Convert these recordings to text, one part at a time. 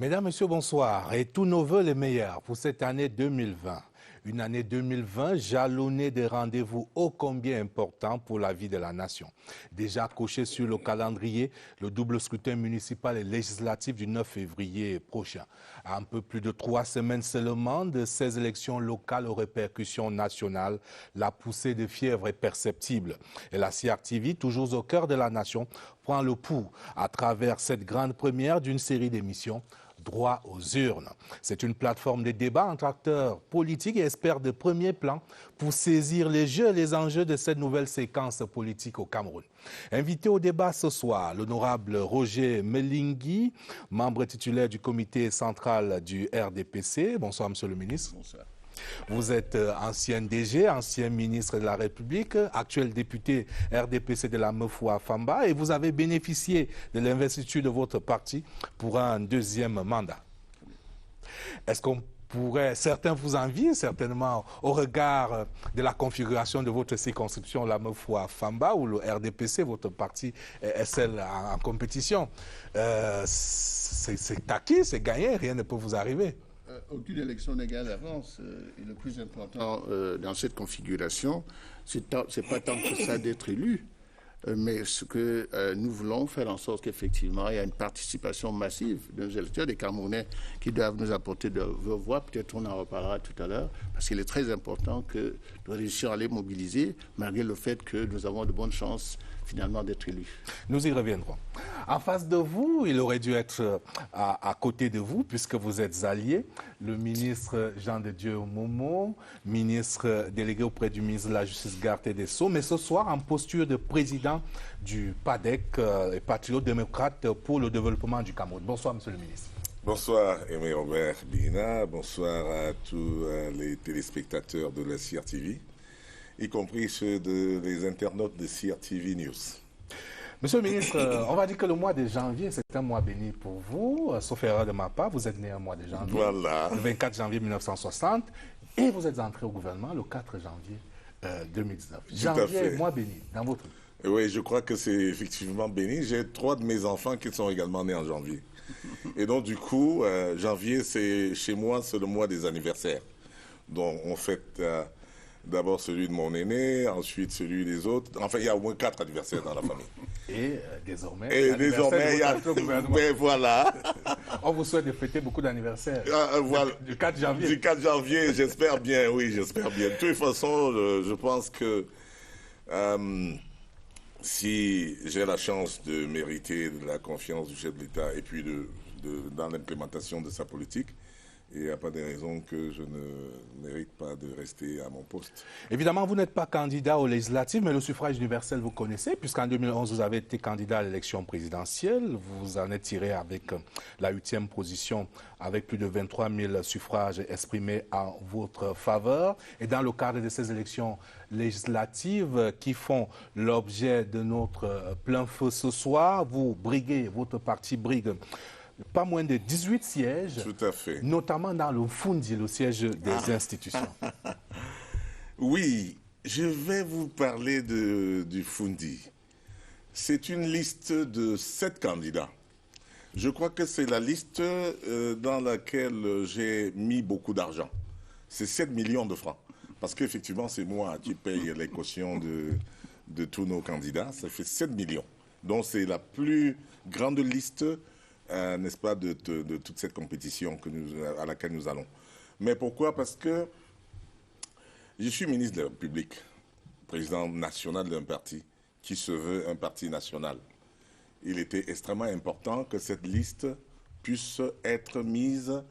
Mesdames, Messieurs, bonsoir et tous nos vœux les meilleurs pour cette année 2020. Une année 2020 jalonnée de rendez-vous ô combien importants pour la vie de la nation. Déjà coché sur le calendrier, le double scrutin municipal et législatif du 9 février prochain. À un peu plus de 3 semaines seulement de ces élections locales aux répercussions nationales, la poussée de fièvre est perceptible. Et la CRTV, toujours au cœur de la nation, prend le pouls à travers cette grande première d'une série d'émissions. Droit aux urnes. C'est une plateforme de débat entre acteurs politiques et experts de premier plan pour saisir les jeux et les enjeux de cette nouvelle séquence politique au Cameroun. Invité au débat ce soir, l'honorable Roger Melingui, membre titulaire du comité central du RDPC. Bonsoir, monsieur le ministre. Bonsoir. Vous êtes ancien DG, ancien ministre de la République, actuel député RDPC de la Mefoua Famba et vous avez bénéficié de l'investiture de votre parti pour un deuxième mandat. Est-ce qu'on pourrait, certains vous envient certainement au regard de la configuration de votre circonscription, la Mefoua Famba, ou le RDPC, votre parti est celle en compétition. C'est acquis, c'est gagné, rien ne peut vous arriver. Aucune élection n'égale d'avance. Et le plus important dans cette configuration, c'est pas tant que ça d'être élu, mais ce que nous voulons faire en sorte qu'effectivement, il y a une participation massive de nos électeurs, des Camerounais qui doivent nous apporter de vos voix. Peut-être on en reparlera tout à l'heure, parce qu'il est très important que nous réussissions à les mobiliser, malgré le fait que nous avons de bonnes chances finalement d'être élus. Nous y reviendrons. En face de vous, il aurait dû être à côté de vous, puisque vous êtes alliés, le ministre Jean de Dieu Momo, ministre délégué auprès du ministre de la Justice, Garde des Sceaux, mais ce soir en posture de président du PADEC, les Patriotes démocrates pour le développement du Cameroun. Bonsoir, monsieur le ministre. Bonsoir, Aimé Robert Bina. Bonsoir à tous les téléspectateurs de la CRTV, y compris ceux des internautes de CRTV News. Monsieur le ministre, on va dire que le mois de janvier, c'est un mois béni pour vous, sauf erreur de ma part, vous êtes né un mois de janvier, voilà. Le 24 janvier 1960, et vous êtes entré au gouvernement le 4 janvier 2019. Janvier, mois béni, dans votre... Oui, je crois que c'est effectivement béni. J'ai 3 de mes enfants qui sont également nés en janvier. Et donc, du coup, janvier, chez moi, c'est le mois des anniversaires. Donc, on fête... D'abord celui de mon aîné, ensuite celui des autres. Enfin, il y a au moins 4 anniversaires dans la famille. Et désormais, il y a... Mais voilà. On vous souhaite de fêter beaucoup d'anniversaires. Voilà. Du 4 janvier. Du 4 janvier, j'espère bien, oui, j'espère bien. De toute façon, je pense que si j'ai la chance de mériter de la confiance du chef de l'État et puis dans l'implémentation de sa politique, il n'y a pas de raison que je ne mérite pas de rester à mon poste. Évidemment, vous n'êtes pas candidat aux législatives, mais le suffrage universel, vous connaissez, puisqu'en 2011, vous avez été candidat à l'élection présidentielle. Vous en êtes tiré avec la 8e position, avec plus de 23 000 suffrages exprimés en votre faveur. Et dans le cadre de ces élections législatives qui font l'objet de notre plein feu ce soir, vous briguez, votre parti brigue pas moins de 18 sièges, tout à fait, notamment dans le Fundi, le siège des institutions. Oui, je vais vous parler du Fundi. C'est une liste de 7 candidats. Je crois que c'est la liste dans laquelle j'ai mis beaucoup d'argent. C'est 7 millions de francs. Parce qu'effectivement, c'est moi qui paye les cautions de tous nos candidats. Ça fait 7 millions. Donc c'est la plus grande liste n'est-ce pas, de toute cette compétition à laquelle nous allons. Mais pourquoi? Parce que je suis ministre de la République, président national d'un parti qui se veut un parti national. Il était extrêmement important que cette liste puisse être mise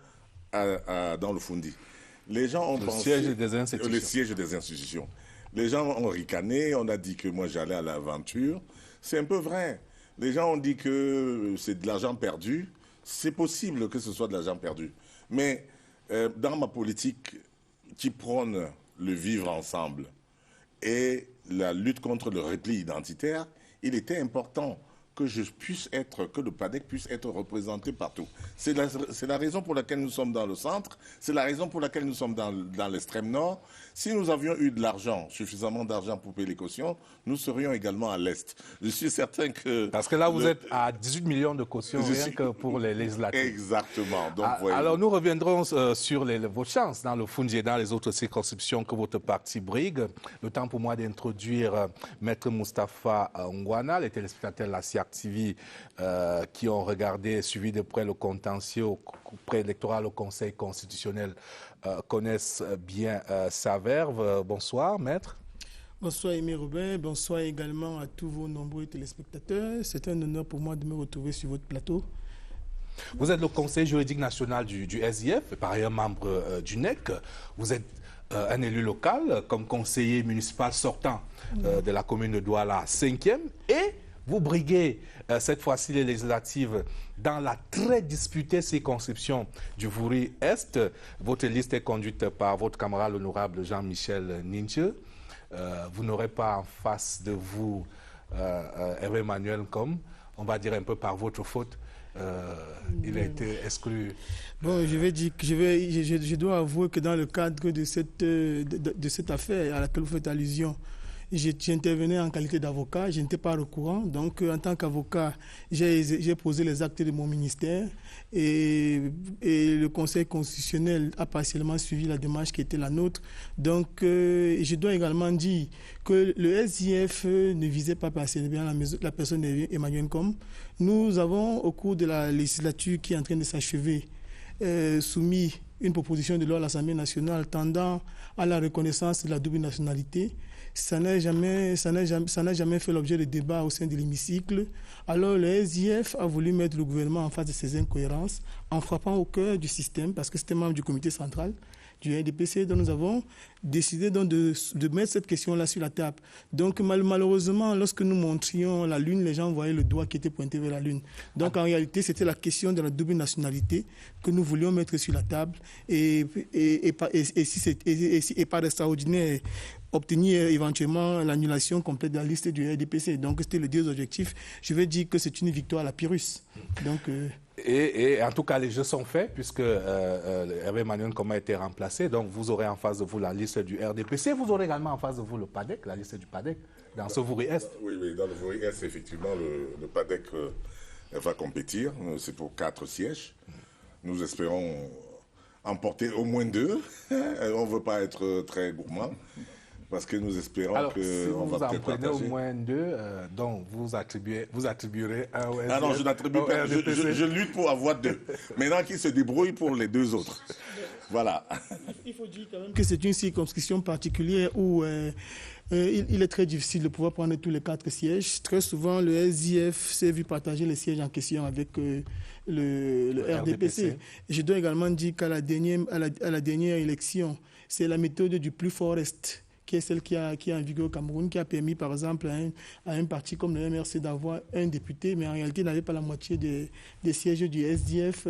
dans le Fundi. Les gens ont pensé... Siège des institutions. Le siège des institutions. Les gens ont ricané, on a dit que moi j'allais à l'aventure. C'est un peu vrai. Les gens ont dit que c'est de l'argent perdu. C'est possible que ce soit de l'argent perdu. Mais dans ma politique qui prône le vivre ensemble et la lutte contre le repli identitaire, il était important que le PADEC puisse être représenté partout. C'est la raison pour laquelle nous sommes dans le centre, c'est la raison pour laquelle nous sommes dans l'extrême nord. Si nous avions eu de l'argent, suffisamment d'argent pour payer les cautions, nous serions également à l'est. Je suis certain que... Parce que là, vous êtes à 18 millions de cautions rien que pour les législatives. Exactement. Donc, alors, nous reviendrons sur vos chances dans le Fundji et dans les autres circonscriptions que votre parti brigue. Le temps pour moi d'introduire Maître Moustapha Ngwana, les téléspectateurs de la CIAC TV qui ont regardé et suivi de près le contentieux préélectoral au Conseil constitutionnel connaissent bien sa verve. Bonsoir, Maître. Bonsoir Aimé Robin, bonsoir également à tous vos nombreux téléspectateurs. C'est un honneur pour moi de me retrouver sur votre plateau. Vous êtes le conseiller juridique national du SIF, et par ailleurs membre du NEC. Vous êtes un élu local comme conseiller municipal sortant de la commune de Douala 5e et vous briguez cette fois-ci les législatives dans la très disputée circonscription du Vouri-Est. Votre liste est conduite par votre camarade l'honorable Jean-Michel Ninche. Vous n'aurez pas en face de vous Hervé Emmanuel Comme, on va dire un peu par votre faute. Il a été exclu. Bon, je dois avouer que dans le cadre de cette affaire à laquelle vous faites allusion, j'intervenais en qualité d'avocat, je n'étais pas au courant. Donc, en tant qu'avocat, j'ai posé les actes de mon ministère et le Conseil constitutionnel a partiellement suivi la démarche qui était la nôtre. Donc, je dois également dire que le SIF ne visait pas particulièrement la personne d'Emmanuel Com. Nous avons, au cours de la législature qui est en train de s'achever, soumis une proposition de loi à l'Assemblée nationale tendant à la reconnaissance de la double nationalité. Ça n'a jamais fait l'objet de débat au sein de l'hémicycle. Alors le SIF a voulu mettre le gouvernement en face de ces incohérences en frappant au cœur du système parce que c'était membre du comité central du RDPC, dont nous avons décidé donc de mettre cette question-là sur la table. Donc malheureusement, lorsque nous montrions la Lune, les gens voyaient le doigt qui était pointé vers la Lune. Donc en réalité, c'était la question de la double nationalité que nous voulions mettre sur la table et par extraordinaire, obtenir éventuellement l'annulation complète de la liste du RDPC. Donc c'était le deux objectifs. Je vais dire que c'est une victoire à la Pyrrhus. Donc... Et en tout cas, les jeux sont faits puisque Hervé Emmanuel Comme a été remplacé. Donc, vous aurez en face de vous la liste du RDPC. Vous aurez également en face de vous le PADEC, la liste du PADEC, dans ce Vouri-Est. Oui, dans le Vouri-Est, effectivement, le PADEC va compétir. C'est pour 4 sièges. Nous espérons emporter au moins 2. On ne veut pas être très gourmand. Parce que nous espérons qu'on va peut-être partager. Alors, si vous en prenez au moins 2, donc vous attribuerez un au SIF. Ah non, je n'attribue pas. Je lutte pour avoir 2. Maintenant, qui se débrouille pour les 2 autres. Voilà. Il faut dire quand même que c'est une circonscription particulière où il est très difficile de pouvoir prendre tous les 4 sièges. Très souvent, le SIF s'est vu partager les sièges en question avec le RDPC. Je dois également dire qu'à la dernière élection, c'est la méthode du plus fort est qui est celle qui est en vigueur au Cameroun, qui a permis par exemple à un parti comme le MRC d'avoir un député, mais en réalité n'avait pas la moitié des sièges du SDF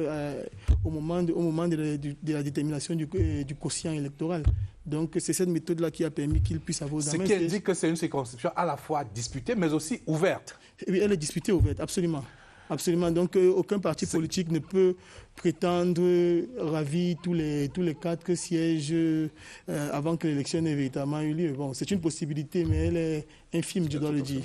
au moment de la détermination du quotient électoral. Donc c'est cette méthode-là qui a permis qu'il puisse avoir... Ce qui dit que c'est une circonscription à la fois disputée, mais aussi ouverte. Oui, elle est disputée ouverte, absolument. Absolument. Donc, aucun parti politique ne peut prétendre ravir tous les 4 sièges avant que l'élection n'ait véritablement eu lieu. Bon, c'est une possibilité, mais elle est infime, je dois le dire.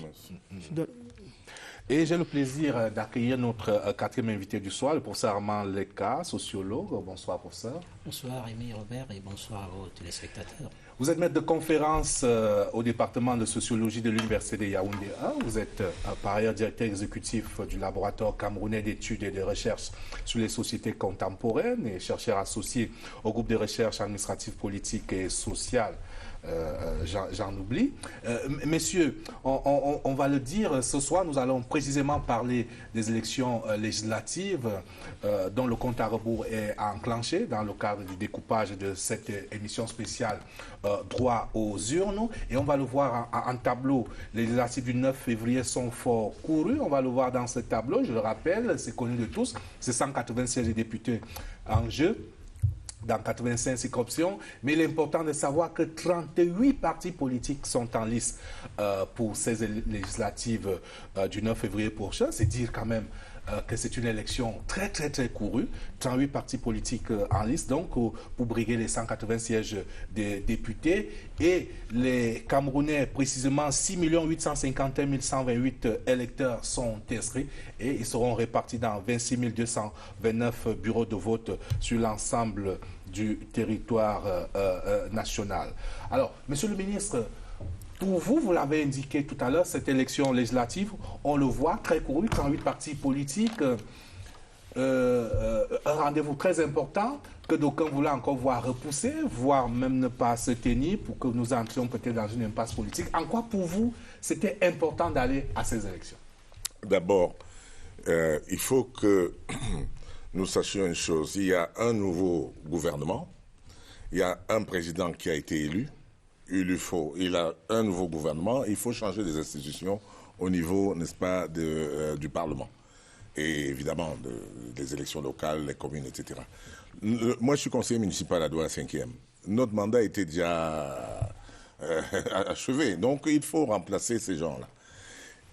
Et j'ai le plaisir d'accueillir notre 4e invité du soir, le professeur Armand Leka, sociologue. Bonsoir, professeur. Bonsoir, Rémi Robert, et bonsoir à vos téléspectateurs. Vous êtes maître de conférence au département de sociologie de l'Université de Yaoundé 1. Vous êtes par ailleurs directeur exécutif du laboratoire camerounais d'études et de recherche sur les sociétés contemporaines et chercheur associé au groupe de recherche administrative, politique et sociale. J'en oublie. Messieurs, on va le dire, ce soir, nous allons précisément parler des élections législatives dont le compte à rebours est enclenché dans le cadre du découpage de cette émission spéciale droit aux urnes. Et on va le voir en tableau. Les législatives du 9 février sont fort courues. On va le voir dans ce tableau. Je le rappelle, c'est connu de tous. C'est 196 députés en jeu. dans 85 circonscriptions, mais il est important de savoir que 38 partis politiques sont en lice pour ces législatives du 9 février prochain. C'est dire quand même que c'est une élection très courue. 38 partis politiques en liste, donc, pour briguer les 180 sièges des députés. Et les Camerounais, précisément 6 851 128 électeurs sont inscrits et ils seront répartis dans 26 229 bureaux de vote sur l'ensemble du territoire national. Alors, Monsieur le ministre, pour vous, vous l'avez indiqué tout à l'heure, cette élection législative, on le voit, très courue, 38 partis politiques, un rendez-vous très important que d'aucuns voulaient encore voir repousser, voire même ne pas se tenir pour que nous entrions peut-être dans une impasse politique. En quoi, pour vous, c'était important d'aller à ces élections? D'abord, il faut que nous sachions une chose. Il y a un nouveau gouvernement, il y a un président qui a été élu, il a un nouveau gouvernement, il faut changer des institutions au niveau, n'est-ce pas, du Parlement. Et évidemment, des élections locales, les communes, etc. Moi, je suis conseiller municipal à Douala 5e. Notre mandat était déjà achevé, donc il faut remplacer ces gens-là.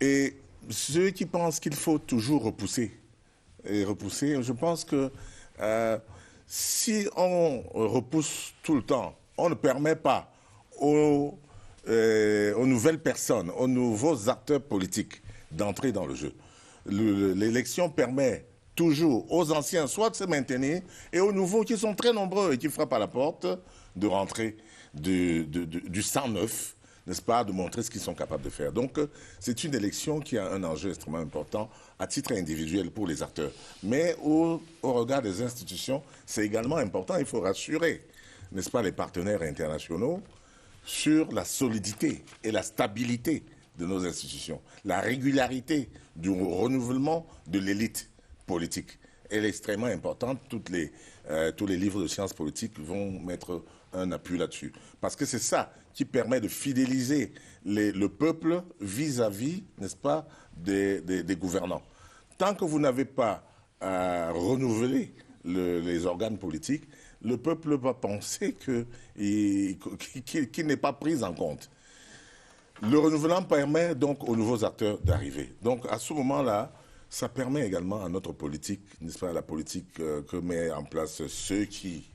Et ceux qui pensent qu'il faut toujours repousser, je pense que si on repousse tout le temps, on ne permet pas aux nouvelles personnes, aux nouveaux acteurs politiques d'entrer dans le jeu. L'élection permet toujours aux anciens soit de se maintenir et aux nouveaux qui sont très nombreux et qui frappent à la porte de rentrer du sang neuf, n'est-ce pas, de montrer ce qu'ils sont capables de faire. Donc, c'est une élection qui a un enjeu extrêmement important à titre individuel pour les acteurs. Mais au regard des institutions, c'est également important. Il faut rassurer, n'est-ce pas, les partenaires internationaux sur la solidité et la stabilité de nos institutions, la régularité du renouvellement de l'élite politique. Elle est extrêmement importante. Tous les livres de sciences politiques vont mettre un appui là-dessus. Parce que c'est ça qui permet de fidéliser le peuple vis-à-vis, n'est-ce pas, des gouvernants. Tant que vous n'avez pas renouvelé les organes politiques, le peuple va penser qu'il n'est pas pris en compte. Le renouvellement permet donc aux nouveaux acteurs d'arriver. Donc à ce moment-là, ça permet également à notre politique, n'est-ce pas, la politique que met en place ceux qui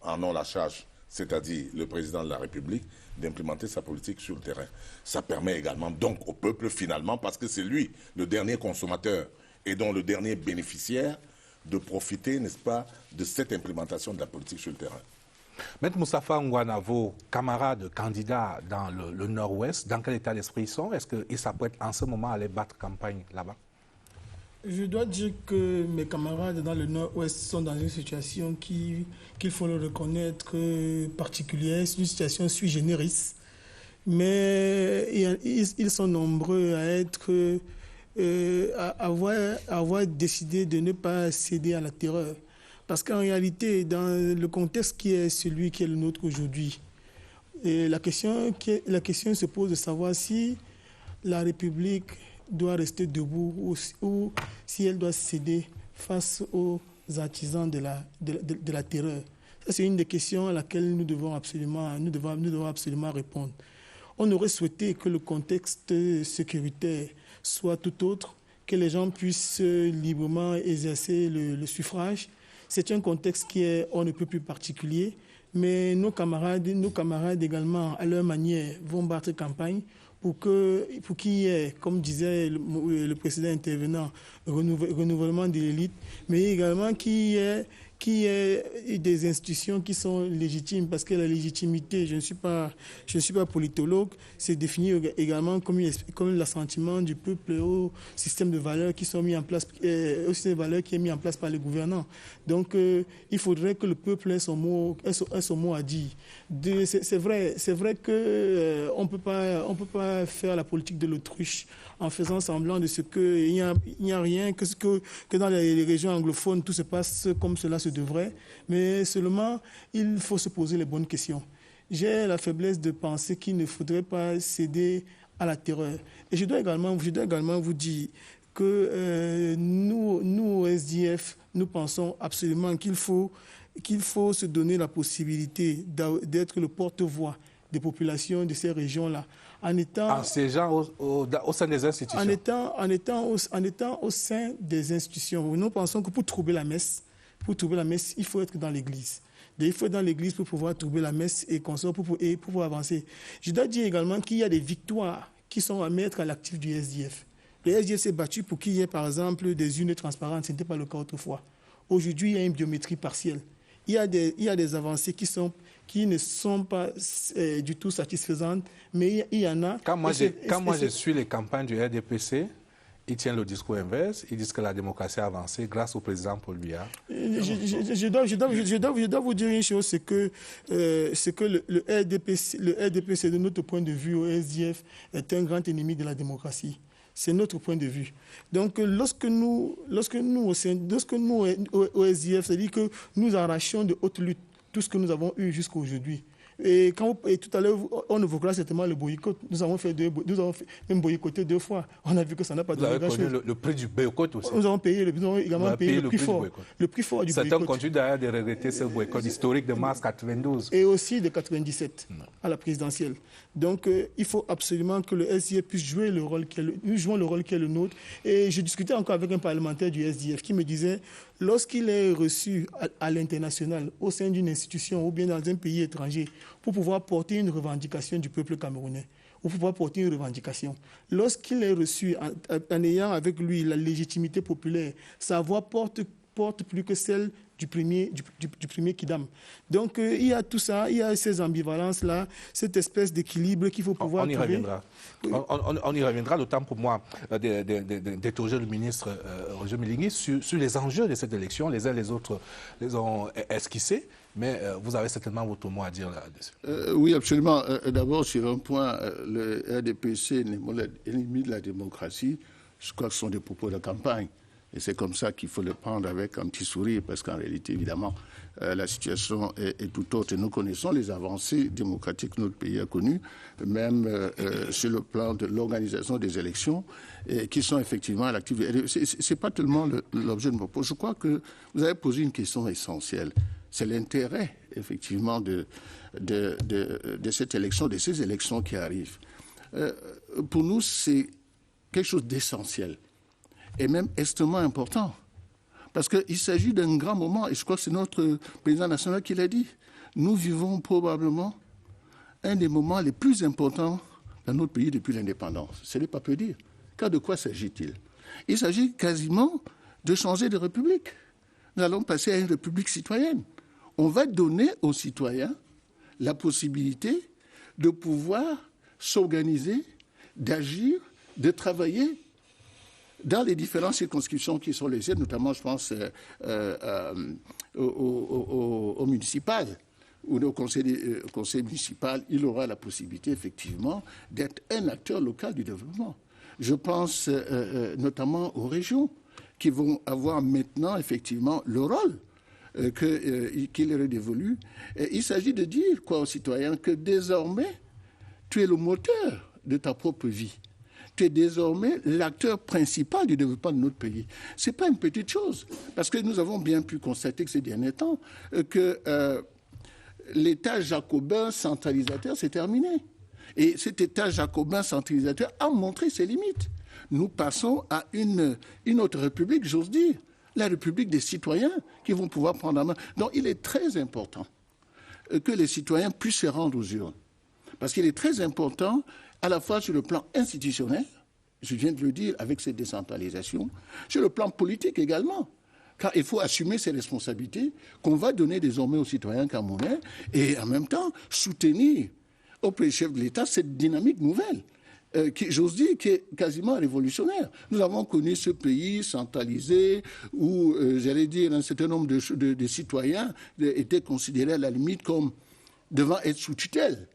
en ont la charge, c'est-à-dire le président de la République, d'implémenter sa politique sur le terrain. Ça permet également donc au peuple finalement, parce que c'est lui le dernier consommateur et donc le dernier bénéficiaire, de profiter, n'est-ce pas, de cette implémentation de la politique sur le terrain. Maître Moustapha Ngouana, vos camarades candidats dans le Nord-Ouest, dans quel état d'esprit ils sont? Est-ce qu'ils s'apprêtent en ce moment à aller battre campagne là-bas? Je dois dire que mes camarades dans le Nord-Ouest sont dans une situation qu'il faut le reconnaître particulière. C'est une situation sui generis. Mais ils sont nombreux à être... avoir décidé de ne pas céder à la terreur. Parce qu'en réalité, dans le contexte qui est celui qui est le nôtre aujourd'hui, la question se pose de savoir si la République doit rester debout ou si elle doit céder face aux artisans de la terreur. Ça, c'est une des questions à laquelle nous devons absolument répondre. On aurait souhaité que le contexte sécuritaire soit tout autre, que les gens puissent librement exercer le suffrage. C'est un contexte qui est on ne peut plus particulier, mais nos camarades également, à leur manière, vont battre campagne pour qu'il y ait, comme disait le précédent intervenant, renouvellement de l'élite, mais également qu'il y ait des institutions qui sont légitimes, parce que la légitimité, je ne suis pas politologue, c'est défini également comme l'assentiment du peuple au système de valeurs qui sont mis en place, au système de valeurs qui est mis en place par les gouvernants. Donc, il faudrait que le peuple ait son mot à dire. C'est vrai que on peut pas faire la politique de l'autruche en faisant semblant de ce qu'il n'y a rien, que dans les régions anglophones, tout se passe comme cela se devrait. Mais seulement, il faut se poser les bonnes questions. J'ai la faiblesse de penser qu'il ne faudrait pas céder à la terreur. Et je dois également vous dire que nous, au SDF, nous pensons absolument qu'il faut qu'il faut se donner la possibilité d'être le porte-voix des populations de ces régions-là, en siégeant au sein des institutions. En étant au sein des institutions. Nous pensons que pour trouver la messe, il faut être dans l'église. Il faut être dans l'église pour pouvoir trouver la messe et pour pouvoir avancer. Je dois dire également qu'il y a des victoires qui sont à mettre à l'actif du SDF. Le SDF s'est battu pour qu'il y ait, par exemple, des urnes transparentes. Ce n'était pas le cas autrefois. Aujourd'hui, il y a une biométrie partielle. Il y a des avancées qui ne sont pas du tout satisfaisantes, mais il y en a. Quand moi je suis les campagnes du RDPC, ils tiennent le discours inverse. Ils disent que la démocratie a avancé grâce au président Paul Biya. Je dois vous dire une chose, c'est que le RDPC, de notre point de vue au SDF, est un grand ennemi de la démocratie. C'est notre point de vue. Donc, lorsque nous au SDF, c'est-à-dire que nous arrachons de haute lutte tout ce que nous avons eu jusqu'à aujourd'hui. Et tout à l'heure, on évoquera certainement le boycott. Nous avons même boycotté 2 fois. On a vu que ça n'a pas donné grand-chose. Vous avez connu le prix du boycott aussi. Nous avons également payé le prix fort. Le prix fort du boycott. Certains continuent d'ailleurs de regretter ce boycott historique de mars 92. Et aussi de 97 à la présidentielle. Donc, il faut absolument que le SDF puisse jouer le rôle qui est le nôtre. Et je discutais encore avec un parlementaire du SDF qui me disait, lorsqu'il est reçu à l'international, au sein d'une institution ou bien dans un pays étranger, pour pouvoir porter une revendication du peuple camerounais, ou pour pouvoir porter une revendication, lorsqu'il est reçu en ayant avec lui la légitimité populaire, sa voix porte plus que celle du premier Kidam. Donc, il y a tout ça, il y a ces ambivalences-là, cette espèce d'équilibre qu'il faut pouvoir trouver. On y reviendra. Le temps pour moi d'interroger le ministre Roger Milingi sur les enjeux de cette élection. Les uns les autres les ont esquissés, mais vous avez certainement votre mot à dire là-dessus. Oui, absolument. D'abord, sur un point, le RDPC, l'ennemi de la démocratie, je crois que ce sont des propos de campagne. Et c'est comme ça qu'il faut le prendre avec un petit sourire, parce qu'en réalité, évidemment, la situation est tout autre. Et nous connaissons les avancées démocratiques que notre pays a connues, même sur le plan de l'organisation des élections, qui sont effectivement à l'actif. Ce n'est pas tellement l'objet de mon propos. Je crois que vous avez posé une question essentielle. C'est l'intérêt, effectivement, de cette élection, de ces élections qui arrivent. Pour nous, c'est quelque chose d'essentiel. Et même extrêmement important. Parce qu'il s'agit d'un grand moment, et je crois que c'est notre président national qui l'a dit. Nous vivons probablement un des moments les plus importants dans notre pays depuis l'indépendance. Ce n'est pas peu dire. Car de quoi s'agit-il? Il s'agit quasiment de changer de république. Nous allons passer à une république citoyenne. On va donner aux citoyens la possibilité de pouvoir s'organiser, d'agir, de travailler dans les différentes circonscriptions qui sont les siennes, notamment, je pense, au municipal ou au conseil municipal, il aura la possibilité, effectivement, d'être un acteur local du développement. Je pense notamment aux régions qui vont avoir maintenant, effectivement, le rôle qui leur est dévolu. Il s'agit de dire, aux citoyens, que désormais, tu es le moteur de ta propre vie. Tu es désormais l'acteur principal du développement de notre pays. Ce n'est pas une petite chose, parce que nous avons bien pu constater que ces derniers temps, que l'État jacobin centralisateur s'est terminé. Et cet État jacobin centralisateur a montré ses limites. Nous passons à une autre république, j'ose dire, la république des citoyens qui vont pouvoir prendre la main. Donc il est très important que les citoyens puissent se rendre aux urnes. Parce qu'il est très important, à la fois sur le plan institutionnel, je viens de le dire avec cette décentralisation, sur le plan politique également, car il faut assumer ses responsabilités qu'on va donner désormais aux citoyens camerounais et en même temps soutenir auprès du chef de l'État cette dynamique nouvelle, qui, j'ose dire, qui est quasiment révolutionnaire. Nous avons connu ce pays centralisé où, j'allais dire, un certain nombre de citoyens étaient considérés à la limite comme devant être sous tutelle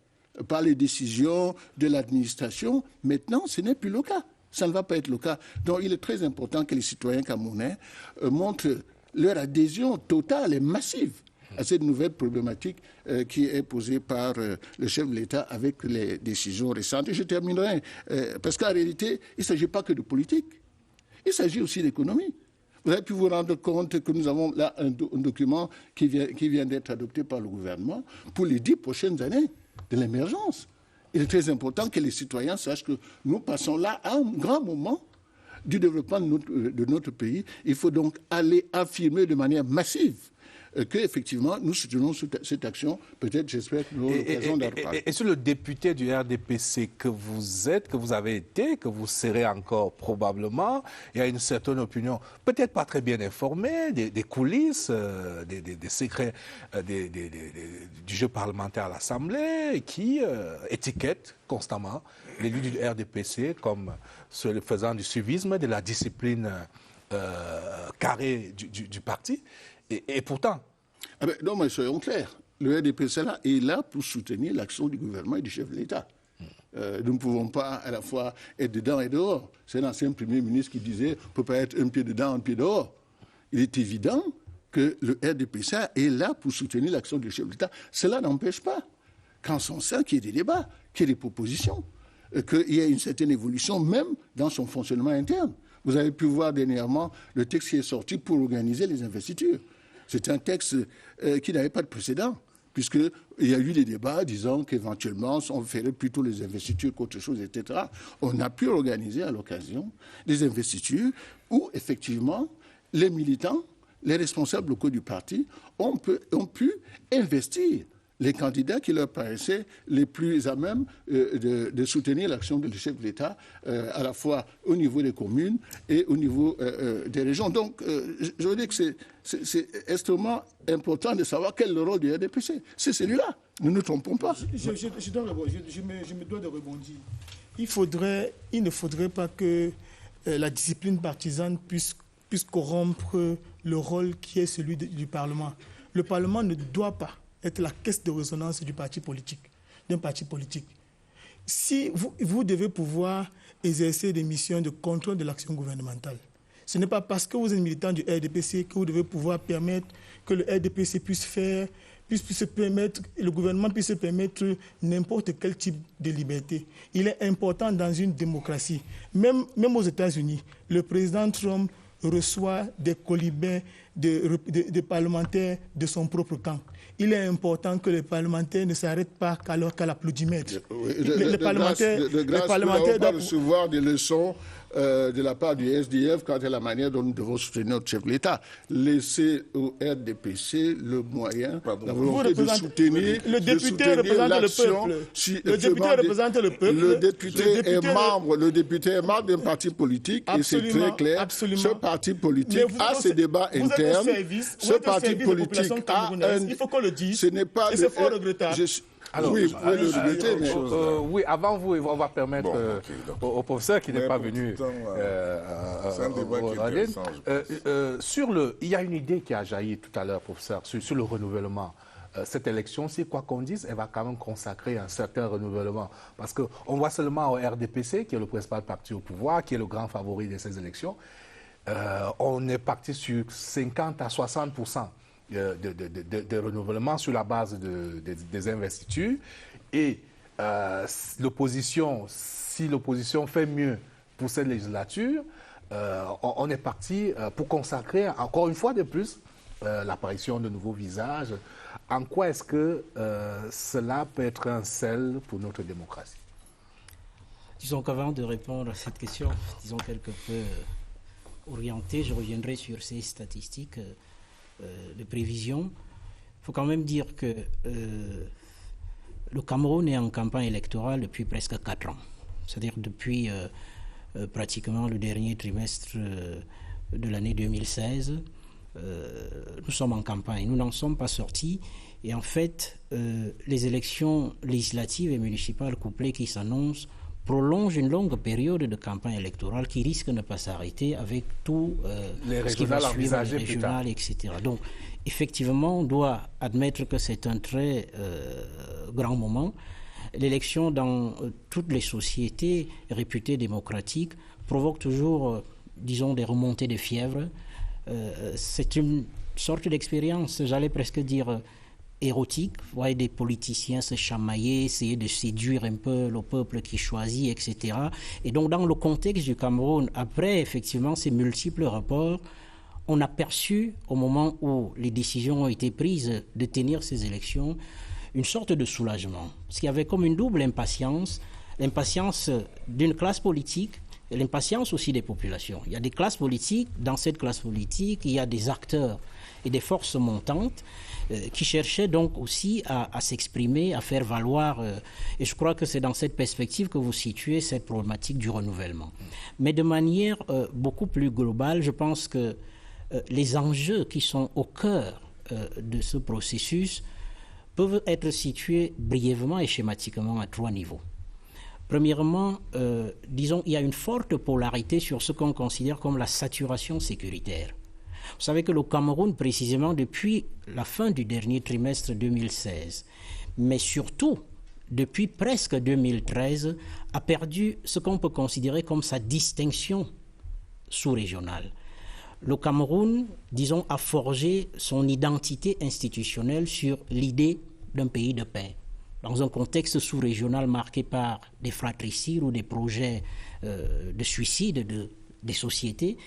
par les décisions de l'administration. Maintenant, ce n'est plus le cas. Ça ne va pas être le cas. Donc, il est très important que les citoyens camerounais montrent leur adhésion totale et massive à cette nouvelle problématique qui est posée par le chef de l'État avec les décisions récentes. Et je terminerai, parce qu'en réalité, il ne s'agit pas que de politique. Il s'agit aussi d'économie. Vous avez pu vous rendre compte que nous avons là un document qui vient d'être adopté par le gouvernement pour les 10 prochaines années de l'émergence. Il est très important que les citoyens sachent que nous passons là à un grand moment du développement de notre pays. Il faut donc aller affirmer de manière massive qu'effectivement, nous soutenons cette action. Peut-être, j'espère que nous aurons l'occasion d'en parler. Et sur le député du RDPC que vous êtes, que vous avez été, que vous serez encore probablement, il y a une certaine opinion, peut-être pas très bien informée, des coulisses, des secrets du jeu parlementaire à l'Assemblée, qui étiquettent constamment l'élu du RDPC comme faisant du suivisme, de la discipline carrée du parti. Et pourtant... non, mais soyons clairs. Le RDPC est là pour soutenir l'action du gouvernement et du chef de l'État. Nous ne pouvons pas à la fois être dedans et dehors. C'est l'ancien Premier ministre qui disait on ne peut pas être un pied dedans, un pied dehors. Il est évident que le RDPC est là pour soutenir l'action du chef de l'État. Cela n'empêche pas qu'en son sein, qu'il y ait des débats, qu'il y ait des propositions, qu'il y ait une certaine évolution même dans son fonctionnement interne. Vous avez pu voir dernièrement le texte qui est sorti pour organiser les investitures. C'est un texte qui n'avait pas de précédent, puisqu'il y a eu des débats disant qu'éventuellement, on ferait plutôt les investitures qu'autre chose, etc. On a pu organiser à l'occasion des investitures où, effectivement, les militants, les responsables locaux du parti ont pu investir les candidats qui leur paraissaient les plus à même de soutenir l'action du chef de l'État, à la fois au niveau des communes et au niveau des régions. Donc, je veux dire que c'est extrêmement important de savoir quel est le rôle du RDPC. C'est celui-là. Nous ne nous trompons pas. Je me dois de rebondir. Il ne faudrait pas que la discipline partisane puisse corrompre le rôle qui est celui du Parlement. Le Parlement ne doit pas être la caisse de résonance d'un parti politique. Si vous devez pouvoir exercer des missions de contrôle de l'action gouvernementale, ce n'est pas parce que vous êtes militant du RDPC que vous devez pouvoir permettre que le RDPC puisse se permettre, le gouvernement puisse se permettre n'importe quel type de liberté. Il est important dans une démocratie, même aux États-Unis, le président Trump reçoit des colibets de parlementaires de son propre camp. Il est important que les parlementaires ne s'arrêtent pas qu'à l'applaudimètre. Les parlementaires doivent recevoir des leçons de la part du SDF quant à la manière dont nous devons soutenir notre chef de l'État. Laisser au RDPC le moyen, la volonté de soutenir le député représente le peuple. Le député représente le peuple. Le député est membre d'un parti politique et c'est très clair. Absolument. Ce parti politique a ses débats internes. Ce parti politique a un... Il faut qu'on le dise. Ce n'est pas... Et c'est fort regrettable. Alors, oui, oui, avant vous, on va permettre au professeur qui n'est pas venu. C'est un débat qui est intéressant. Il y a une idée qui a jailli tout à l'heure, professeur, sur le renouvellement. Cette élection, c'est quoi qu'on dise, elle va quand même consacrer un certain renouvellement. Parce qu'on voit seulement au RDPC, qui est le principal parti au pouvoir, qui est le grand favori de ces élections, on est parti sur 50 à 60% de renouvellement sur la base des investitures. Et l'opposition, si l'opposition fait mieux pour cette législature, on est parti pour consacrer encore une fois de plus l'apparition de nouveaux visages. En quoi est-ce que cela peut être un sel pour notre démocratie? Disons qu'avant de répondre à cette question, disons quelque peu orientée, je reviendrai sur ces statistiques de prévision. Il faut quand même dire que le Cameroun est en campagne électorale depuis presque 4 ans. C'est-à-dire depuis pratiquement le dernier trimestre de l'année 2016. Nous sommes en campagne, nous n'en sommes pas sortis. Et en fait, les élections législatives et municipales couplées qui s'annoncent prolongent une longue période de campagne électorale qui risque de ne pas s'arrêter avec tout ce qui va suivre, les régionales, etc. Donc, effectivement, on doit admettre que c'est un très grand moment. L'élection dans toutes les sociétés réputées démocratiques provoque toujours, disons, des remontées de fièvre. C'est une sorte d'expérience, j'allais presque dire, érotique. Vous voyez des politiciens se chamailler, essayer de séduire un peu le peuple qui choisit, etc. Et donc, dans le contexte du Cameroun, après, effectivement, ces multiples rapports, on a perçu, au moment où les décisions ont été prises de tenir ces élections, une sorte de soulagement. Parce qu'il y avait comme une double impatience, l'impatience d'une classe politique et l'impatience aussi des populations. Il y a des classes politiques, dans cette classe politique, il y a des acteurs et des forces montantes qui cherchaient donc aussi à s'exprimer, à faire valoir. Et je crois que c'est dans cette perspective que vous situez cette problématique du renouvellement. Mais de manière beaucoup plus globale, je pense que les enjeux qui sont au cœur de ce processus peuvent être situés brièvement et schématiquement à 3 niveaux. Premièrement, disons, il y a une forte polarité sur ce qu'on considère comme la saturation sécuritaire. Vous savez que le Cameroun, précisément depuis la fin du dernier trimestre 2016, mais surtout depuis presque 2013, a perdu ce qu'on peut considérer comme sa distinction sous-régionale. Le Cameroun, disons, a forgé son identité institutionnelle sur l'idée d'un pays de paix. Dans un contexte sous-régional marqué par des fratricides ou des projets de suicide des sociétés,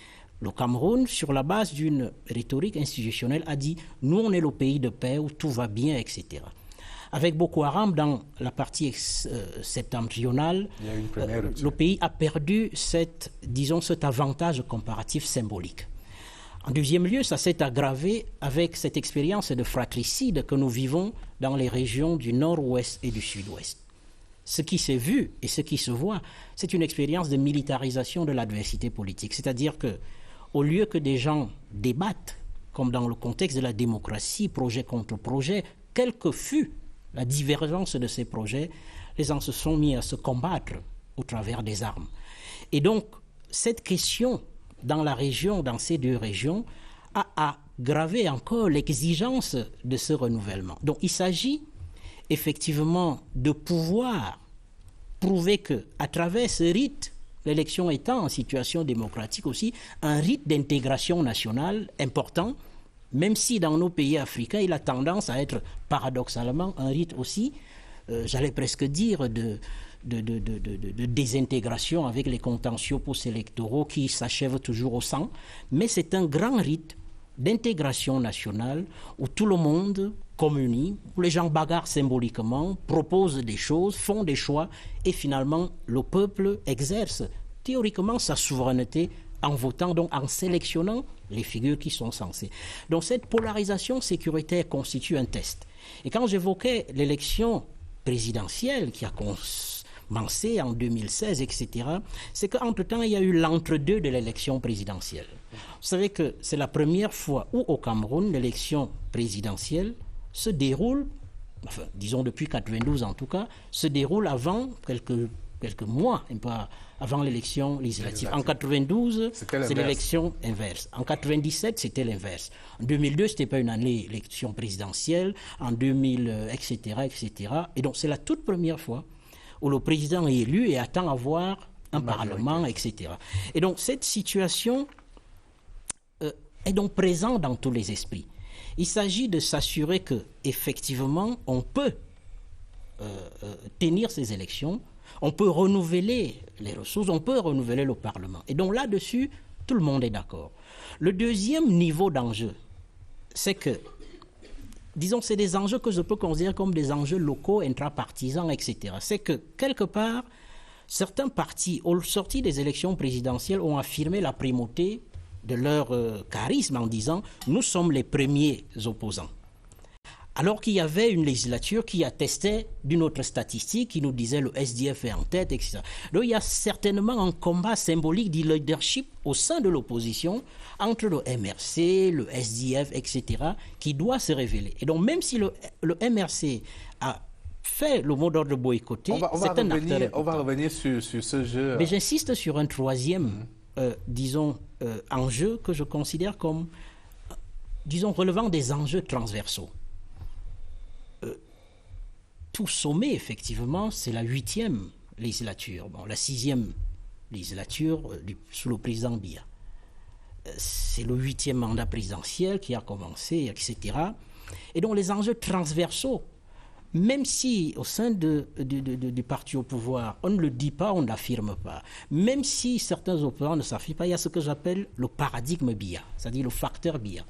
le Cameroun, sur la base d'une rhétorique institutionnelle, a dit « nous, on est le pays de paix où tout va bien, etc. » Avec Boko Haram, dans la partie septentrionale, le pays a perdu cet avantage comparatif symbolique. En deuxième lieu, ça s'est aggravé avec cette expérience de fratricide que nous vivons dans les régions du nord-ouest et du sud-ouest. Ce qui s'est vu et ce qui se voit, c'est une expérience de militarisation de l'adversité politique. C'est-à-dire que, au lieu que des gens débattent, comme dans le contexte de la démocratie, projet contre projet, quelle que fût la divergence de ces projets, les gens se sont mis à se combattre au travers des armes. Et donc, cette question dans la région, dans ces 2 régions, a aggravé encore l'exigence de ce renouvellement. Donc il s'agit effectivement de pouvoir prouver qu'à travers ce rite, l'élection étant en situation démocratique aussi, un rite d'intégration nationale important, même si dans nos pays africains, il a tendance à être paradoxalement un rite aussi, j'allais presque dire, de désintégration avec les contentieux post-électoraux qui s'achèvent toujours au sang. Mais c'est un grand rite d'intégration nationale où tout le monde communie, où les gens bagarrent symboliquement, proposent des choses, font des choix et finalement le peuple exerce théoriquement sa souveraineté en votant, donc en sélectionnant les figures qui sont censées. Donc cette polarisation sécuritaire constitue un test. Et quand j'évoquais l'élection présidentielle qui a commencé en 2016, etc., c'est qu'entre-temps, il y a eu l'entre-deux de l'élection présidentielle. Vous savez que c'est la première fois où au Cameroun, l'élection présidentielle se déroule, enfin, disons depuis 1992 en tout cas, se déroule avant quelques mois, un peu avant l'élection législative. En 1992, c'est l'élection inverse. En 1997, c'était l'inverse. En 2002, ce n'était pas une année élection présidentielle. En 2000, etc., etc. Et donc, c'est la toute première fois où le président est élu et attend à voir un parlement, etc. Et donc, cette situation est donc présente dans tous les esprits. Il s'agit de s'assurer qu'effectivement, on peut tenir ces élections, on peut renouveler les ressources, on peut renouveler le Parlement. Et donc là-dessus, tout le monde est d'accord. Le deuxième niveau d'enjeu, c'est que, disons, c'est des enjeux que je peux considérer comme des enjeux locaux, intrapartisans, etc. C'est que, quelque part, certains partis, au sorti des élections présidentielles, ont affirmé la primauté de leur charisme en disant « nous sommes les premiers opposants ». Alors qu'il y avait une législature qui attestait d'une autre statistique qui nous disait le SDF est en tête, etc. Donc il y a certainement un combat symbolique du leadership au sein de l'opposition entre le MRC, le SDF, etc. qui doit se révéler. Et donc même si le MRC a fait le mot d'ordre boycotté, c'est un acteur important. On va revenir sur ce jeu. Mais j'insiste sur un troisième, enjeu que je considère comme, relevant des enjeux transversaux. Tout sommet, effectivement, c'est la 8e législature. Bon, la 6e législature sous le président Biya. C'est le 8e mandat présidentiel qui a commencé, etc. Et donc les enjeux transversaux même si au sein du parti au pouvoir, on ne le dit pas, on ne l'affirme pas, même si certains opposants ne s'affirment pas, il y a ce que j'appelle le paradigme BIA, c'est-à-dire le facteur BIA.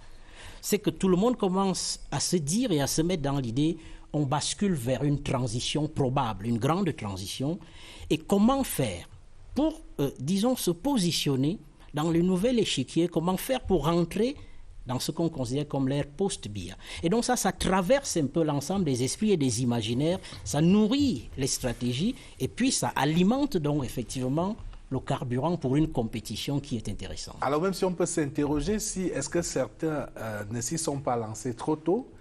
C'est que tout le monde commence à se dire et à se mettre dans l'idée, on bascule vers une transition probable, une grande transition, et comment faire pour, disons, se positionner dans le nouvel échiquier, comment faire pour rentrer dans ce qu'on considère comme l'ère post-BIA. Et donc ça traverse un peu l'ensemble des esprits et des imaginaires, ça nourrit les stratégies, et puis ça alimente donc effectivement le carburant pour une compétition qui est intéressante. Alors même si on peut s'interroger, est-ce que certains ne s'y sont pas lancés trop tôt,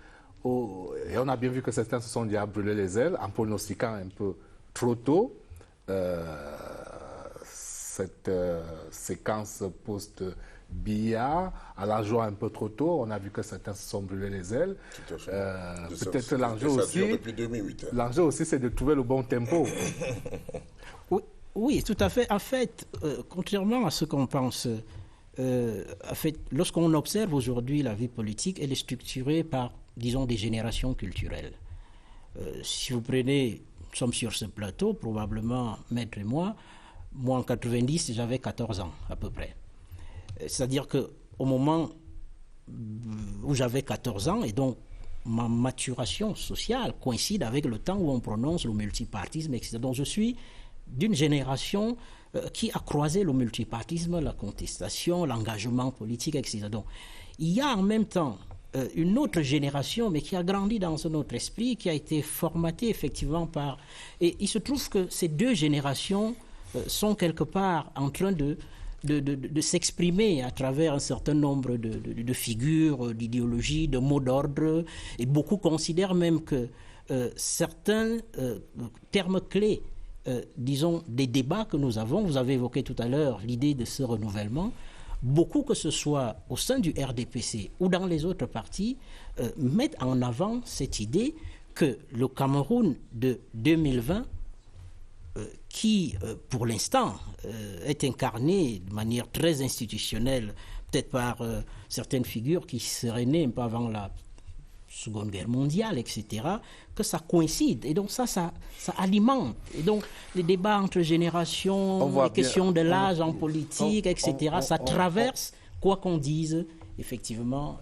et on a bien vu que certains se sont déjà brûlés les ailes en pronostiquant un peu trop tôt cette séquence post-BIA, à la joie un peu trop tôt, on a vu que certains se sont brûlés les ailes. Peut-être l'enjeu aussi, l'enjeu aussi, c'est de trouver le bon tempo. Oui, tout à fait. En fait, contrairement à ce qu'on pense, en fait, lorsqu'on observe aujourd'hui la vie politique, elle est structurée par, disons, des générations culturelles. Si vous prenez, nous sommes sur ce plateau, probablement Maître et moi en 90, j'avais 14 ans à peu près. C'est-à-dire qu'au moment où j'avais 14 ans, et donc ma maturation sociale coïncide avec le temps où on prononce le multipartisme, etc. Donc je suis d'une génération qui a croisé le multipartisme, la contestation, l'engagement politique, etc. Donc il y a en même temps une autre génération, mais qui a grandi dans un autre esprit, qui a été formatée effectivement par... Et il se trouve que ces deux générations sont quelque part en train de s'exprimer à travers un certain nombre de figures, d'idéologies, de mots d'ordre. Et beaucoup considèrent même que certains termes clés, disons, des débats que nous avons, vous avez évoqué tout à l'heure l'idée de ce renouvellement, beaucoup, que ce soit au sein du RDPC ou dans les autres partis, mettent en avant cette idée que le Cameroun de 2020, qui, pour l'instant, est incarné de manière très institutionnelle, peut-être par certaines figures qui seraient nées un peu avant la Seconde Guerre mondiale, etc., que ça coïncide. Et donc ça alimente. Et donc les débats entre générations, les questions de l'âge en politique, etc., ça traverse, quoi qu'on dise, effectivement,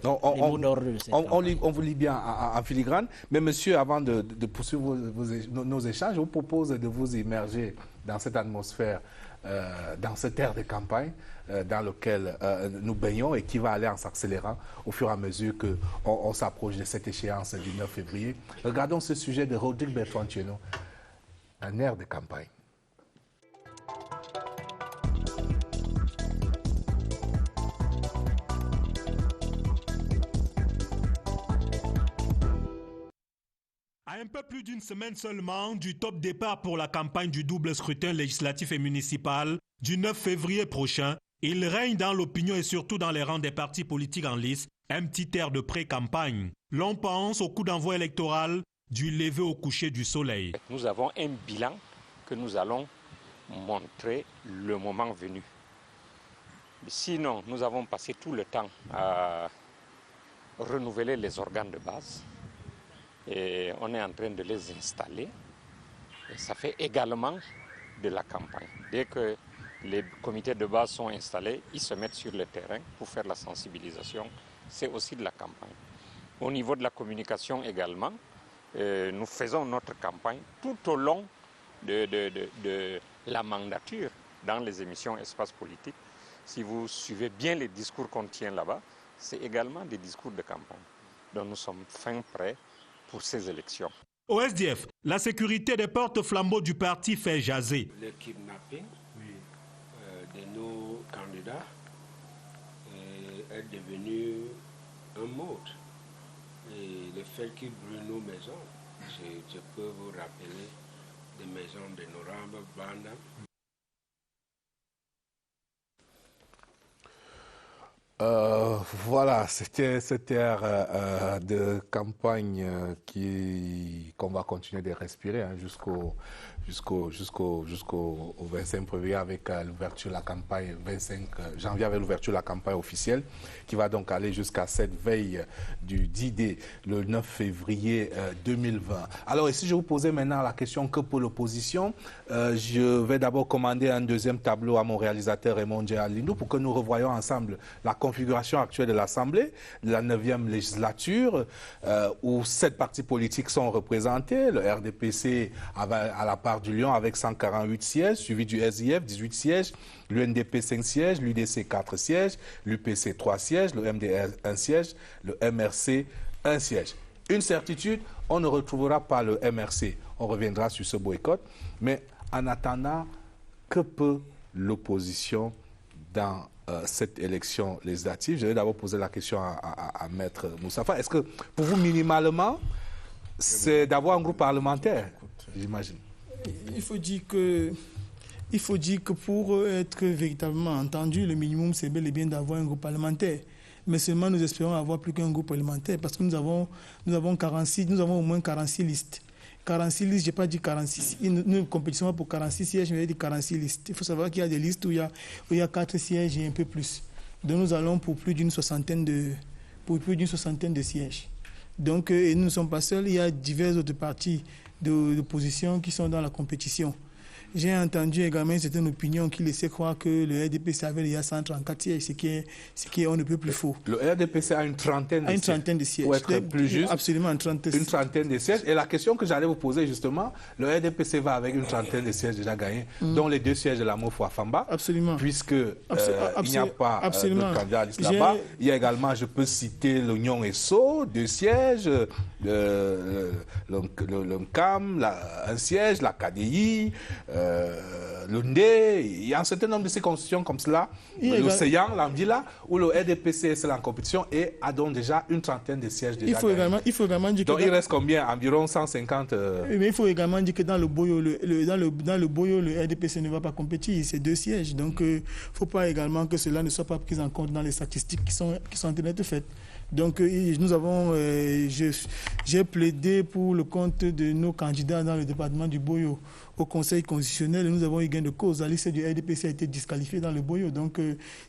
les mots d'ordre de cette campagne. On vous lit bien en filigrane, mais monsieur, avant de poursuivre nos échanges, je vous propose de vous immerger dans cette atmosphère, dans cette ère de campagne dans lequel nous baignons et qui va aller en s'accélérant au fur et à mesure qu'on s'approche de cette échéance du 9 février. Regardons ce sujet de Rodrigue Bertrand-Tchénaud, un air de campagne. À un peu plus d'une semaine seulement du top départ pour la campagne du double scrutin législatif et municipal du 9 février prochain, il règne dans l'opinion et surtout dans les rangs des partis politiques en lice un petit air de pré-campagne. L'on pense au coup d'envoi électoral du lever au coucher du soleil. Nous avons un bilan que nous allons montrer le moment venu. Sinon, nous avons passé tout le temps à renouveler les organes de base. Et on est en train de les installer. Et ça fait également de la campagne. Dès que les comités de base sont installés, ils se mettent sur le terrain pour faire la sensibilisation. C'est aussi de la campagne. Au niveau de la communication également, nous faisons notre campagne tout au long de la mandature dans les émissions Espace Politique. Si vous suivez bien les discours qu'on tient là-bas, c'est également des discours de campagne. Donc nous sommes fin prêts pour ces élections. Au SDF, la sécurité des porte-flambeaux du parti fait jaser. Le kidnapping de nos candidats est devenu un mode. Et le fait qu'ils brûlent nos maisons, je peux vous rappeler des maisons de Noramba, Banda. Voilà, c'était cette ère de campagne qu'on va continuer de respirer jusqu'au 25 février avec l'ouverture de la campagne, 25 janvier avec l'ouverture de la campagne officielle qui va donc aller jusqu'à cette veille du 10D, le 9 février 2020. Alors ici, je vous posais maintenant la question que pour l'opposition, je vais d'abord commander un deuxième tableau à mon réalisateur Raymond Djéalindou pour que nous revoyions ensemble la configuration actuelle de l'Assemblée, de la 9e législature, où 7 partis politiques sont représentés. Le RDPC à la part du Lion avec 148 sièges, suivi du SIF, 18 sièges, l'UNDP 5 sièges, l'UDC 4 sièges, l'UPC 3 sièges, le MDR 1 siège, le MRC 1 siège. Une certitude, on ne retrouvera pas le MRC. On reviendra sur ce boycott. Mais en attendant, que peut l'opposition dans cette élection législative? Je vais d'abord poser la question à Maître Moustapha. Est-ce que pour vous, minimalement, c'est d'avoir un groupe parlementaire, j'imagine? Il faut dire que pour être véritablement entendu, le minimum, c'est bel et bien d'avoir un groupe parlementaire. Mais seulement, nous espérons avoir plus qu'un groupe parlementaire parce que nous avons au moins 46 listes. 46 listes, je n'ai pas dit 46. Nous ne compétissons pas pour 46 sièges, mais j'ai dit 46 listes. Il faut savoir qu'il y a des listes où il y a 4 sièges et un peu plus. Donc nous allons pour plus d'une soixantaine de sièges. Donc, et nous ne sommes pas seuls, il y a divers autres partis d'opposition qui sont dans la compétition. J'ai entendu également une certaine opinion qui laissait croire que le RDPC avait déjà 134 sièges, ce qui est on ne peut plus faux. Le RDPC a une trentaine de sièges. Pour être plus juste, absolument une trentaine de sièges. Et la question que j'allais vous poser justement, le RDPC va avec une trentaine de sièges déjà gagnés, dont les 2 sièges de la Mofo à Famba. Absolument. Puisque il n'y a pas de candidat à liste là-bas. Il y a également, je peux citer l'Union ESSO, 2 sièges, le MCAM, un siège, la KDI, l'UNDE, il y a un certain nombre de ces constitutions comme cela, l'Océan, l'Amdila, où le RDPC est en compétition et a donc déjà une trentaine de sièges déjà. Il faut également dire donc il reste combien? Environ 150. Mais il faut également dire que dans le Boyo, le RDPC ne va pas compétir, c'est 2 sièges. Donc il ne faut pas également que cela ne soit pas pris en compte dans les statistiques qui sont en train d'être faites. Donc nous avons, j'ai plaidé pour le compte de nos candidats dans le département du Boyo au Conseil constitutionnel et nous avons eu gain de cause. La liste du RDPC a été disqualifiée dans le Boyo. Donc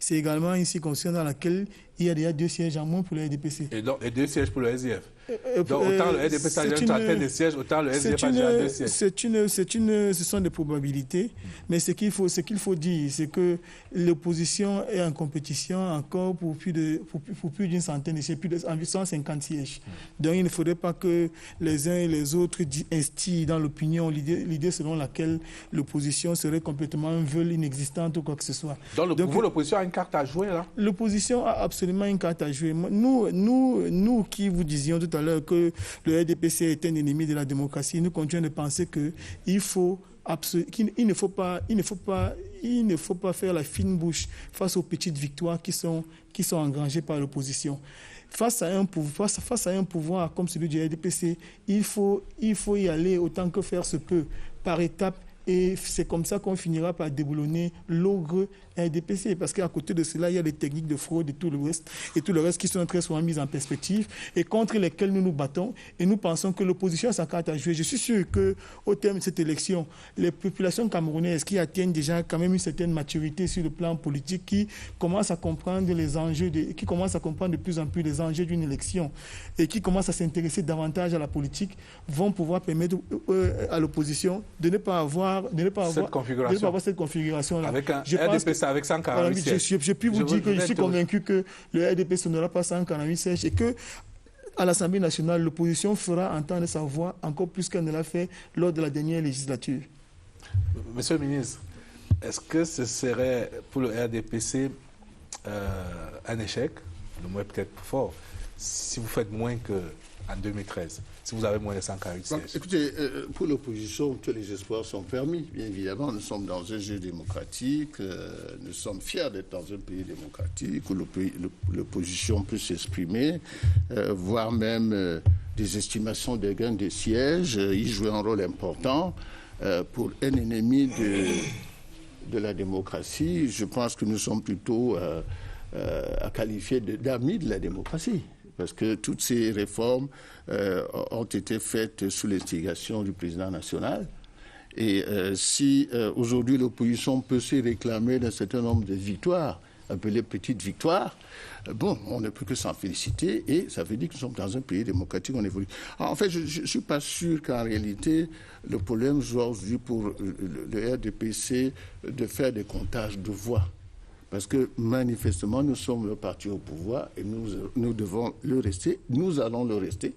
c'est également une circonscription dans laquelle il y a déjà 2 sièges en moins pour le RDPC. Et 2 sièges pour le SIF. Donc autant le RDPC a une trentaine de sièges, autant le SIF a déjà 2 sièges. Ce sont des probabilités, mais ce qu'il faut dire, c'est que l'opposition est en compétition encore pour plus d'une centaine de sièges, plus de 150 sièges. Donc il ne faudrait pas que les uns et les autres instillent dans l'opinion l'idée selon laquelle l'opposition serait complètement inexistante ou quoi que ce soit. Donc pour vous, l'opposition a une carte à jouer là? L'opposition a absolument une carte à jouer. Nous qui vous disions tout à l'heure que le RDPC est un ennemi de la démocratie, nous continuons de penser qu'il ne faut pas faire la fine bouche face aux petites victoires qui sont engrangées par l'opposition. Face à un pouvoir comme celui du RDPC, il faut y aller autant que faire se peut, par étapes. Et c'est comme ça qu'on finira par déboulonner l'ogre RDPC. Parce qu'à côté de cela, il y a des techniques de fraude et tout le reste qui sont très souvent mises en perspective et contre lesquelles nous nous battons. Et nous pensons que l'opposition a sa carte à jouer. Je suis sûr qu'au terme de cette élection, les populations camerounaises qui atteignent déjà quand même une certaine maturité sur le plan politique, qui commencent à comprendre les enjeux, qui commencent à comprendre de plus en plus les enjeux d'une élection et qui commencent à s'intéresser davantage à la politique, vont pouvoir permettre à l'opposition de ne pas avoir cette configuration-là. Avec un RDPC avec 148 sièges. Je puis vous dire que je suis convaincu que le RDPC n'aura pas 148 sièges et que à l'Assemblée nationale, l'opposition fera entendre sa voix encore plus qu'elle ne l'a fait lors de la dernière législature. Monsieur le ministre, est-ce que ce serait pour le RDPC un échec, le moins peut-être fort, si vous faites moins qu'en 2013, si vous avez moins de 148 sièges? Écoutez, pour l'opposition, tous les espoirs sont permis. Bien évidemment, nous sommes dans un jeu démocratique, nous sommes fiers d'être dans un pays démocratique où l'opposition peut s'exprimer, voire même des estimations des gains de sièges, y jouer un rôle important. Pour un ennemi de la démocratie, je pense que nous sommes plutôt à qualifier d'amis de la démocratie. Parce que toutes ces réformes ont été faites sous l'instigation du président national. Et si aujourd'hui l'opposition peut se réclamer d'un certain nombre de victoires, appelées petites victoires, bon, on ne peut que s'en féliciter et ça veut dire que nous sommes dans un pays démocratique, on évolue. Alors, en fait, je ne suis pas sûr qu'en réalité, le problème soit aujourd'hui pour le RDPC de faire des comptages de voix. Parce que manifestement, nous sommes le parti au pouvoir et nous devons le rester, nous allons le rester.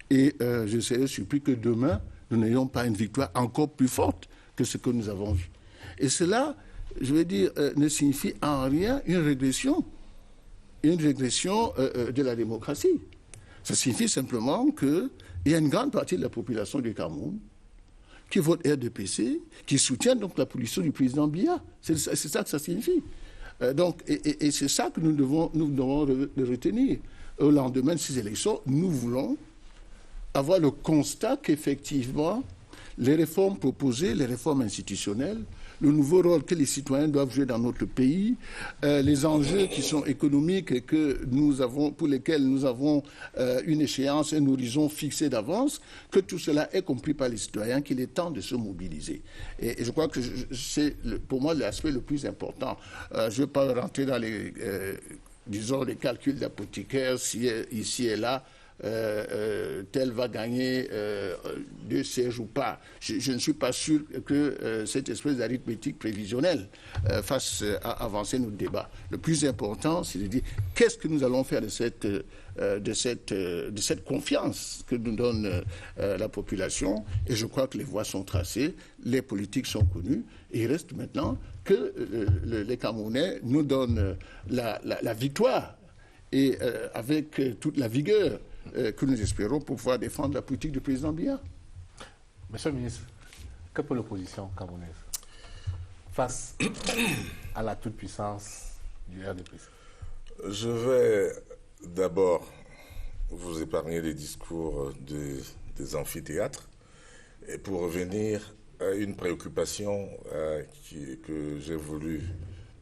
Et je serais surpris que demain, nous n'ayons pas une victoire encore plus forte que ce que nous avons vu. Et cela, je veux dire, ne signifie en rien une régression de la démocratie. Ça signifie simplement qu'il y a une grande partie de la population du Cameroun qui vote RDPC, qui soutient donc la position du président Biya. C'est ça que ça signifie. Et c'est ça que nous devons retenir. Au lendemain de ces élections, nous voulons avoir le constat qu'effectivement, les réformes proposées, les réformes institutionnelles, le nouveau rôle que les citoyens doivent jouer dans notre pays, les enjeux qui sont économiques et pour lesquels nous avons une échéance, un horizon fixé d'avance, que tout cela est compris par les citoyens, qu'il est temps de se mobiliser. Et je crois que c'est pour moi l'aspect le plus important. Je ne veux pas rentrer dans les calculs d'apothicaire ici et là. Tel va gagner 2 sièges ou pas. Je ne suis pas sûr que cette espèce d'arithmétique prévisionnelle fasse avancer notre débat. Le plus important, c'est de dire qu'est-ce que nous allons faire de cette confiance que nous donne la population. Et je crois que les voies sont tracées, les politiques sont connues. Et il reste maintenant que les Camerounais nous donnent la victoire et avec toute la vigueur que nous espérons pour pouvoir défendre la politique du président Biya. Monsieur le ministre, que peut l'opposition camerounaise face à la toute-puissance du RDPC? Je vais d'abord vous épargner les discours des amphithéâtres et pour revenir à une préoccupation que j'ai voulu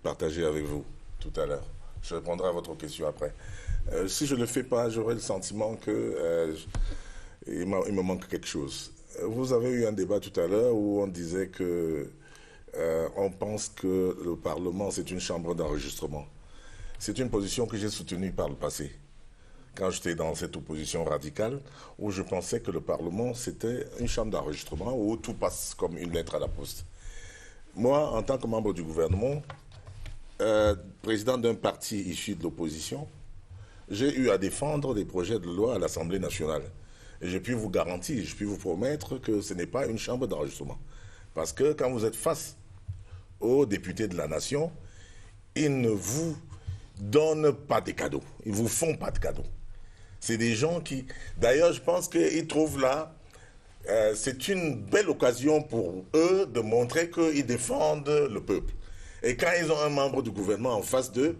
partager avec vous tout à l'heure. Je répondrai à votre question après. Si je ne le fais pas, j'aurai le sentiment qu'il me manque quelque chose. Vous avez eu un débat tout à l'heure où on disait que on pense que le Parlement, c'est une chambre d'enregistrement. C'est une position que j'ai soutenue par le passé, quand j'étais dans cette opposition radicale, où je pensais que le Parlement, c'était une chambre d'enregistrement où tout passe comme une lettre à la poste. Moi, en tant que membre du gouvernement, président d'un parti issu de l'opposition, j'ai eu à défendre des projets de loi à l'Assemblée nationale. Et je puis vous garantir, je puis vous promettre que ce n'est pas une chambre d'enregistrement. Parce que quand vous êtes face aux députés de la nation, ils ne vous donnent pas des cadeaux. Ils ne vous font pas de cadeaux. C'est des gens qui... D'ailleurs, je pense qu'ils trouvent là... c'est une belle occasion pour eux de montrer qu'ils défendent le peuple. Et quand ils ont un membre du gouvernement en face d'eux,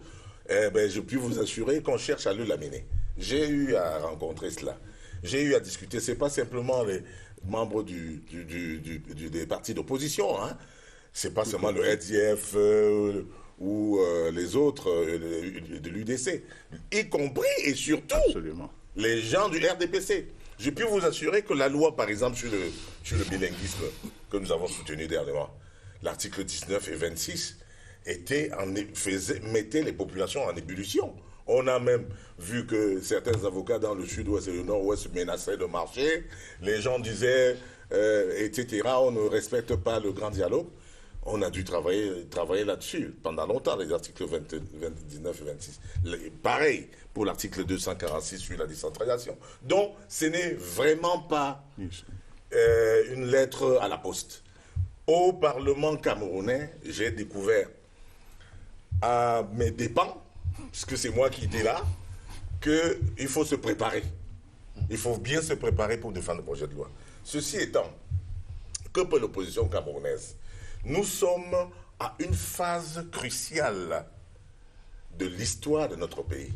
je puis vous assurer qu'on cherche à le laminer. J'ai eu à rencontrer cela. J'ai eu à discuter. Ce n'est pas simplement les membres des partis d'opposition. Hein. Ce n'est pas seulement le RDF ou les autres de l'UDC. Y compris et surtout les gens du RDPC. Je puis vous assurer que la loi, par exemple, sur le bilinguisme que nous avons soutenu dernièrement, l'article 19 et 26, mettait les populations en ébullition. On a même vu que certains avocats dans le sud-ouest et le nord-ouest menaçaient de marcher. Les gens disaient, etc., on ne respecte pas le grand dialogue. On a dû travailler là-dessus pendant longtemps, les articles 19 et 26. Pareil pour l'article 246 sur la décentralisation. Donc, ce n'est vraiment pas une lettre à la poste. Au Parlement camerounais, j'ai découvert à mes dépens, puisque c'est moi qui étais là, qu'il faut se préparer. Il faut bien se préparer pour défendre le projet de loi. Ceci étant, que peut l'opposition camerounaise? Nous sommes à une phase cruciale de l'histoire de notre pays.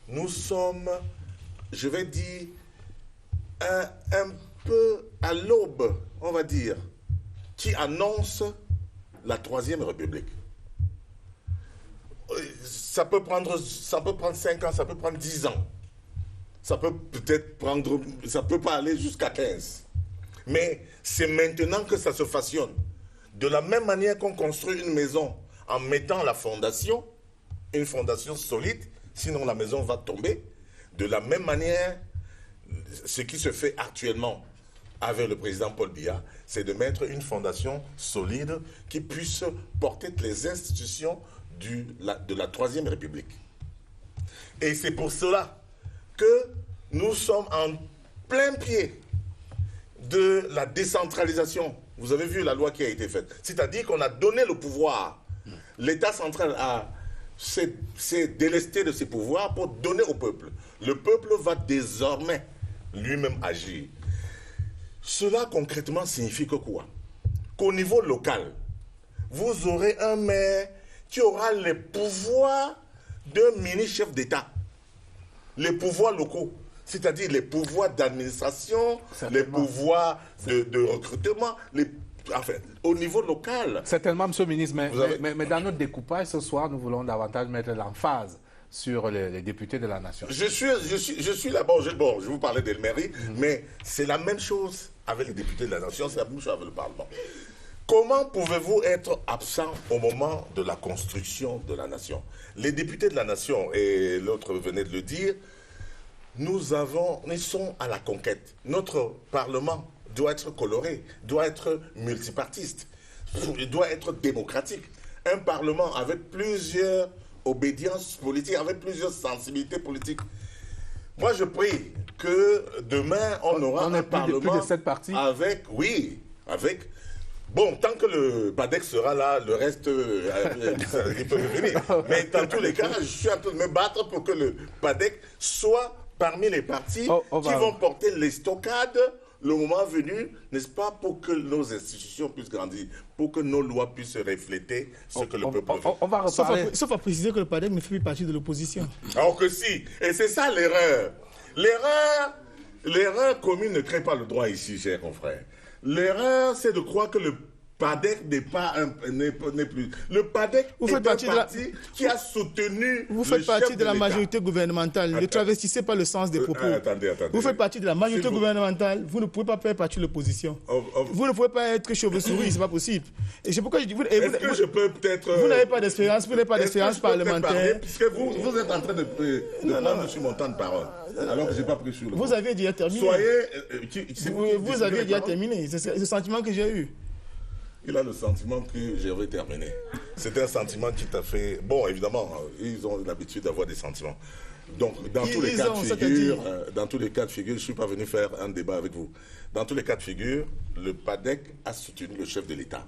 Nous sommes, je vais dire, un peu à l'aube, on va dire, qui annonce la Troisième République. ça peut prendre 5 ans, ça peut prendre 10 ans. Ça peut pas aller jusqu'à 15. Mais c'est maintenant que ça se façonne. De la même manière qu'on construit une maison en mettant la fondation, une fondation solide, sinon la maison va tomber. De la même manière, ce qui se fait actuellement avec le président Paul Biya, c'est de mettre une fondation solide qui puisse porter les institutions de la Troisième République. Et c'est pour cela que nous sommes en plein pied de la décentralisation. Vous avez vu la loi qui a été faite. C'est-à-dire qu'on a donné le pouvoir. L'État central s'est délesté de ses pouvoirs pour donner au peuple. Le peuple va désormais lui-même agir. Cela concrètement signifie que quoi? Qu'au niveau local, vous aurez un maire qui aura les pouvoirs d'un mini-chef d'État. Les pouvoirs locaux, c'est-à-dire les pouvoirs d'administration, les pouvoirs de recrutement, enfin, au niveau local. Certainement, M. le ministre, mais dans notre découpage ce soir, nous voulons davantage mettre l'emphase sur les députés de la nation. Je suis là, bon, je vous parlais de mairie, mais c'est la même chose avec les députés de la nation, c'est la même chose avec le Parlement. Comment pouvez-vous être absent au moment de la construction de la nation? Les députés de la nation, et l'autre venait de le dire, nous sommes à la conquête. Notre Parlement doit être coloré, doit être multipartiste, doit être démocratique. Un Parlement avec plusieurs obédiences politiques, avec plusieurs sensibilités politiques. Moi, je prie que demain, on aura un Parlement plus de 7 partis. avec... Bon, tant que le PADEC sera là, le reste, il peut revenir. Mais dans tous les cas, je suis en train de me battre pour que le PADEC soit parmi les partis qui vont porter les stockades le moment venu, n'est-ce pas, pour que nos institutions puissent grandir, pour que nos lois puissent refléter ce que le peuple veut. On va reparler. Sauf à préciser que le PADEC ne fait plus partie de l'opposition. Alors que si, et c'est ça l'erreur. L'erreur commune ne crée pas le droit ici, chers confrères. L'erreur, c'est de croire que le PADEC n'est plus. Le PADEC est un parti qui a soutenu. Vous faites partie de la majorité gouvernementale. Ne travestissez pas le sens des propos. Attendez. Vous faites partie de la majorité gouvernementale. Vous ne pouvez pas faire partie de l'opposition. Vous ne pouvez pas être chauve-souris, c'est pas possible. Et c'est pourquoi je dis. Est-ce que je peux peut-être. Vous n'avez pas d'expérience, vous n'avez pas d'expérience parlementaire. Puisque vous êtes en train de prendre sur mon temps de parole. Alors que je n'ai pas pris sur le. Vous aviez déjà terminé. Vous aviez déjà terminé. C'est le sentiment que j'ai eu. Il a le sentiment que j'avais terminé. C'est un sentiment qui t'a fait... Bon, évidemment, ils ont l'habitude d'avoir des sentiments. Donc, dans tous les cas de figure, je ne suis pas venu faire un débat avec vous. Dans tous les cas de figure, le PADEC a soutenu le chef de l'État.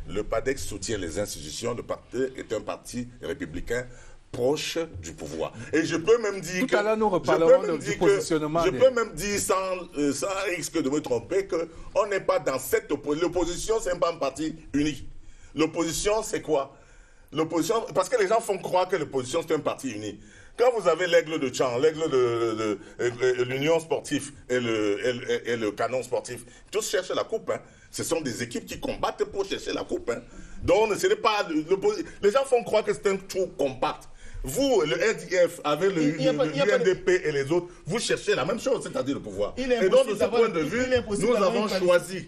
Le PADEC soutient les institutions. Le parti est un parti républicain proche du pouvoir. Et je peux même dire Tout à l'heure, nous reparlerons du positionnement. Je peux même dire, sans risque de me tromper, qu'on n'est pas dans cette opposition. L'opposition, ce n'est pas un parti uni. L'opposition, c'est quoi? L'opposition, parce que les gens font croire que l'opposition, c'est un parti uni. Quand vous avez l'aigle de Tchang, l'aigle de l'Union sportive et le canon sportif, tous cherchent la coupe. Hein. Ce sont des équipes qui combattent pour chercher la coupe. Hein. Donc, ce n'est pas... Les gens font croire que c'est un trou compact. Vous, le RDF, avec le UNDP et les autres, vous cherchez la même chose, c'est-à-dire le pouvoir. Et donc, de ce point de vue, nous avons choisi,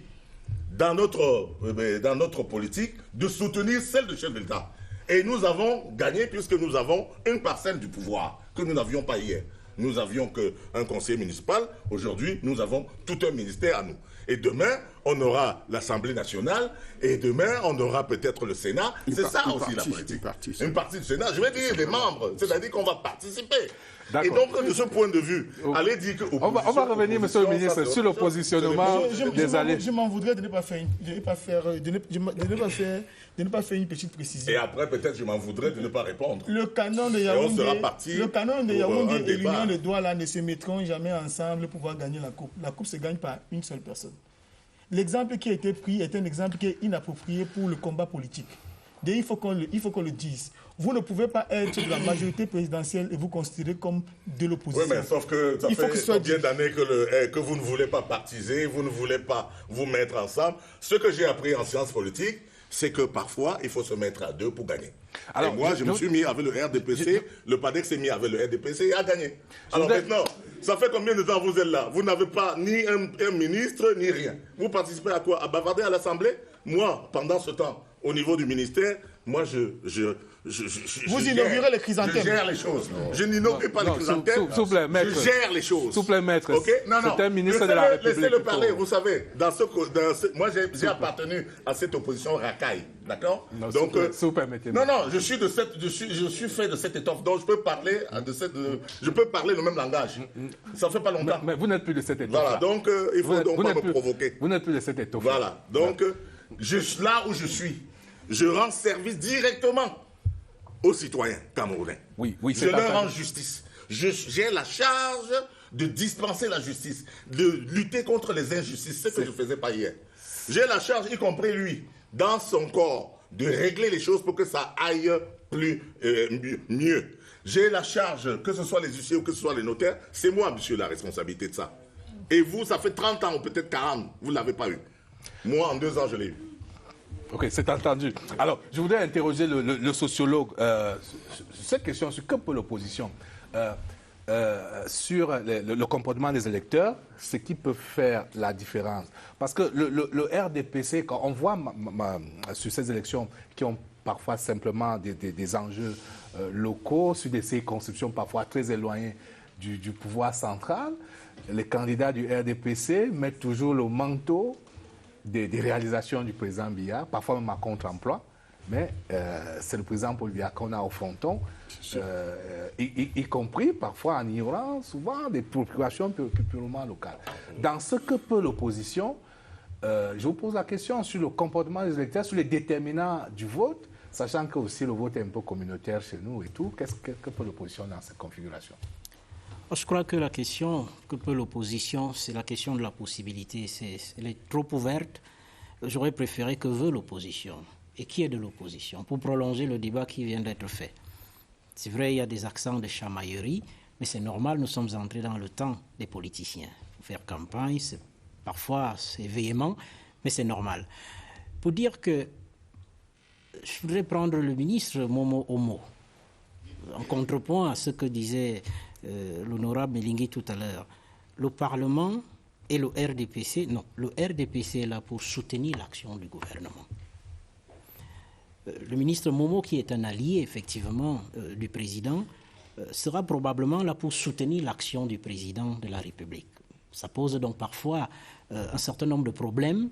dans notre politique, de soutenir celle de chef de l'État. Et nous avons gagné puisque nous avons une parcelle du pouvoir que nous n'avions pas hier. Nous n'avions qu'un conseiller municipal. Aujourd'hui, nous avons tout un ministère à nous. Et demain, on aura l'Assemblée nationale. Et demain, on aura peut-être le Sénat. C'est ça aussi la politique. Une partie du Sénat. Je vais dire les membres. C'est-à-dire qu'on va participer. Et donc, de ce point de vue, allez dire que... On va revenir, monsieur le ministre, sur le positionnement des alliés. Je m'en voudrais de ne pas faire une petite précision. Et après, peut-être, je m'en voudrais de ne pas répondre. Le canon de Yaoundé et l'Union de Douala ne se mettront jamais ensemble pour pouvoir gagner la coupe. La coupe se gagne par une seule personne. L'exemple qui a été pris est un exemple qui est inapproprié pour le combat politique. Il faut qu'on le dise. Vous ne pouvez pas être de la majorité présidentielle et vous considérer comme de l'opposition. Oui, mais sauf que ça fait combien d'années que vous ne voulez pas partiser, vous ne voulez pas vous mettre ensemble. Ce que j'ai appris en sciences politiques, c'est que parfois, il faut se mettre à deux pour gagner. Alors, et moi, je me suis mis avec le RDPC, le PADEC s'est mis avec le RDPC et a gagné. Alors maintenant, ça fait combien de temps vous êtes là? Vous n'avez pas ni un ministre, ni rien. Vous participez à quoi? À bavarder à l'Assemblée? Moi, pendant ce temps, au niveau du ministère, moi, vous inaugurez les chrysanthèmes. Je gère les choses. Je n'inaugure pas les chrysanthèmes. Je gère les choses. S'il vous plaît, maître. Okay? Non, c'est un ministre de la République. Laissez-le parler. Vous savez, moi, j'ai appartenu à cette opposition racaille. D'accord? Donc, si vous permettez. Non, je suis fait de cette étoffe. Donc, je peux parler je peux parler le même langage. Ça ne fait pas longtemps. Mais vous n'êtes plus de cette étoffe. Voilà. Donc, il faut donc pas me provoquer. Vous n'êtes plus de cette étoffe. Voilà. Donc, là où je suis, je rends service directement aux citoyens camerounais. Oui, je leur rends justice. J'ai la charge de dispenser la justice, de lutter contre les injustices, ce que je ne faisais pas hier. J'ai la charge, y compris lui, dans son corps, de régler les choses pour que ça aille mieux. J'ai la charge, que ce soit les huissiers ou que ce soit les notaires, c'est moi, monsieur, la responsabilité de ça. Et vous, ça fait 30 ans ou peut-être 40, vous ne l'avez pas eu. Moi, en 2 ans, je l'ai eu. Ok, c'est entendu. Alors, je voudrais interroger le sociologue cette question sur que peut l'opposition sur le comportement des électeurs, ce qui peut faire la différence. Parce que le RDPC, quand on voit sur ces élections qui ont parfois simplement des enjeux locaux, sur des circonscriptions parfois très éloignées du pouvoir central, les candidats du RDPC mettent toujours le manteau des réalisations du président Biya, parfois même à contre-emploi, mais c'est le président Paul Biya qu'on a au fronton, y compris parfois en ignorant souvent des préoccupations purement locales. Dans ce que peut l'opposition, je vous pose la question sur le comportement des électeurs, sur les déterminants du vote, sachant que aussi le vote est un peu communautaire chez nous et tout. Que peut l'opposition dans cette configuration? Je crois que la question que peut l'opposition, c'est la question de la possibilité. Elle est trop ouverte. J'aurais préféré que veut l'opposition. Et qui est de l'opposition? Pour prolonger le débat qui vient d'être fait. C'est vrai, il y a des accents de chamaillerie, mais c'est normal, nous sommes entrés dans le temps des politiciens. Faire campagne, parfois c'est véhément, mais c'est normal. Pour dire que je voudrais prendre le ministre Momo Omo, en contrepoint à ce que disait l'honorable Melingui tout à l'heure. Le Parlement et le RDPC, non, le RDPC est là pour soutenir l'action du gouvernement. Le ministre Momo, qui est un allié effectivement du président, sera probablement là pour soutenir l'action du président de la République. Ça pose donc parfois un certain nombre de problèmes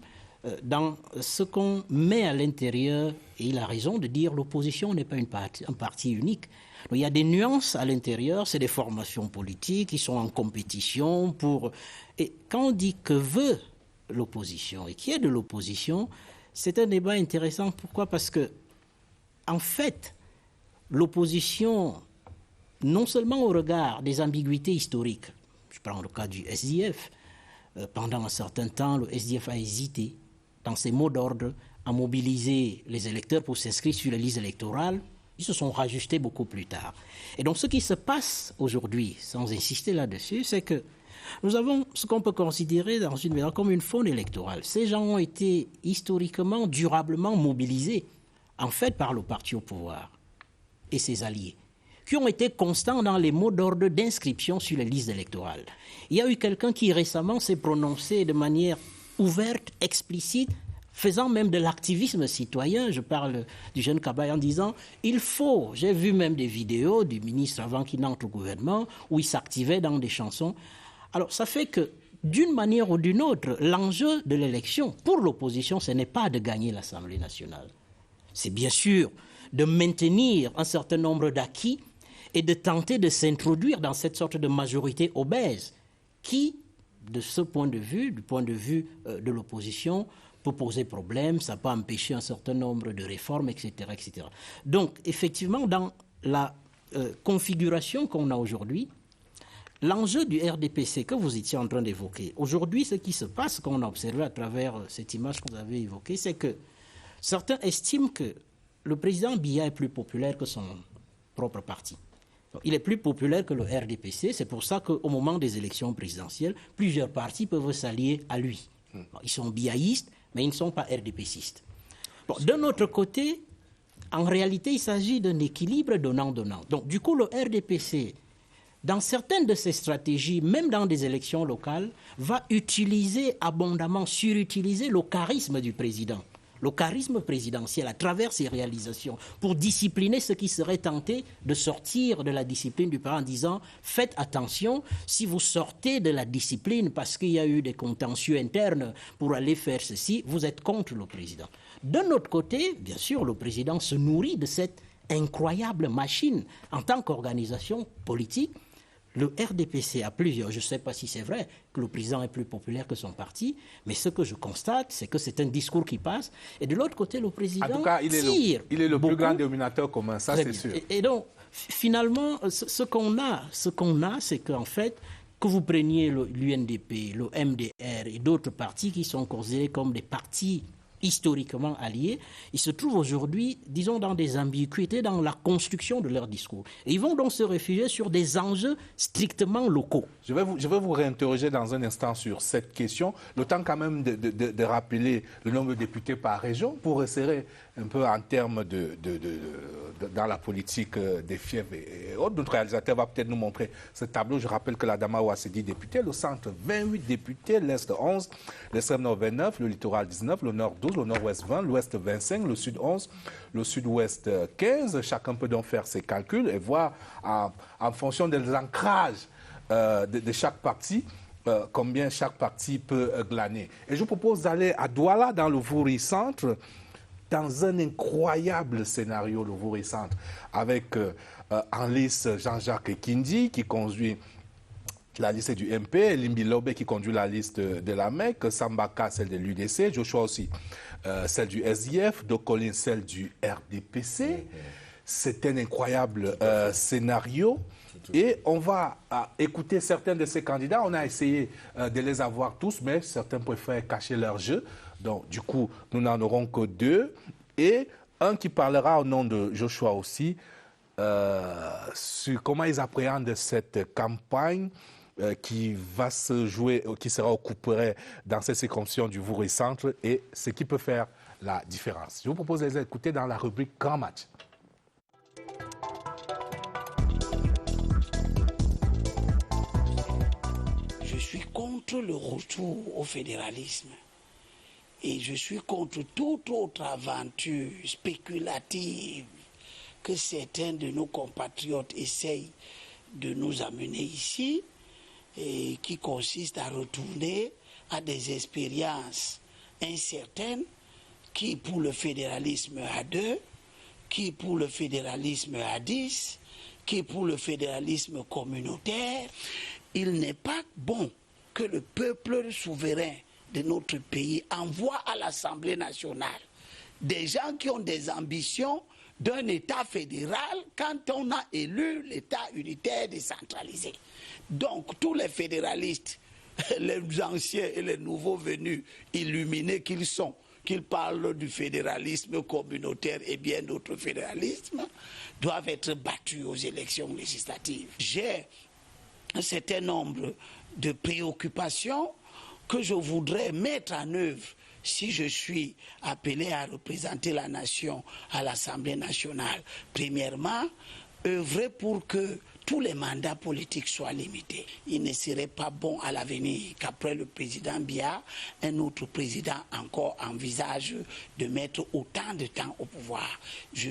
dans ce qu'on met à l'intérieur, et il a raison de dire l'opposition n'est pas un parti unique. Donc, il y a des nuances à l'intérieur, c'est des formations politiques qui sont en compétition pour... Et quand on dit que veut l'opposition et qui est de l'opposition, c'est un débat intéressant. Pourquoi? Parce que, en fait, l'opposition, non seulement au regard des ambiguïtés historiques, je prends le cas du SDF, pendant un certain temps, le SDF a hésité, dans ses mots d'ordre, à mobiliser les électeurs pour s'inscrire sur les listes électorales. Ils se sont rajustés beaucoup plus tard. Et donc ce qui se passe aujourd'hui, sans insister là-dessus, c'est que nous avons ce qu'on peut considérer dans une manière comme une faune électorale. Ces gens ont été historiquement, durablement mobilisés, en fait par le parti au pouvoir et ses alliés, qui ont été constants dans les mots d'ordre d'inscription sur les listes électorales. Il y a eu quelqu'un qui récemment s'est prononcé de manière ouverte, explicite, faisant même de l'activisme citoyen. Je parle du jeune Kabaye en disant il faut, j'ai vu même des vidéos du ministre avant qu'il n'entre au gouvernement où il s'activait dans des chansons. Alors ça fait que d'une manière ou d'une autre, l'enjeu de l'élection pour l'opposition, ce n'est pas de gagner l'Assemblée nationale. C'est bien sûr de maintenir un certain nombre d'acquis et de tenter de s'introduire dans cette sorte de majorité obèse qui, de ce point de vue, du point de vue de l'opposition, peut poser problème, ça peut empêcher un certain nombre de réformes, etc. etc. Donc, effectivement, dans la configuration qu'on a aujourd'hui, l'enjeu du RDPC que vous étiez en train d'évoquer, aujourd'hui, ce qui se passe, qu'on a observé à travers cette image que vous avez évoquée, c'est que certains estiment que le président Biya est plus populaire que son propre parti. Il est plus populaire que le RDPC, c'est pour ça qu'au moment des élections présidentielles, plusieurs partis peuvent s'allier à lui. Ils sont biaïstes, mais ils ne sont pas RDPcistes. Bon, d'un autre côté, en réalité, il s'agit d'un équilibre donnant-donnant. Donc, du coup, le RDPC, dans certaines de ses stratégies, même dans des élections locales, va utiliser abondamment, surutiliser le charisme du président, le charisme présidentiel à travers ses réalisations, pour discipliner ceux qui seraient tentés de sortir de la discipline du président en disant « Faites attention, si vous sortez de la discipline parce qu'il y a eu des contentieux internes pour aller faire ceci, vous êtes contre le président. » D'un autre côté, bien sûr, le président se nourrit de cette incroyable machine en tant qu'organisation politique. Le RDPC a plusieurs, je ne sais pas si c'est vrai que le président est plus populaire que son parti, mais ce que je constate, c'est que c'est un discours qui passe. Et de l'autre côté, le président en tout cas, il est le plus grand dénominateur commun, ça c'est sûr. Et donc, finalement, ce qu'on a, c'est qu'en fait, que vous preniez l'UNDP, le MDR et d'autres partis qui sont considérés comme des partis historiquement alliés, ils se trouvent aujourd'hui, disons, dans des ambiguïtés dans la construction de leur discours. Et ils vont donc se réfugier sur des enjeux strictement locaux. Je vais vous réinterroger dans un instant sur cette question. Le temps quand même de rappeler le nombre de députés par région pour resserrer un peu en termes dans la politique des fiefs et autres. Notre réalisateur va peut-être nous montrer ce tableau. Je rappelle que la Damawa, c'est 10 députés, le centre 28 députés, l'Est 11, l'extrême nord 29, le littoral 19, le nord 12, le nord-ouest 20, l'ouest 25, le sud 11, le sud-ouest 15. Chacun peut donc faire ses calculs et voir en fonction des ancrages de chaque parti, combien chaque parti peut glaner. Et je vous propose d'aller à Douala, dans le Vouri Centre, dans un incroyable scénario, le Vouri Centre, avec en lice Jean-Jacques Kindi, qui conduit la liste du MP, Limbi Lobe qui conduit la liste de la MEC, Sambaka celle de l'UDC, Joshua aussi celle du SDF, Dokolin celle du RDPC. C'est un incroyable scénario. Et on va écouter certains de ces candidats. On a essayé de les avoir tous, mais certains préfèrent cacher leur jeu. Donc, du coup, nous n'en aurons que 2. Et un qui parlera au nom de Joshua aussi, sur comment ils appréhendent cette campagne qui va se jouer, qui sera au couperet dans ces circonscriptions du Vouri Centre et ce qui peut faire la différence. Je vous propose de les écouter dans la rubrique Grand Match. Je suis contre le retour au fédéralisme et je suis contre toute autre aventure spéculative que certains de nos compatriotes essayent de nous amener ici et qui consiste à retourner à des expériences incertaines qui pour le fédéralisme à 2, qui pour le fédéralisme à 10, qui pour le fédéralisme communautaire. Il n'est pas bon que le peuple souverain de notre pays envoie à l'Assemblée nationale des gens qui ont des ambitions d'un État fédéral quand on a élu l'État unitaire décentralisé. Donc tous les fédéralistes, les anciens et les nouveaux venus, illuminés qu'ils sont, qu'ils parlent du fédéralisme communautaire et bien d'autres fédéralismes, doivent être battus aux élections législatives. J'ai un certain nombre de préoccupations que je voudrais mettre en œuvre si je suis appelé à représenter la nation à l'Assemblée nationale. Premièrement, œuvrer pour que tous les mandats politiques soient limités. Il ne serait pas bon à l'avenir qu'après le président Biya, un autre président encore envisage de mettre autant de temps au pouvoir. Je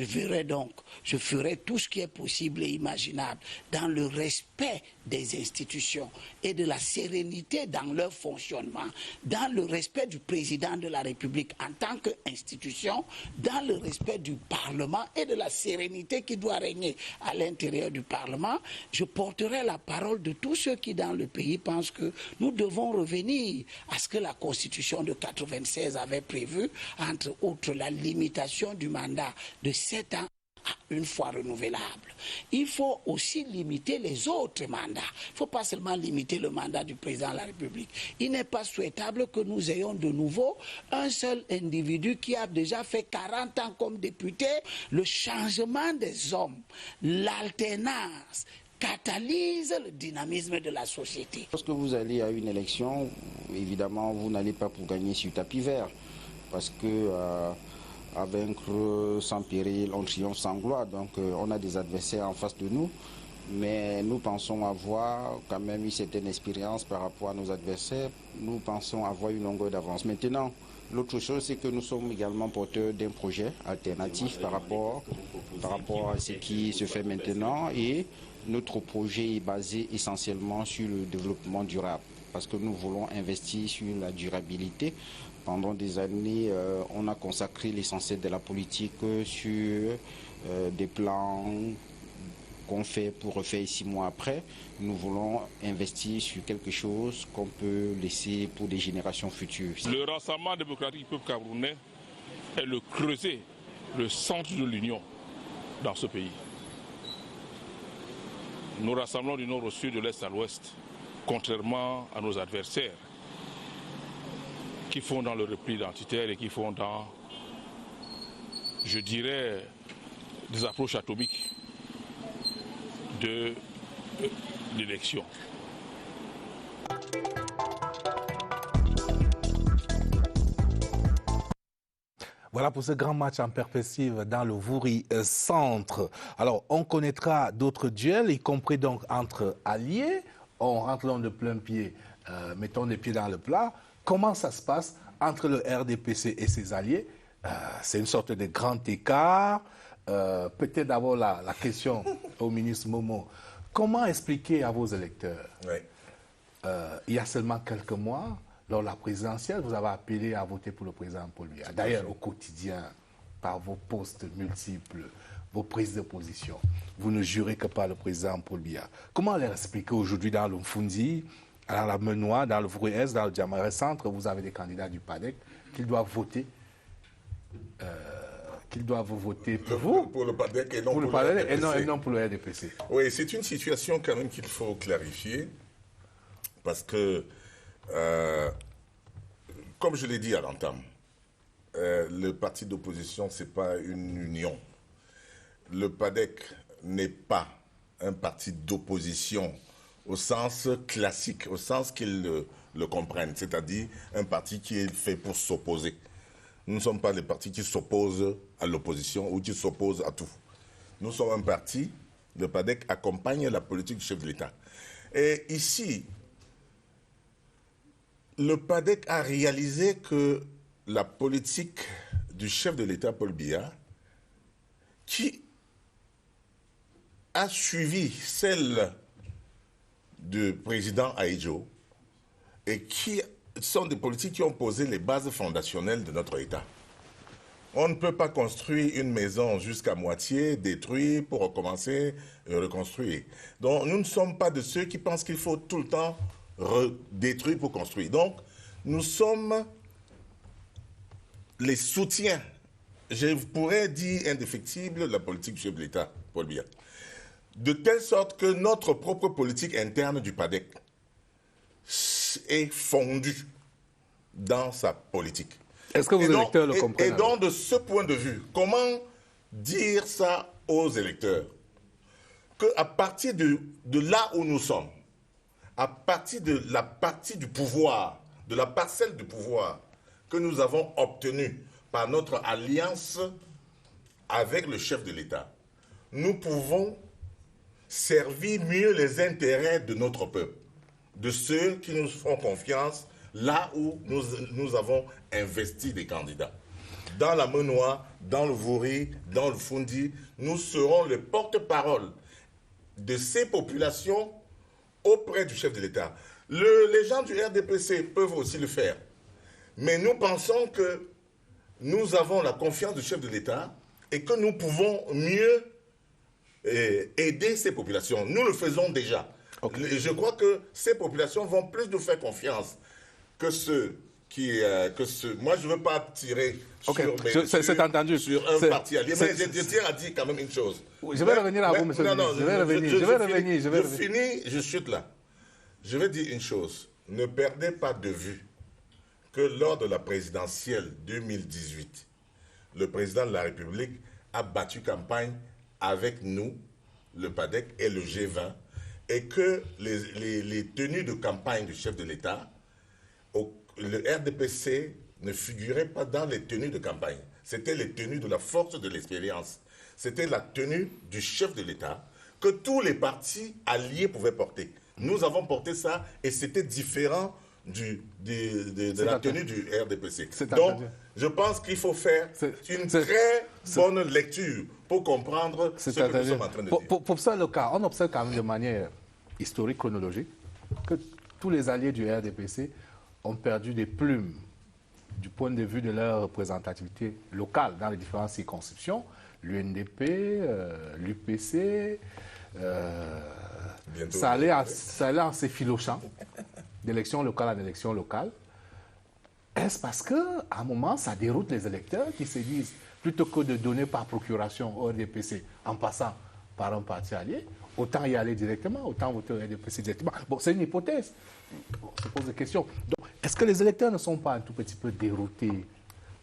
ferai tout ce qui est possible et imaginable dans le respect des institutions et de la sérénité dans leur fonctionnement, dans le respect du président de la République en tant qu'institution, dans le respect du Parlement et de la sérénité qui doit régner à l'intérieur du Parlement. Je porterai la parole de tous ceux qui dans le pays pensent que nous devons revenir à ce que la Constitution de 1996 avait prévu, entre autres la limitation du mandat de 7 ans à une fois renouvelable. Il faut aussi limiter les autres mandats. Il ne faut pas seulement limiter le mandat du président de la République. Il n'est pas souhaitable que nous ayons de nouveau un seul individu qui a déjà fait 40 ans comme député. Le changement des hommes, l'alternance, catalyse le dynamisme de la société. Lorsque vous allez à une élection, évidemment, vous n'allez pas pour gagner sur tapis vert, parce que à vaincre sans péril, on triomphe sans gloire. Donc on a des adversaires en face de nous, mais nous pensons avoir quand même une certaine expérience par rapport à nos adversaires. Nous pensons avoir une longueur d'avance. Maintenant, l'autre chose, c'est que nous sommes également porteurs d'un projet alternatif par rapport à ce qui se fait maintenant, et notre projet est basé essentiellement sur le développement durable, parce que nous voulons investir sur la durabilité. Pendant des années, on a consacré l'essentiel de la politique sur des plans qu'on fait pour refaire 6 mois après. Nous voulons investir sur quelque chose qu'on peut laisser pour des générations futures. Le Rassemblement démocratique du peuple camerounais est le creuset, le centre de l'union dans ce pays. Nous rassemblons du nord au sud, de l'est à l'ouest, contrairement à nos adversaires qui font dans le repli identitaire et qui font dans, je dirais, des approches atomiques de l'élection. Voilà pour ce grand match en perspective dans le Vouri Centre. Alors, on connaîtra d'autres duels, y compris donc entre alliés. On rentre là de plein pied, mettons les pieds dans le plat. Comment ça se passe entre le RDPC et ses alliés? C'est une sorte de grand écart. Peut-être d'abord la question au ministre Momo. Comment expliquer à vos électeurs, il y a seulement quelques mois, lors de la présidentielle, vous avez appelé à voter pour le président Paul Biya. D'ailleurs, au quotidien, par vos postes multiples, vos prises de position, vous ne jurez que par le président Paul Biya. Comment leur expliquer aujourd'hui dans le Mfundi, dans la Menois, dans le Vouri-Est, dans le Diamare Centre, vous avez des candidats du PADEC qu'ils doivent voter pour vous, pour le PADEC et non pour le PADEC et non pour le RDPC. Oui, c'est une situation quand même qu'il faut clarifier, parce que, comme je l'ai dit à l'entame, le parti d'opposition, ce n'est pas une union. Le PADEC n'est pas un parti d'opposition au sens classique, au sens qu'ils le comprennent, c'est-à-dire un parti qui est fait pour s'opposer. Nous ne sommes pas les partis qui s'opposent à l'opposition ou qui s'opposent à tout. Nous sommes un parti, le PADEC accompagne la politique du chef de l'État. Et ici, le PADEC a réalisé que la politique du chef de l'État, Paul Biya, qui a suivi celle du président Ahidjo, et qui sont des politiques qui ont posé les bases fondationnelles de notre État. On ne peut pas construire une maison jusqu'à moitié détruite pour recommencer et reconstruire. Donc nous ne sommes pas de ceux qui pensent qu'il faut tout le temps détruire pour construire. Donc nous sommes les soutiens, je pourrais dire indéfectibles, de la politique du chef de l'État, Paul Biya. De telle sorte que notre propre politique interne du PADEC est fondue dans sa politique. Est-ce que vos électeurs le comprennent? Et donc, de ce point de vue, comment dire ça aux électeurs? Qu'à partir de là où nous sommes, à partir de la partie du pouvoir, de la parcelle du pouvoir que nous avons obtenue par notre alliance avec le chef de l'État, nous pouvons servir mieux les intérêts de notre peuple, de ceux qui nous font confiance là où nous avons investi des candidats. Dans la Menois, dans le Vouri, dans le Fundi, nous serons le porte-parole de ces populations auprès du chef de l'État. Les gens du RDPC peuvent aussi le faire. Mais nous pensons que nous avons la confiance du chef de l'État et que nous pouvons mieux aider ces populations. Nous le faisons déjà. Okay. Je crois que ces populations vont plus nous faire confiance que ceux qui... moi, je ne veux pas tirer sur un parti allié. Mais je tiens à dire quand même une chose. Je vais revenir à vous, monsieur le ministre. Je vais revenir. Je chute là. Je vais dire une chose. Ne perdez pas de vue que lors de la présidentielle 2018, le président de la République a battu campagne avec nous, le PADEC et le G20, et que les tenues de campagne du chef de l'État, le RDPC ne figurait pas dans les tenues de campagne. c'était les tenues de la force de l'expérience. C'était la tenue du chef de l'État que tous les partis alliés pouvaient porter. Nous avons porté ça et c'était différent de la tenue du RDPC. Donc, je pense qu'il faut faire une très bonne lecture pour comprendre ce que nous sommes en train de dire. Pour ça, le cas, on observe quand même de manière historique, chronologique, que tous les alliés du RDPC ont perdu des plumes du point de vue de leur représentativité locale dans les différentes circonscriptions. L'UNDP, l'UPC, ça allait en s'effilochant d'élection locale en élection locale. Est-ce parce qu'à un moment, ça déroute les électeurs qui se disent, plutôt que de donner par procuration au RDPC en passant par un parti allié, autant y aller directement, autant voter au RDPC directement. Bon, c'est une hypothèse. On se pose des questions. Donc, est-ce que les électeurs ne sont pas un tout petit peu déroutés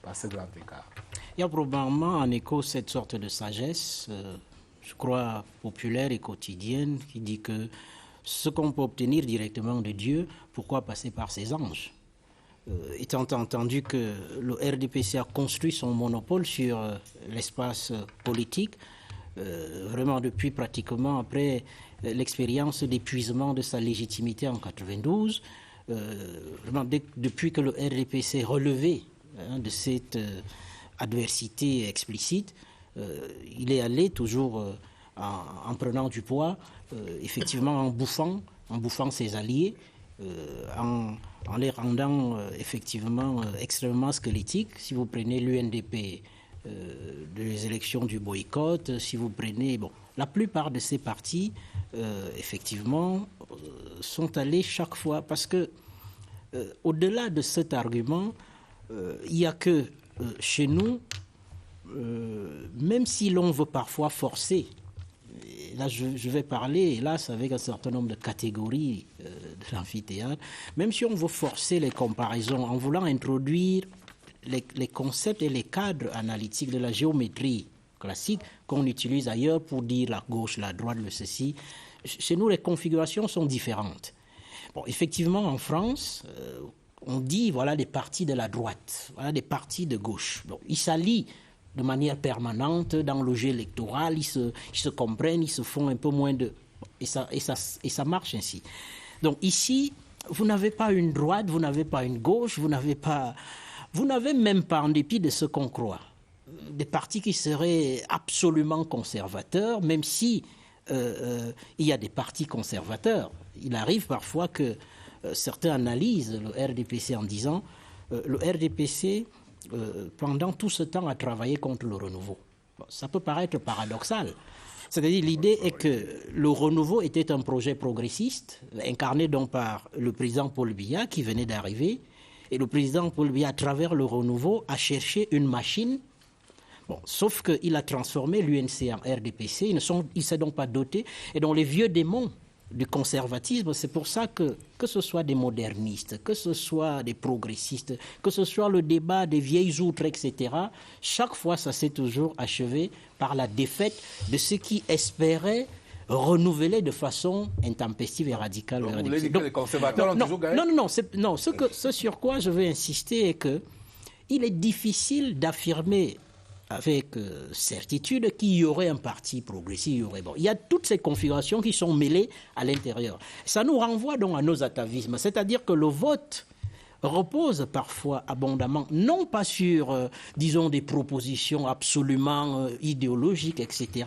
par ce grand écart? Il y a probablement en écho cette sorte de sagesse, je crois, populaire et quotidienne, qui dit que ce qu'on peut obtenir directement de Dieu, pourquoi passer par ses anges? Étant entendu que le RDPC a construit son monopole sur l'espace politique, vraiment depuis pratiquement après l'expérience d'épuisement de sa légitimité en 92, vraiment depuis que le RDPC relevé de cette adversité explicite, il est allé toujours en prenant du poids, effectivement en bouffant ses alliés, en les rendant effectivement extrêmement squelettiques. Si vous prenez l'UNDP des élections du boycott, si vous prenez... Bon, la plupart de ces partis, effectivement, sont allés chaque fois... Parce que, au-delà de cet argument, il n'y a que chez nous, même si l'on veut parfois forcer, et là je vais parler, hélas, avec un certain nombre de catégories de l'amphithéâtre, même si on veut forcer les comparaisons en voulant introduire les concepts et les cadres analytiques de la géométrie classique qu'on utilise ailleurs pour dire la gauche, la droite, le ceci, chez nous les configurations sont différentes. Bon, effectivement, en France, on dit, voilà, des partis de la droite, voilà, des partis de gauche. Bon, ils s'allient de manière permanente dans le jeu électoral, ils se comprennent, ils se font un peu moins de... Et ça marche ainsi. Donc ici, vous n'avez pas une droite, vous n'avez pas une gauche, vous n'avez même pas, en dépit de ce qu'on croit, des partis qui seraient absolument conservateurs, même si il y a des partis conservateurs. Il arrive parfois que certains analysent le RDPC en disant le RDPC, pendant tout ce temps, a travaillé contre le renouveau. Bon, ça peut paraître paradoxal. C'est-à-dire, l'idée est que le renouveau était un projet progressiste, incarné donc par le président Paul Biya, qui venait d'arriver. Et le président Paul Biya, à travers le renouveau, a cherché une machine. Bon, sauf qu'il a transformé l'UNC en RDPC. Il ne s'est donc pas doté. Et donc, les vieux démons du conservatisme, c'est pour ça que ce soit des modernistes, que ce soit des progressistes, que ce soit le débat des vieilles outres, etc., chaque fois, ça s'est toujours achevé par la défaite de ceux qui espéraient renouveler de façon intempestive et radicale. Vous voulez dire que les conservateurs ont toujours gagné? Non, ce sur quoi je veux insister est qu'il est difficile d'affirmer avec certitude qu'il y aurait un parti progressiste. Il y a toutes ces configurations qui sont mêlées à l'intérieur. Ça nous renvoie donc à nos atavismes, c'est-à-dire que le vote repose parfois abondamment, non pas sur, disons, des propositions absolument idéologiques, etc.,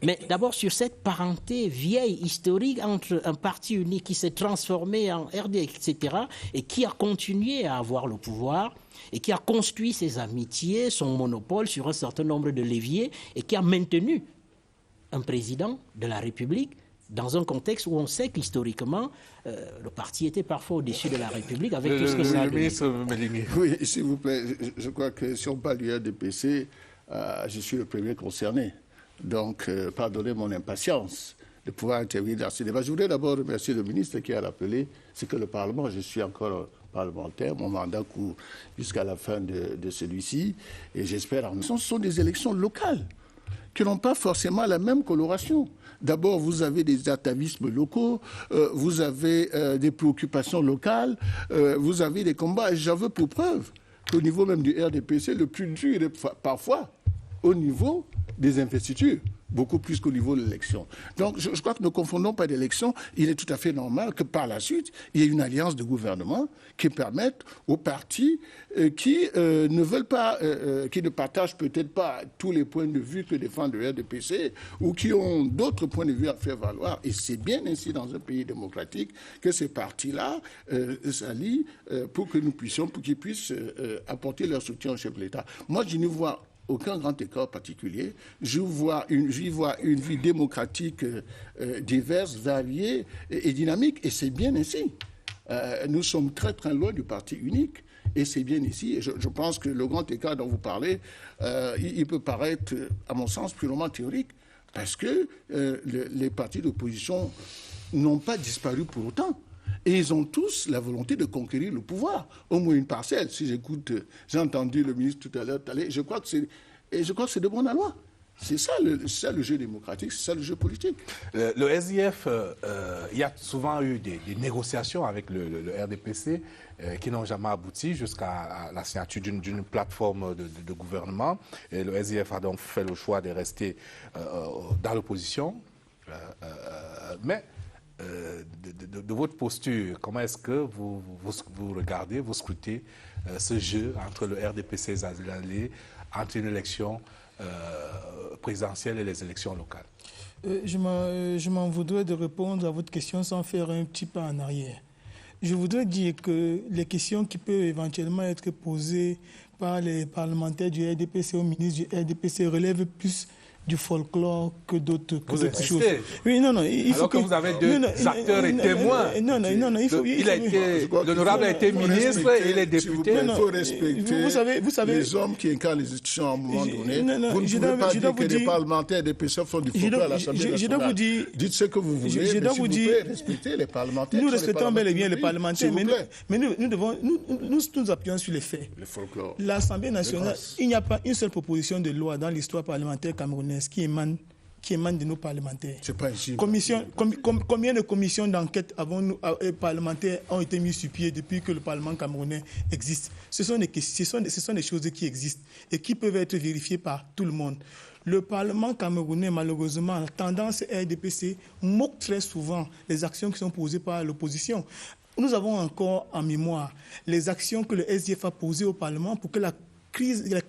mais d'abord sur cette parenté vieille, historique, entre un parti unique qui s'est transformé en RD, etc., et qui a continué à avoir le pouvoir, et qui a construit ses amitiés, son monopole sur un certain nombre de leviers, et qui a maintenu un président de la République dans un contexte où on sait qu'historiquement, le parti était parfois au-dessus de la République avec tout ce que ça a donné. Oui, s'il vous plaît, je crois que si on parle du RDPC, je suis le premier concerné. Donc, pardonnez mon impatience de pouvoir intervenir dans ce débat. Je voudrais d'abord remercier le ministre qui a rappelé ce que le Parlement, je suis encore parlementaire, mon mandat court jusqu'à la fin de celui-ci, et j'espère... Ce sont des élections locales qui n'ont pas forcément la même coloration. D'abord, vous avez des atavismes locaux, vous avez des préoccupations locales, vous avez des combats. Et j'en veux pour preuve qu'au niveau même du RDPC, le plus dur est parfois au niveau des investitures, beaucoup plus qu'au niveau de l'élection. Donc, je crois que ne confondons pas d'élection. Il est tout à fait normal que par la suite, il y ait une alliance de gouvernement qui permette aux partis qui ne veulent pas, qui ne partagent peut-être pas tous les points de vue que défend le RDPC ou qui ont d'autres points de vue à faire valoir. Et c'est bien ainsi dans un pays démocratique que ces partis-là s'allient pour que nous puissions, pour qu'ils puissent apporter leur soutien au chef de l'État. Moi, je n'y vois aucun grand écart particulier. J'y vois une vie démocratique diverse, variée et dynamique. Et c'est bien ainsi. Nous sommes très, très loin du parti unique. Et c'est bien ici. Et je pense que le grand écart dont vous parlez, il peut paraître, à mon sens, purement théorique. Parce que les partis d'opposition n'ont pas disparu pour autant. Et ils ont tous la volonté de conquérir le pouvoir, au moins une parcelle. Si j'écoute, j'ai entendu le ministre tout à l'heure, je crois que c'est de bon aloi. C'est ça le jeu démocratique, c'est ça le jeu politique. Le SIF, il y a souvent eu des négociations avec le RDPC qui n'ont jamais abouti jusqu'à la signature d'une plateforme de gouvernement. Et le SIF a donc fait le choix de rester dans l'opposition. Mais de votre posture, comment est-ce que vous regardez, vous scrutez ce jeu entre le RDPC et Zazalé, entre une élection présidentielle et les élections locales? Je m'en voudrais de répondre à votre question sans faire un petit pas en arrière. Je voudrais dire que les questions qui peuvent éventuellement être posées par les parlementaires du RDPC au ministre du RDPC relèvent plus du folklore que d'autres choses. Oui, non, il faut alors que vous avez deux acteurs et témoins. L'honorable a été ministre, il est député. Il faut respecter les hommes qui incarnent les institutions à un moment donné. Vous ne pouvez pas dire que les parlementaires des PCF font du folklore à l'Assemblée nationale. Dites ce que vous voulez, mais s'il vous plaît, respectez les parlementaires. Nous respectons bel et bien les parlementaires, mais nous appuyons sur les faits. L'Assemblée nationale, il n'y a pas une seule proposition de loi dans l'histoire parlementaire camerounaise qui émane de nos parlementaires. C'est pas ici. Combien de commissions d'enquête parlementaires ont été mises sur pied depuis que le Parlement camerounais existe? Ce sont des choses qui existent et qui peuvent être vérifiées par tout le monde. Le Parlement camerounais, malheureusement, la tendance RDPC moque très souvent les actions qui sont posées par l'opposition. Nous avons encore en mémoire les actions que le SDF a posées au Parlement pour que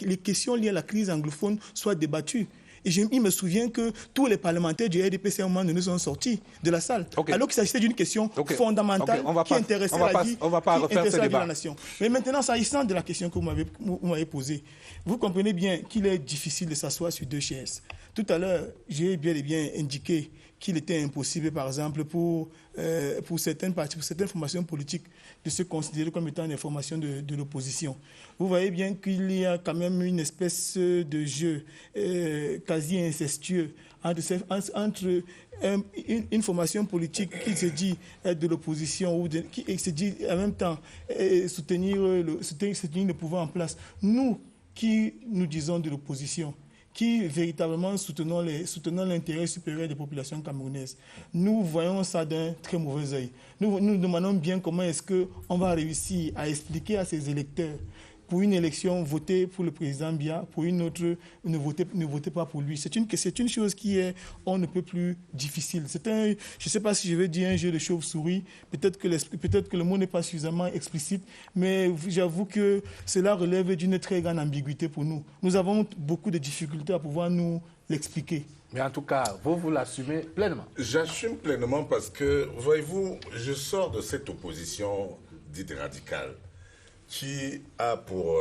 les questions liées à la crise anglophone soient débattues. Et il me souvient que tous les parlementaires du RDPC à un moment donné sont sortis de la salle. Alors qu'il s'agissait d'une question fondamentale qui intéressait la vie de la nation. Mais maintenant, s'agissant de la question que vous m'avez posée, vous comprenez bien qu'il est difficile de s'asseoir sur deux chaises. Tout à l'heure, j'ai bien et bien indiqué qu'il était impossible, par exemple, pour certaines parties, pour certaines formations politiques, de se considérer comme étant une formation de l'opposition. Vous voyez bien qu'il y a quand même une espèce de jeu quasi incestueux entre une formation politique qui se dit être de l'opposition ou qui se dit en même temps soutenir le pouvoir en place. Nous, qui nous disons de l'opposition, qui véritablement soutenons l'intérêt supérieur des populations camerounaises. Nous voyons ça d'un très mauvais œil. Nous nous demandons bien comment est-ce qu'on va réussir à expliquer à ces électeurs, pour une élection, votez pour le président Biya, pour une autre, ne votez pas pour lui. C'est une chose qui est, on ne peut plus difficile. Je ne sais pas si je vais dire un jeu de chauve-souris, peut-être que le mot n'est pas suffisamment explicite, mais j'avoue que cela relève d'une très grande ambiguïté pour nous. Nous avons beaucoup de difficultés à pouvoir nous l'expliquer. Mais en tout cas, vous l'assumez pleinement. J'assume pleinement parce que, voyez-vous, je sors de cette opposition dite radicale qui a pour,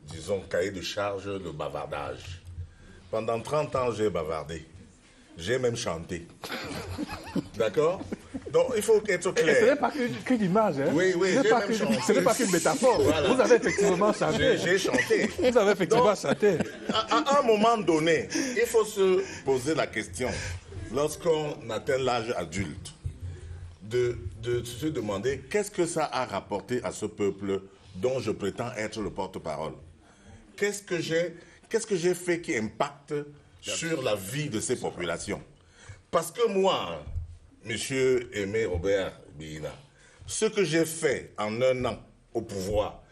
disons, cahier de charge le bavardage. Pendant 30 ans, j'ai bavardé. J'ai même chanté. D'accord? Donc, il faut être clair. Ce n'est pas qu'une image. Hein? Oui, j'ai même chanté. Ce n'est pas qu'une métaphore. Voilà. Vous avez effectivement chanté. J'ai chanté. Vous avez effectivement chanté. À un moment donné, il faut se poser la question, lorsqu'on atteint l'âge adulte, de se demander qu'est-ce que ça a rapporté à ce peuple dont je prétends être le porte-parole. Qu'est-ce que j'ai fait qui impacte sur la vie de ces populations? Parce que moi, monsieur Aimé Robert Biyina, ce que j'ai fait en un an au pouvoir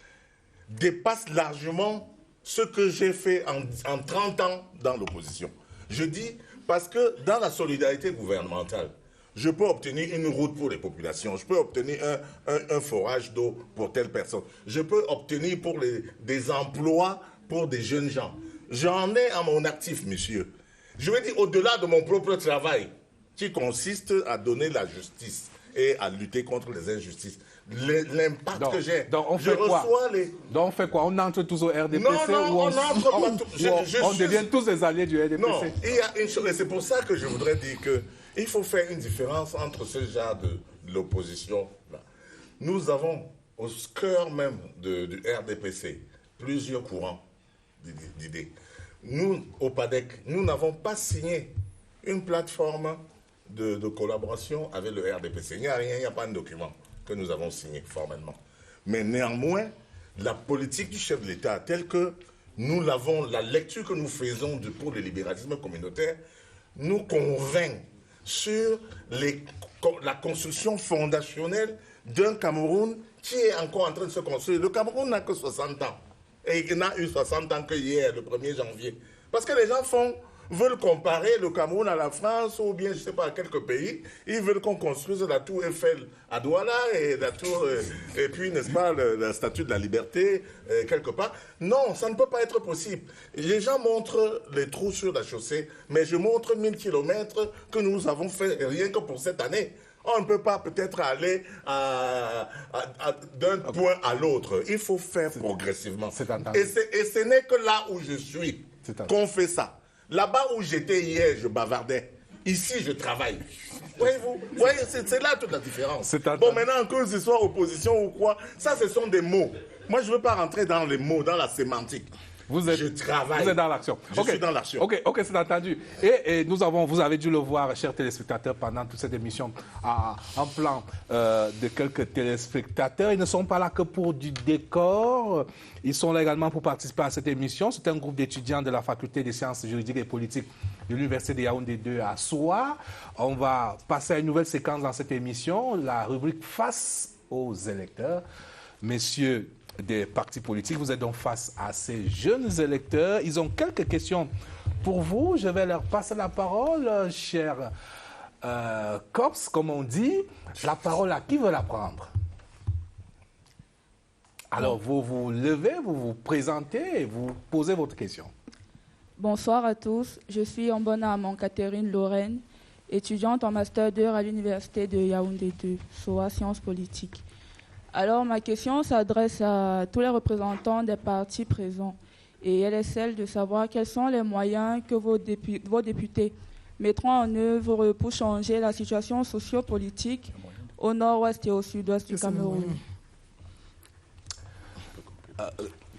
dépasse largement ce que j'ai fait en 30 ans dans l'opposition. Je dis parce que dans la solidarité gouvernementale, je peux obtenir une route pour les populations, je peux obtenir un forage d'eau pour telle personne, je peux obtenir des emplois pour des jeunes gens. J'en ai à mon actif, monsieur. Je veux dire, au-delà de mon propre travail, qui consiste à donner la justice et à lutter contre les injustices. L'impact que j'ai. Donc on fait quoi? Donc on fait quoi? On entre tous au RDPC ou on devient tous des alliés du RDPC? Non, il y a une chose, et c'est pour ça que je voudrais dire qu'il faut faire une différence entre ce genre de l'opposition. Nous avons au cœur même du RDPC plusieurs courants d'idées. Nous, au PADEC, nous n'avons pas signé une plateforme de collaboration avec le RDPC. Il n'y a rien, il n'y a pas de document que nous avons signé formellement. Mais néanmoins, la politique du chef de l'État, telle que nous l'avons, la lecture que nous faisons pour le libéralisme communautaire, nous convainc sur la construction fondationnelle d'un Cameroun qui est encore en train de se construire. Le Cameroun n'a que 60 ans. Et il n'a eu 60 ans que hier, le 1er janvier. Parce que les gens veulent comparer le Cameroun à la France ou bien, je ne sais pas, à quelques pays. Ils veulent qu'on construise la tour Eiffel à Douala et la tour, et puis, n'est-ce pas, la statue de la liberté quelque part. Non, ça ne peut pas être possible. Les gens montrent les trous sur la chaussée, mais je montre 1000 kilomètres que nous avons fait rien que pour cette année. On ne peut pas peut-être aller d'un point à l'autre. Il faut faire progressivement. Et ce n'est que là où je suis qu'on fait ça. Là-bas où j'étais hier, je bavardais. Ici, je travaille. Voyez-vous? C'est là toute la différence. Bon, maintenant, que ce soit opposition ou quoi, ça, ce sont des mots. Moi, je ne veux pas rentrer dans les mots, dans la sémantique. Je travaille. Vous êtes dans l'action. Je suis dans l'action. Ok, c'est entendu. Et vous avez dû le voir, chers téléspectateurs, pendant toute cette émission, en plan de quelques téléspectateurs. Ils ne sont pas là que pour du décor. Ils sont là également pour participer à cette émission. C'est un groupe d'étudiants de la faculté des sciences juridiques et politiques de l'Université de Yaoundé 2 à Soa. On va passer à une nouvelle séquence dans cette émission, la rubrique Face aux électeurs. Messieurs des partis politiques, vous êtes donc face à ces jeunes électeurs. Ils ont quelques questions pour vous. Je vais leur passer la parole, cher Cops, comme on dit. La parole à qui veut la prendre? Alors, vous vous levez, vous vous présentez et vous posez votre question. Bonsoir à tous. Je suis Ambona Catherine Lorraine, étudiante en Master 2 à l'Université de Yaoundé 2, SOA Sciences Politiques. Alors, ma question s'adresse à tous les représentants des partis présents. Et elle est celle de savoir quels sont les moyens que vos députés mettront en œuvre pour changer la situation socio-politique au nord-ouest et au sud-ouest du Cameroun.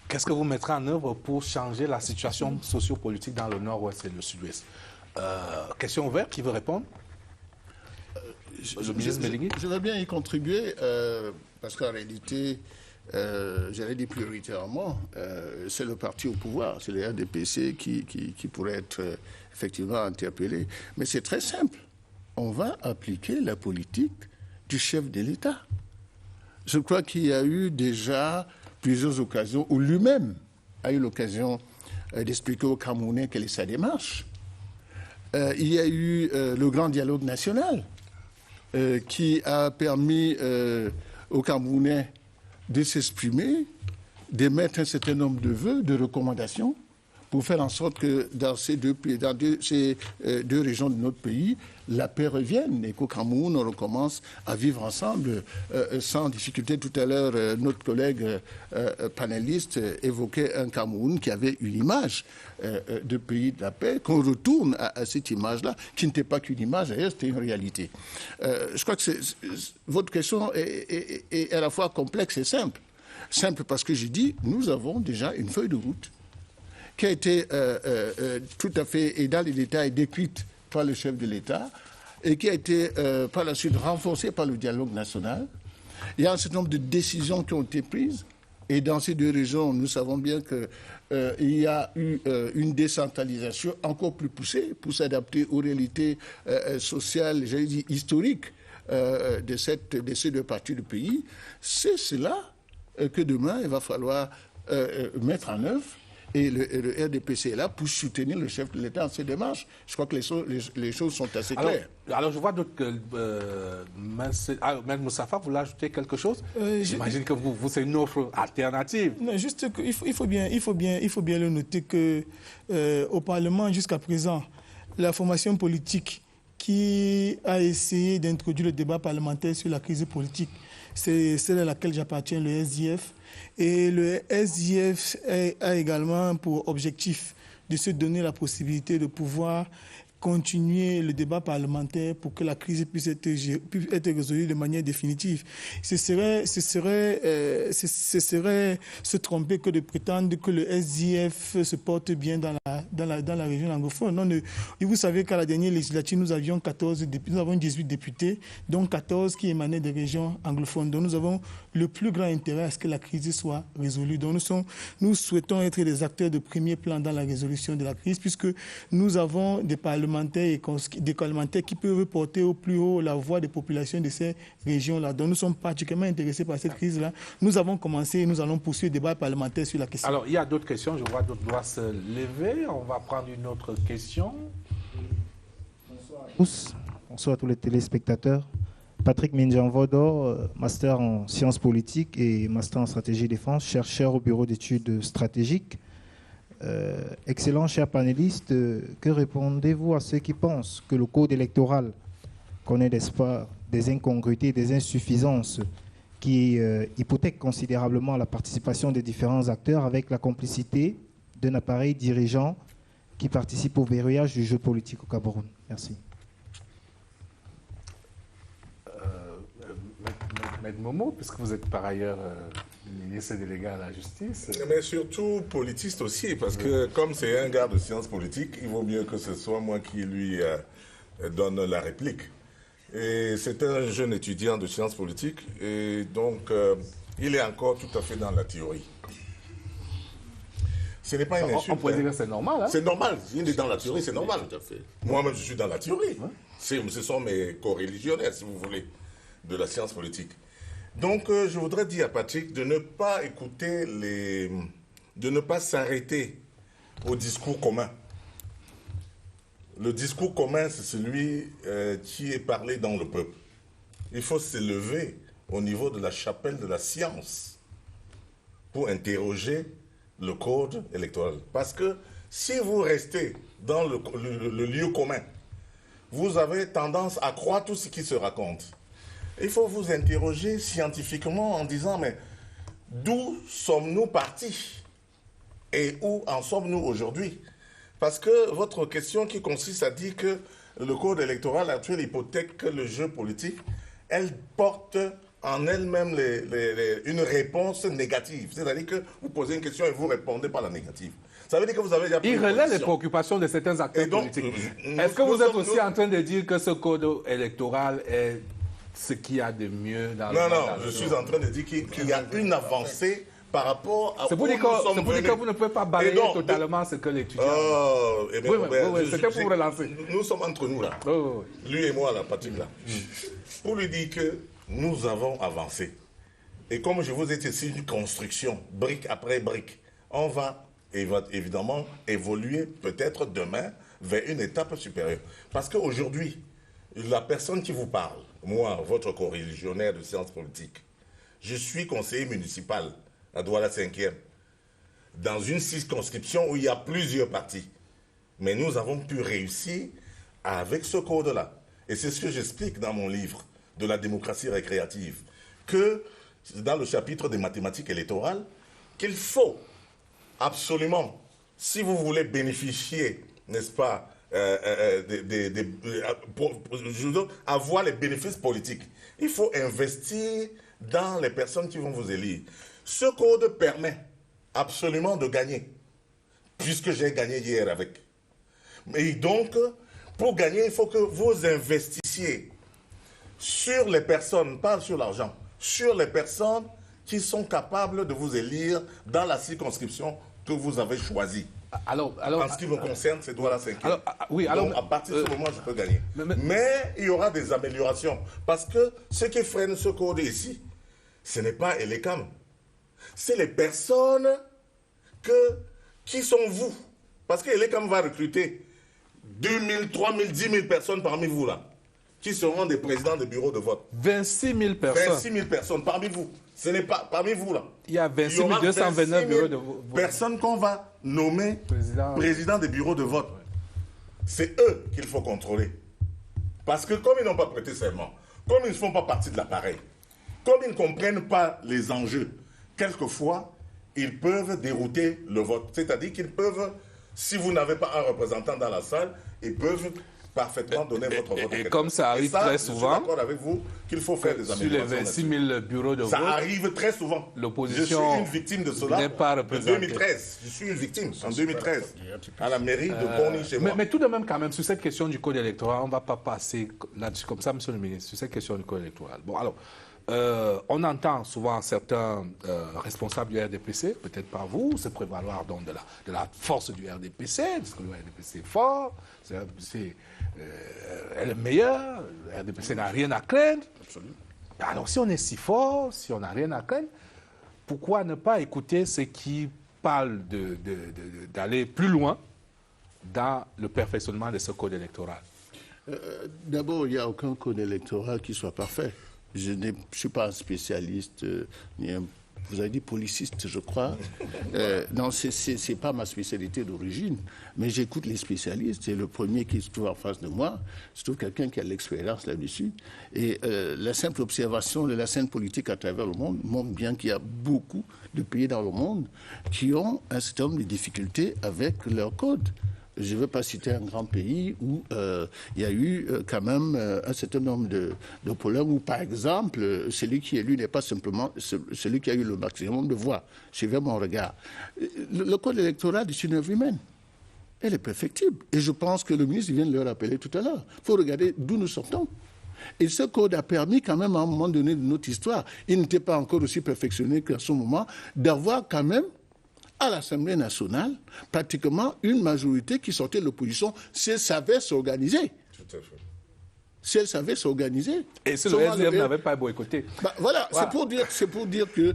Qu'est-ce que vous mettrez en œuvre pour changer la situation socio-politique dans le nord-ouest et le sud-ouest? Question ouverte, qui veut répondre? Je veux bien y contribuer, parce qu'en réalité, j'allais dire prioritairement, c'est le parti au pouvoir, c'est le RDPC qui pourrait être effectivement interpellé. Mais c'est très simple. On va appliquer la politique du chef de l'État. Je crois qu'il y a eu déjà plusieurs occasions où lui-même a eu l'occasion d'expliquer aux Camerounais quelle est sa démarche. Il y a eu le grand dialogue national qui a permis aux Camerounais de s'exprimer, d'émettre un certain nombre de vœux, de recommandations, pour faire en sorte que dans ces deux régions de notre pays, la paix revienne et qu'au Cameroun, on recommence à vivre ensemble sans difficulté. Tout à l'heure, notre collègue panéliste évoquait un Cameroun qui avait une image de pays de la paix, qu'on retourne à cette image-là, qui n'était pas qu'une image, d'ailleurs, c'était une réalité. Je crois que votre question est à la fois complexe et simple. Simple parce que j'ai dit, nous avons déjà une feuille de route qui a été tout à fait, et dans les détails, décrite par le chef de l'État, et qui a été par la suite renforcée par le dialogue national. Il y a un certain nombre de décisions qui ont été prises, et dans ces deux régions, nous savons bien qu'il y a eu une décentralisation encore plus poussée pour s'adapter aux réalités sociales, j'allais dire historiques, de ces deux parties du pays. C'est cela que demain, il va falloir mettre en œuvre. Et le RDPC est là pour soutenir le chef de l'État dans ses démarches. Je crois que les choses sont assez claires. Alors je vois d'autres que... Mme Moussafa, vous voulez ajouter quelque chose? J'imagine que vous c'est une offre alternative. Non, juste qu'il faut bien le noter qu'au Parlement, jusqu'à présent, la formation politique qui a essayé d'introduire le débat parlementaire sur la crise politique, c'est celle à laquelle j'appartiens, le SDF. Et le SDF a également pour objectif de se donner la possibilité de pouvoir continuer le débat parlementaire pour que la crise puisse être résolue de manière définitive. Ce serait se tromper que de prétendre que le SDF se porte bien dans la région anglophone. Non, vous savez qu'à la dernière législature, nous avions 18 députés, dont 14 qui émanaient des régions anglophones. Donc nous avons le plus grand intérêt à ce que la crise soit résolue. Donc nous souhaitons être des acteurs de premier plan dans la résolution de la crise, puisque nous avons des parlementaires qui peuvent porter au plus haut la voix des populations de ces régions-là. Donc nous sommes particulièrement intéressés par cette crise-là. Nous avons commencé et nous allons poursuivre le débat parlementaire sur la question. Alors il y a d'autres questions, je vois d'autres doigts se lever. On va prendre une autre question. Bonsoir à tous. Bonsoir à tous les téléspectateurs. Patrick Minjanvodo, master en sciences politiques et master en stratégie défense, chercheur au bureau d'études stratégiques. Excellent, cher panéliste, que répondez-vous à ceux qui pensent que le code électoral connaît des incongruités, des insuffisances qui hypothèquent considérablement la participation des différents acteurs avec la complicité d'un appareil dirigeant qui participe au verrouillage du jeu politique au Cameroun? Merci. Maître Momo, puisque vous êtes par ailleurs ministre délégué à la justice. Mais surtout politiste aussi, parce que comme c'est un gars de sciences politiques, il vaut mieux que ce soit moi qui lui donne la réplique. Et c'est un jeune étudiant de sciences politiques, et donc il est encore tout à fait dans la théorie. Ce n'est pas une insulte. On pourrait dire que c'est normal. Hein? C'est normal. Il est dans la théorie, c'est normal. Tout à fait. Moi-même, je suis dans la théorie. Ce sont mes co-religionnaires, si vous voulez, de la science politique. Donc, je voudrais dire à Patrick de ne pas écouter de ne pas s'arrêter au discours commun. Le discours commun, c'est celui qui est parlé dans le peuple. Il faut s'élever au niveau de la chapelle de la science pour interroger le code électoral. Parce que si vous restez dans le lieu commun, vous avez tendance à croire tout ce qui se raconte. Il faut vous interroger scientifiquement en disant, mais d'où sommes-nous partis et où en sommes-nous aujourd'hui? Parce que votre question qui consiste à dire que le code électoral actuel hypothèque le jeu politique, elle porte en elle-même une réponse négative. C'est-à-dire que vous posez une question et vous répondez par la négative. Ça veut dire que vous avez déjà pris il relaie les préoccupations de certains acteurs politiques. Est-ce que vous êtes aussi en train de dire que ce code électoral est ce qu'il y a de mieux dans le monde? Non, je suis en train de dire qu'il y a une avancée par rapport à... C'est pour dire que vous ne pouvez pas balayer totalement ce que l'étudiant... Oui, c'était pour vous relancer. Nous sommes entre nous là. Lui et moi, là, Patrick là. Pour lui dire que nous avons avancé. Et comme je vous ai dit, c'est une construction, brique après brique. On va évidemment évoluer peut-être demain vers une étape supérieure. Parce qu'aujourd'hui, la personne qui vous parle, moi, votre co-religionnaire de sciences politiques, je suis conseiller municipal à Douala 5e, dans une circonscription où il y a plusieurs partis. Mais nous avons pu réussir avec ce code-là. Et c'est ce que j'explique dans mon livre de la démocratie récréative, que dans le chapitre des mathématiques électorales, qu'il faut absolument, si vous voulez bénéficier, n'est-ce pas, avoir les bénéfices politiques, il faut investir dans les personnes qui vont vous élire. Ce code permet absolument de gagner, puisque j'ai gagné hier avec. Et donc, pour gagner, il faut que vous investissiez sur les personnes, pas sur l'argent, sur les personnes qui sont capables de vous élire dans la circonscription que vous avez choisie. Alors, en ce qui me concerne, c'est Douala 5e. Oui, donc, à partir de ce moment, je peux gagner. Mais il y aura des améliorations. Parce que ce qui freine ce code ici, ce n'est pas Elecam. C'est les personnes qui sont vous? Parce que l'ECAM va recruter 2000, 3000, 10 000 personnes parmi vous là, qui seront des présidents de bureaux de vote. 26 000 personnes. 26 000 personnes parmi vous. Ce n'est pas parmi vous là. Il y a 26 229 bureaux de vote. Personnes qu'on va nommer présidents des bureaux de vote. C'est eux qu'il faut contrôler. Parce que comme ils n'ont pas prêté serment, comme ils ne font pas partie de l'appareil, comme ils ne comprennent pas les enjeux, quelquefois, ils peuvent dérouter le vote. C'est-à-dire qu'ils peuvent, si vous n'avez pas un représentant dans la salle, ils peuvent parfaitement donner votre vote. Et comme ça arrive très souvent, je suis d'accord avec vous qu'il faut faire des améliorations. Sur les 26 000 bureaux de vote, ça arrive très souvent. L'opposition je suis une victime de cela. N'est pas représentée. En 2013, je suis une victime. En 2013, à la mairie de Pony chez moi. Mais tout de même, quand même, sur cette question du code électoral, on ne va pas passer là-dessus comme ça, Monsieur le Ministre, sur cette question du code électoral. Bon, alors, on entend souvent certains responsables du RDPC, peut-être pas vous, se prévaloir donc de la force du RDPC, parce que le RDPC est fort, le RDPC est le meilleur, le RDPC n'a rien à craindre. Absolument. Alors si on est si fort, si on n'a rien à craindre, pourquoi ne pas écouter ceux qui parlent d'aller plus loin dans le perfectionnement de ce code électoral? D'abord, il n'y a aucun code électoral qui soit parfait. Je ne suis pas un spécialiste, ni un, vous avez dit policiste, je crois. Non, ce n'est pas ma spécialité d'origine, mais j'écoute les spécialistes. Et le premier qui se trouve en face de moi, je trouve quelqu'un qui a de l'expérience là-dessus. Et la simple observation de la scène politique à travers le monde montre bien qu'il y a beaucoup de pays dans le monde qui ont un certain nombre de difficultés avec leur code. Je ne veux pas citer un grand pays où il y a eu quand même un certain nombre de problèmes où, par exemple, celui qui est élu n'est pas simplement celui qui a eu le maximum de voix. Suivez mon regard. Le code électoral est une œuvre humaine. Elle est perfectible. Et je pense que le ministre vient de le rappeler tout à l'heure. Il faut regarder d'où nous sortons. Et ce code a permis quand même, à un moment donné de notre histoire, il n'était pas encore aussi perfectionné qu'à ce moment, d'avoir quand même à l'Assemblée nationale, pratiquement une majorité qui sortait de l'opposition, si elle savait s'organiser. Tout à fait. Si elle savait s'organiser. Et si le SDF n'avait pas boycotté. Voilà. C'est pour dire que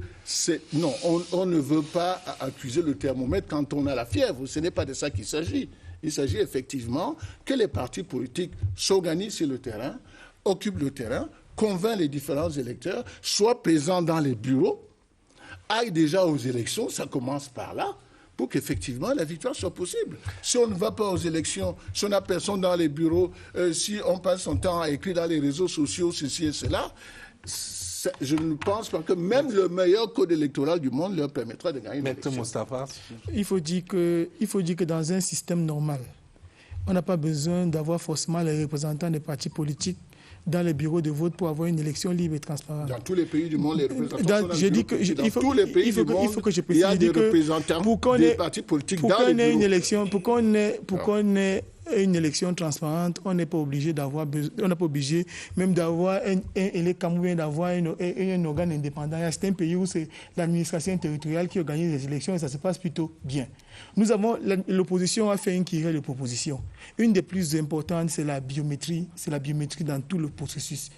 non, on ne veut pas accuser le thermomètre quand on a la fièvre. Ce n'est pas de ça qu'il s'agit. Il s'agit effectivement que les partis politiques s'organisent sur le terrain, occupent le terrain, convainquent les différents électeurs, soient présents dans les bureaux, aille déjà aux élections, ça commence par là, pour qu'effectivement la victoire soit possible. Si on ne va pas aux élections, si on n'a personne dans les bureaux, si on passe son temps à écrire dans les réseaux sociaux ceci et cela, je ne pense pas que même le meilleur code électoral du monde leur permettra de gagner une élection. Moustapha. Il faut dire que dans un système normal, on n'a pas besoin d'avoir forcément les représentants des partis politiques dans les bureaux de vote pour avoir une élection libre et transparente. Dans tous les pays du monde, les représentants je dis que il faut que je précise, il y a des représentants des partis politiques dans les bureaux. Pour qu'on ait une élection transparente, on n'est pas obligé même d'avoir d'avoir un organe indépendant. Il y a certains pays où c'est l'administration territoriale qui organise les élections et ça se passe plutôt bien. L'opposition a fait une querelle de propositions. Une des plus importantes, c'est la biométrie. C'est la biométrie dans tout le processus.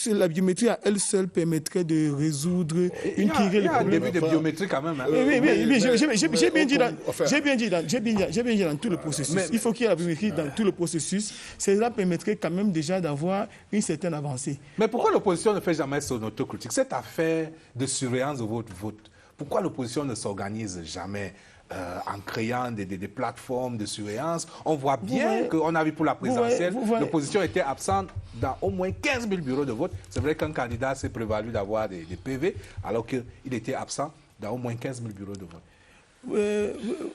La biométrie à elle seule permettrait de résoudre une querelle de problèmes. Il y a un début de biométrie quand même. Oui, j'ai bien dit dans tout le processus. Il faut qu'il y ait la biométrie dans tout le processus. Cela permettrait quand même déjà d'avoir une certaine avancée. Mais pourquoi l'opposition ne fait jamais son autocritique? Cette affaire de surveillance de votre vote, pourquoi l'opposition ne s'organise jamais en créant des plateformes de surveillance? On voit bien qu'on a vu pour la présidentielle, l'opposition était absente dans au moins 15 000 bureaux de vote. C'est vrai qu'un candidat s'est prévalu d'avoir des PV, alors qu'il était absent dans au moins 15 000 bureaux de vote.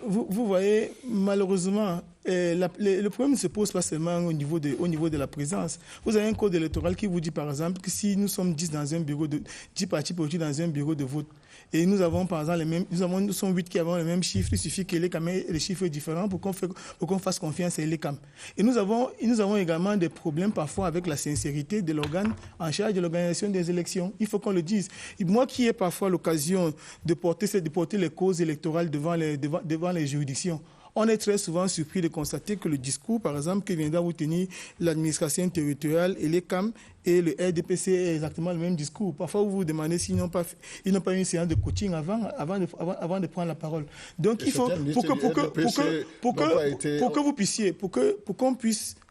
Vous voyez, malheureusement, le problème ne se pose pas seulement au niveau de la présence. Vous avez un code électoral qui vous dit, par exemple, que si nous sommes 10 dans un bureau 10 partis politiques dans un bureau de vote, et nous avons, par exemple, nous sommes 8 qui avons le même chiffre, il suffit que l'ECAM ait les chiffres différents pour qu'on fasse confiance à l'ECAM. Et nous avons également des problèmes parfois avec la sincérité de l'organe en charge de l'organisation des élections. Il faut qu'on le dise. Et moi qui ai parfois l'occasion de porter les causes électorales devant les juridictions, on est très souvent surpris de constater que le discours, par exemple, que viendra vous tenir l'administration territoriale et les CAM et le RDPC est exactement le même discours. Parfois, vous vous demandez s'ils n'ont pas eu une séance de coaching avant de prendre la parole. Donc, il faut,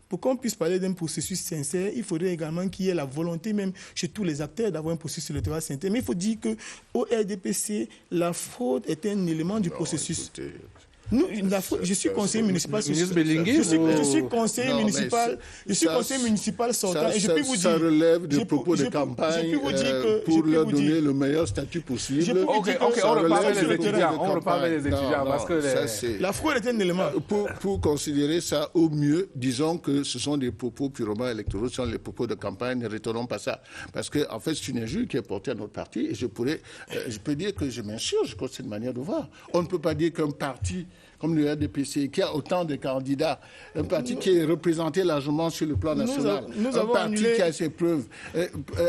pour qu'on puisse parler d'un processus sincère, il faudrait également qu'il y ait la volonté, même chez tous les acteurs, d'avoir un processus électoral sincère. Mais il faut dire qu'au RDPC, la fraude est un élément du processus. Je suis conseiller municipal. Je suis conseiller municipal sortant. Et je peux vous dire, ça relève des propos de campagne pour leur donner le meilleur statut possible. On reparle des étudiants. Parce que la fraude est un élément. Pour considérer ça au mieux, disons que ce sont des propos purement électoraux, ce sont les propos de campagne, ne retenons pas ça. Parce que, en fait, c'est une injure qui est portée à notre parti. Et je peux dire que je m'insurge contre cette manière de voir. On ne peut pas dire qu'un parti comme le RDPC, qui a autant de candidats, un parti qui est représenté largement sur le plan national, un parti qui a ses preuves.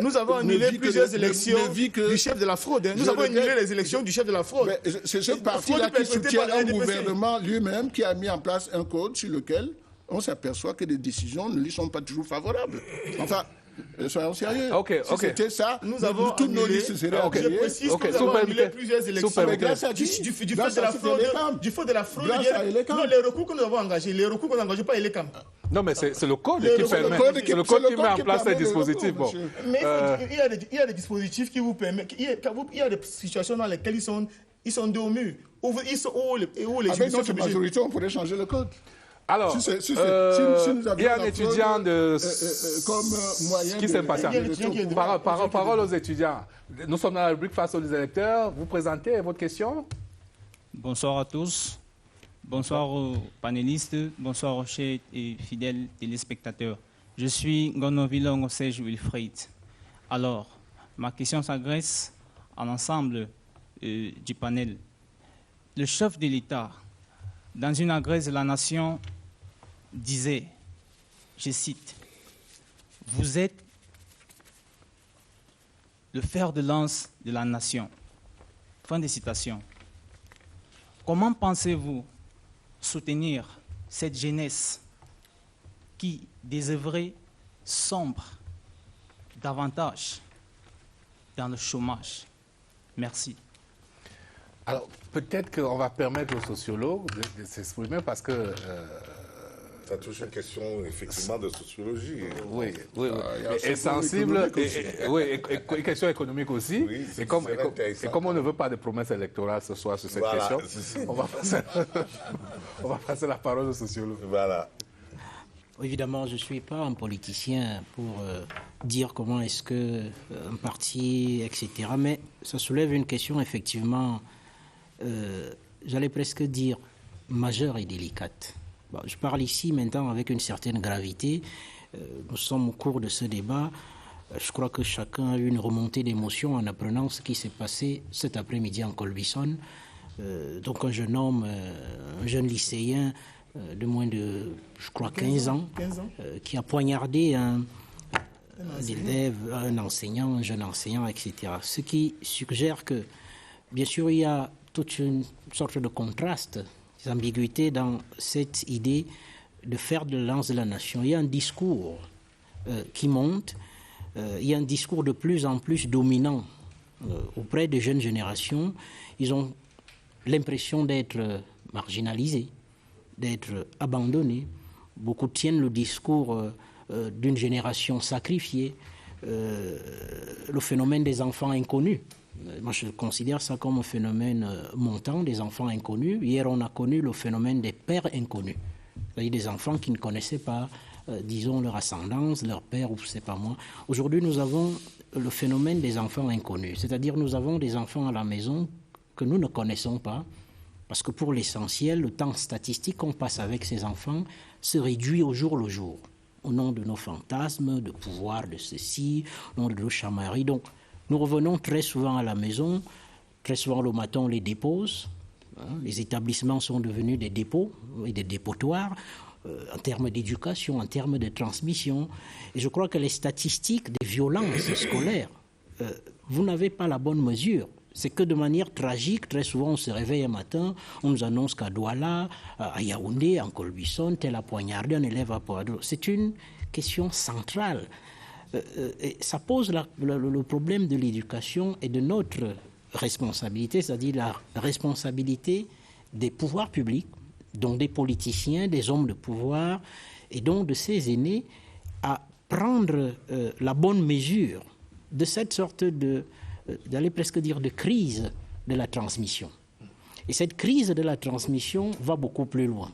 Nous avons annulé plusieurs élections du chef de la fraude. Nous avons annulé les élections du chef de la fraude. C'est ce parti-là qui soutient un gouvernement lui-même qui a mis en place un code sur lequel on s'aperçoit que les décisions ne lui sont pas toujours favorables. Enfin, soyons sérieux. Si c'était ça, toutes nos listes seraient Je précise que nous avons annulé plusieurs élections. Mais grâce à du fait de la fraude, les recours que nous avons engagés, pas les CAM. Non, mais c'est le code qui met en place ces dispositifs. Mais il y a des dispositifs qui vous permettent. Il y a des situations dans lesquelles ils sont dos au mur. Avec notre majorité, on pourrait changer le code. Alors, il y a un étudiant qui s'impatiente. Parole aux étudiants. Nous sommes dans la rubrique face aux électeurs. Vous présentez votre question. Bonsoir à tous. Bonsoir aux panélistes. Bonsoir aux chers et fidèles téléspectateurs. Je suis Gonovilongo Serge Wilfried. Alors, ma question s'adresse à l'ensemble du panel. Le chef de l'État, dans une adresse de la nation, disait, je cite, « Vous êtes le fer de lance de la nation. » Fin de citation. Comment pensez-vous soutenir cette jeunesse qui désœuvrait sombre davantage dans le chômage? Merci. Alors, peut-être qu'on va permettre aux sociologues de s'exprimer parce que... ça touche une question, effectivement, de sociologie. Oui. Et sensible, et question économique aussi. Oui, et comme on ne veut pas de promesses électorales ce soir sur cette question, on va passer la parole aux sociologues. Voilà. Évidemment, je ne suis pas un politicien pour dire comment est-ce qu'un parti, etc. Mais ça soulève une question, effectivement, j'allais presque dire majeure et délicate. Bon, je parle ici maintenant avec une certaine gravité. Nous sommes au cours de ce débat. Je crois que chacun a eu une remontée d'émotion en apprenant ce qui s'est passé cet après-midi en Colbison. Donc un jeune homme, un jeune lycéen de moins de, je crois, 15 ans, qui a poignardé un élève, un enseignant, un jeune enseignant, etc. Ce qui suggère que, bien sûr, il y a toute une sorte de contraste, des ambiguïtés dans cette idée de faire de lance de la nation. Il y a un discours qui monte, il y a un discours de plus en plus dominant auprès des jeunes générations. Ils ont l'impression d'être marginalisés, d'être abandonnés. Beaucoup tiennent le discours d'une génération sacrifiée, le phénomène des enfants inconnus. Moi, je considère ça comme un phénomène montant, des enfants inconnus. Hier, on a connu le phénomène des pères inconnus. C'est-à-dire des enfants qui ne connaissaient pas, disons, leur ascendance, leur père, ou je ne sais pas moi. Aujourd'hui, nous avons le phénomène des enfants inconnus. C'est-à-dire nous avons des enfants à la maison que nous ne connaissons pas, parce que pour l'essentiel, le temps statistique qu'on passe avec ces enfants se réduit au jour le jour, au nom de nos fantasmes, de pouvoir, de ceci, au nom de nos chamailleries. Donc, nous revenons très souvent à la maison, très souvent le matin on les dépose. Les établissements sont devenus des dépôts et des dépotoirs en termes d'éducation, en termes de transmission. Et je crois que les statistiques des violences scolaires, vous n'avez pas la bonne mesure. C'est que de manière tragique, très souvent on se réveille un matin, on nous annonce qu'à Douala, à Yaoundé, en Colbisson, tel a poignardé un élève à Poadou. C'est une question centrale. Et ça pose le problème de l'éducation et de notre responsabilité, c'est-à-dire la responsabilité des pouvoirs publics, donc des politiciens, des hommes de pouvoir, et donc de ces aînés, à prendre la bonne mesure de cette sorte d'aller presque dire de crise de la transmission. Et cette crise de la transmission va beaucoup plus loin.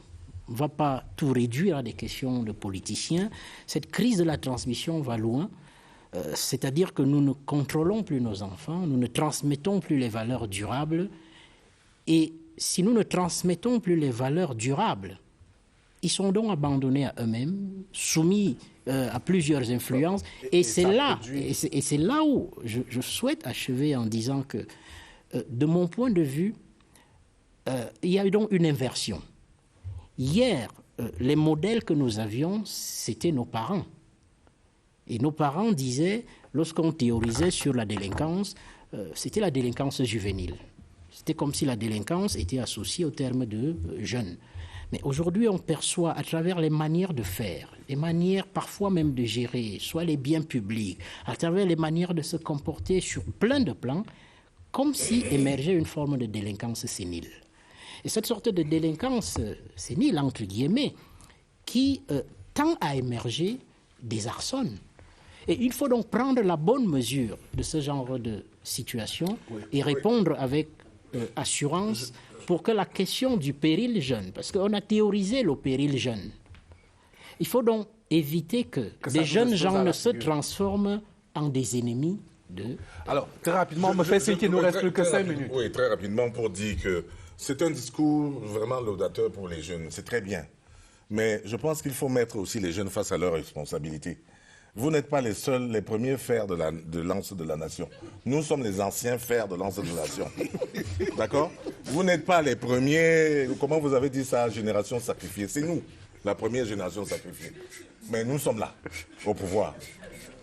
On ne va pas tout réduire à des questions de politiciens. Cette crise de la transmission va loin, c'est-à-dire que nous ne contrôlons plus nos enfants, nous ne transmettons plus les valeurs durables. Et si nous ne transmettons plus les valeurs durables, ils sont donc abandonnés à eux-mêmes, soumis à plusieurs influences. Et c'est là où je souhaite achever en disant que, de mon point de vue, il y a eu donc une inversion. Hier, les modèles que nous avions, c'était nos parents. Et nos parents disaient, lorsqu'on théorisait sur la délinquance, c'était la délinquance juvénile. C'était comme si la délinquance était associée au terme de jeune. Mais aujourd'hui, on perçoit à travers les manières de faire, les manières parfois même de gérer, soit les biens publics, à travers les manières de se comporter sur plein de plans, comme si émergeait une forme de délinquance sénile. Et cette sorte de délinquance sénile, entre guillemets, qui tend à émerger, désarçonne. Et il faut donc prendre la bonne mesure de ce genre de situation et répondre avec assurance pour que la question du péril jeune, parce qu'on a théorisé le péril jeune, il faut donc éviter que des jeunes gens ne se transforment en des ennemis de... Alors, très rapidement, on me fait signe qu'il ne nous reste plus que 5 minutes. Oui, très rapidement pour dire que c'est un discours vraiment laudateur pour les jeunes, c'est très bien. Mais je pense qu'il faut mettre aussi les jeunes face à leurs responsabilités. Vous n'êtes pas les seuls, les premiers fers de lance de la nation. Nous sommes les anciens fers de lance de la nation. D'accord? Vous n'êtes pas les premiers, comment vous avez dit ça, génération sacrifiée. C'est nous, la première génération sacrifiée. Mais nous sommes là, au pouvoir.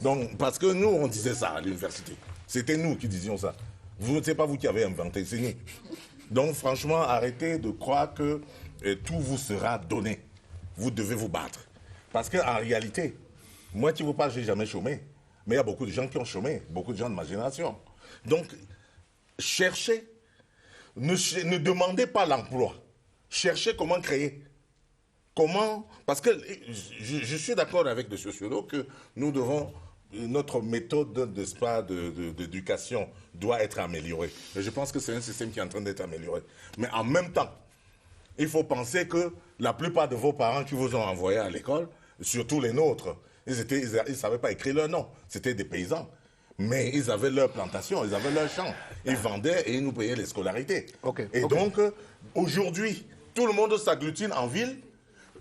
Donc, parce que nous, on disait ça à l'université. C'était nous qui disions ça. Vous, c'est pas vous qui avez inventé, c'est nous. Donc, franchement, arrêtez de croire que tout vous sera donné. Vous devez vous battre. Parce qu'en réalité, moi qui vous parle, je n'ai jamais chômé. Mais il y a beaucoup de gens qui ont chômé, beaucoup de gens de ma génération. Donc, cherchez, ne demandez pas l'emploi. Cherchez comment créer. Comment, parce que je suis d'accord avec les sociologues que nous devons, notre méthode d'éducation doit être améliorée. Et je pense que c'est un système qui est en train d'être amélioré. Mais en même temps, il faut penser que la plupart de vos parents qui vous ont envoyé à l'école, surtout les nôtres, ils ne savaient pas écrire leur nom. C'était des paysans. Mais ils avaient leur plantation, ils avaient leur champ. Ils vendaient et ils nous payaient les scolarités. Donc, aujourd'hui, tout le monde s'agglutine en ville.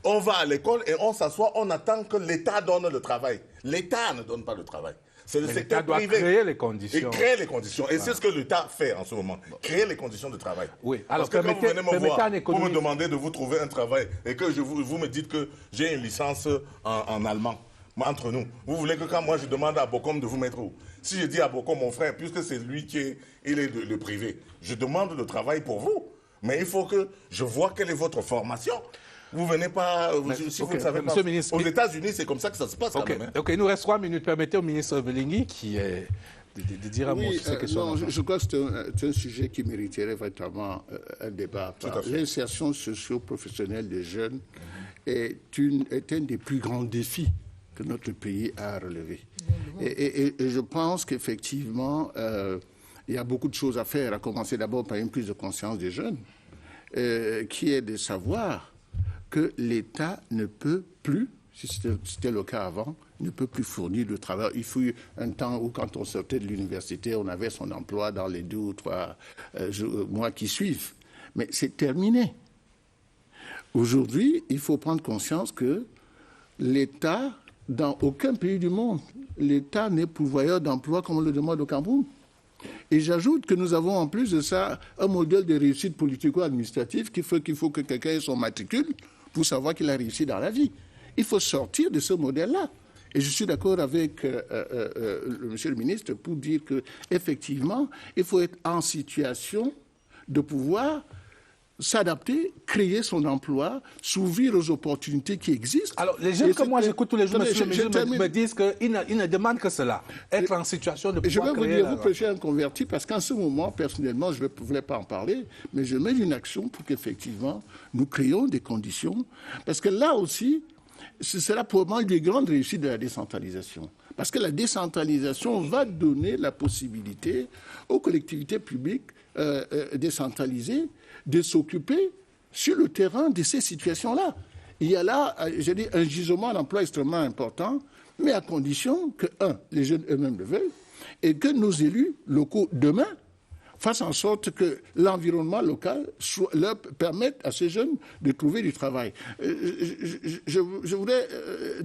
On va à l'école et on s'assoit, on attend que l'État donne le travail. L'État ne donne pas le travail. C'est le secteur privé. L'État doit créer les conditions. Et créer les conditions. Et c'est ce que l'État fait en ce moment. Créer les conditions de travail. Oui. Alors, parce que quand vous venez me voir pour me demander de vous trouver un travail et que vous me dites que j'ai une licence en allemand, entre nous, vous voulez que quand moi je demande à Bokom de vous mettre où? Si je dis à Bokom, mon frère, puisque c'est lui qui est, il est le privé, je demande le travail pour vous. Mais il faut que je vois quelle est votre formation. Vous venez pas, si vous ne savez pas. Ministre, aux États-Unis, c'est comme ça que ça se passe quand même. Ok, il nous reste 3 minutes. Permettez au ministre Belingui de dire un mot sur ces questions. Je crois que c'est un sujet qui mériterait vraiment un débat. L'insertion socio-professionnelle des jeunes est un des plus grands défis que notre pays a à relever. Et je pense qu'effectivement, il y a beaucoup de choses à faire, à commencer d'abord par une prise de conscience des jeunes, qui est de savoir que l'État ne peut plus, si c'était le cas avant, ne peut plus fournir de travail. Il fut un temps où, quand on sortait de l'université, on avait son emploi dans les 2 ou 3 mois qui suivent. Mais c'est terminé. Aujourd'hui, il faut prendre conscience que l'État, dans aucun pays du monde, l'État n'est pourvoyeur d'emploi comme on le demande au Cameroun. Et j'ajoute que nous avons en plus de ça un modèle de réussite politico-administrative qu'il faut que quelqu'un ait son matricule pour savoir qu'il a réussi dans la vie. Il faut sortir de ce modèle-là. Et je suis d'accord avec monsieur le ministre pour dire qu'effectivement, il faut être en situation de pouvoir s'adapter, créer son emploi, s'ouvrir aux opportunités qui existent. Alors, les jeunes que moi j'écoute tous les jours, monsieur le ministre, me disent qu'ils ne demandent que cela, être en situation de pouvoir créer... Je vais vous dire, vous prêchez un converti, parce qu'en ce moment, personnellement, je ne voulais pas en parler, mais je mets une action pour qu'effectivement, nous créions des conditions, parce que là aussi, ce sera probablement une des grandes réussites de la décentralisation. Parce que la décentralisation va donner la possibilité aux collectivités publiques décentralisées de s'occuper sur le terrain de ces situations-là. Il y a là, je dis, un gisement d'emploi extrêmement important, mais à condition que, les jeunes eux-mêmes le veulent, et que nos élus locaux, demain, fassent en sorte que l'environnement local leur permette à ces jeunes de trouver du travail. Je voudrais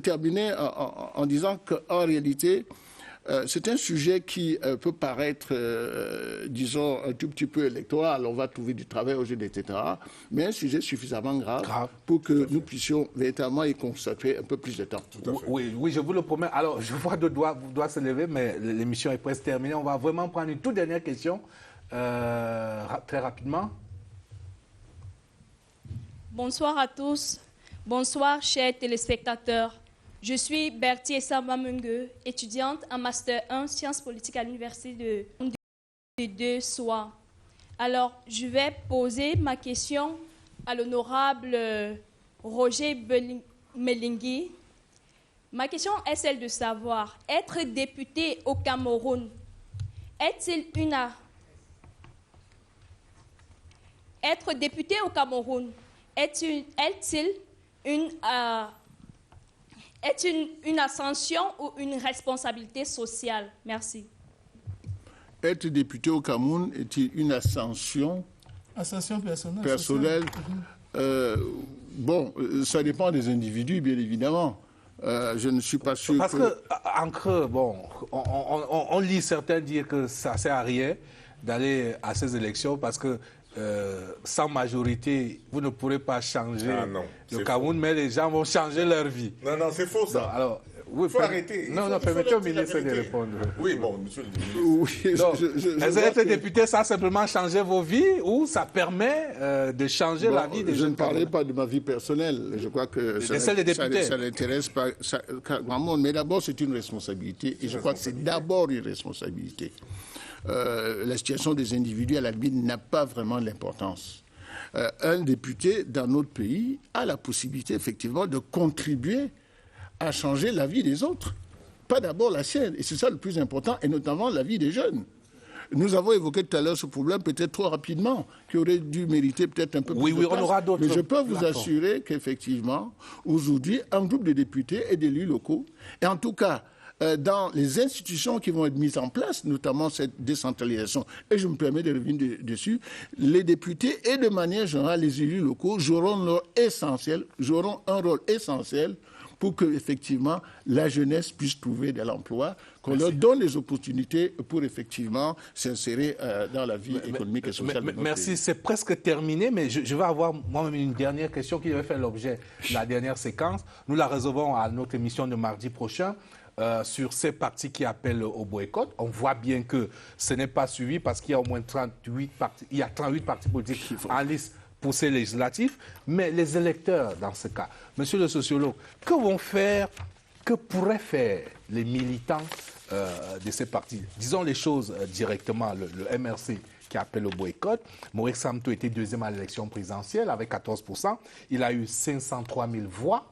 terminer en disant qu'en réalité, c'est un sujet qui peut paraître, disons, un tout petit peu électoral, on va trouver du travail au jeu, etc., mais un sujet suffisamment grave pour que nous puissions véritablement y consacrer un peu plus de temps. Oui, je vous le promets. Alors, je vois deux doigts se lever, mais l'émission est presque terminée. On va vraiment prendre une toute dernière question, très rapidement. Bonsoir à tous. Bonsoir, chers téléspectateurs. Je suis Bertie Samba Mungue, étudiante en Master 1 Sciences politiques à l'Université de SOA. Alors, je vais poser ma question à l'honorable Roger Melingui. Ma question est celle de savoir, être député au Cameroun, est-il une ascension ou une responsabilité sociale? Merci. Être député au Cameroun est-il une ascension personnelle? Bon, ça dépend des individus, bien évidemment. Je ne suis pas sûr. Parce que, en creux, bon, on lit certains dire que ça ne sert à rien d'aller à ces élections parce que sans majorité, vous ne pourrez pas changer le Cameroun, mais les gens vont changer leur vie. Non, c'est faux ça. Non, alors, il faut arrêter. Permettez au ministre de répondre. Oui, bon, monsieur le ministre. Être député, ça a simplement changé vos vies ou ça permet de changer la vie des gens? Je ne parlais pas de ma vie personnelle. Je crois que ça n'intéresse pas grand monde. Mais d'abord, c'est une responsabilité. Et je crois que c'est d'abord une responsabilité. La situation des individus à la limite n'a pas vraiment d'importance. Un député dans notre pays a la possibilité effectivement de contribuer à changer la vie des autres, pas d'abord la sienne. Et c'est ça le plus important, et notamment la vie des jeunes. Nous avons évoqué tout à l'heure ce problème peut-être trop rapidement, qui aurait dû mériter peut-être un peu plus de place. On aura d'autres. Mais je peux vous assurer qu'effectivement, aujourd'hui, un groupe de députés et d'élus locaux, et en tout cas, dans les institutions qui vont être mises en place, notamment cette décentralisation, et je me permets de revenir dessus, les députés et de manière générale les élus locaux joueront un rôle essentiel pour que effectivement la jeunesse puisse trouver de l'emploi, qu'on leur donne les opportunités pour effectivement s'insérer dans la vie économique et sociale de notre pays. C'est presque terminé, mais je vais avoir moi-même une dernière question qui devait faire l'objet de la dernière séquence. Nous la réservons à notre émission de mardi prochain. Sur ces partis qui appellent au boycott. On voit bien que ce n'est pas suivi parce qu'il y a au moins 38 partis politiques en liste pour ces législatifs. Mais les électeurs, dans ce cas, monsieur le sociologue, que pourraient faire les militants de ces partis? Disons les choses directement. Le MRC qui appelle au boycott. Maurice Kamto était deuxième à l'élection présidentielle avec 14%. Il a eu 503 000 voix.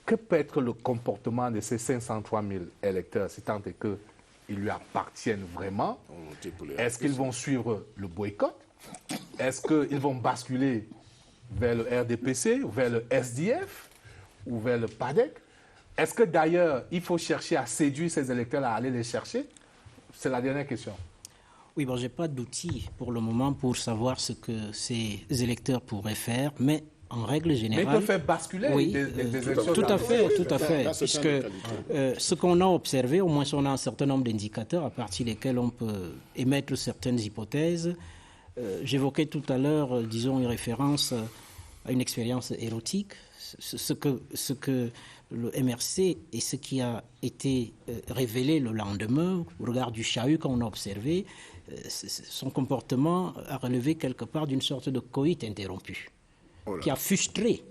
Que peut être le comportement de ces 503 000 électeurs, si tant est qu'ils lui appartiennent vraiment? Est-ce qu'ils vont suivre le boycott? Est-ce qu'ils vont basculer vers le RDPC, ou vers le SDF, ou vers le PADEC? Est-ce que d'ailleurs, il faut chercher à séduire ces électeurs à aller les chercher? C'est la dernière question. Oui, bon, je n'ai pas d'outils pour le moment pour savoir ce que ces électeurs pourraient faire, mais en règle générale... Mais ils peuvent faire basculer des élections. Tout à fait. Puisque ce qu'on a observé, au moins on a un certain nombre d'indicateurs à partir desquels on peut émettre certaines hypothèses. J'évoquais tout à l'heure, disons, une référence à une expérience érotique. Ce que le MRC et ce qui a été révélé le lendemain, au regard du chahut qu'on a observé, son comportement a relevé quelque part d'une sorte de coït interrompu, qui a frustré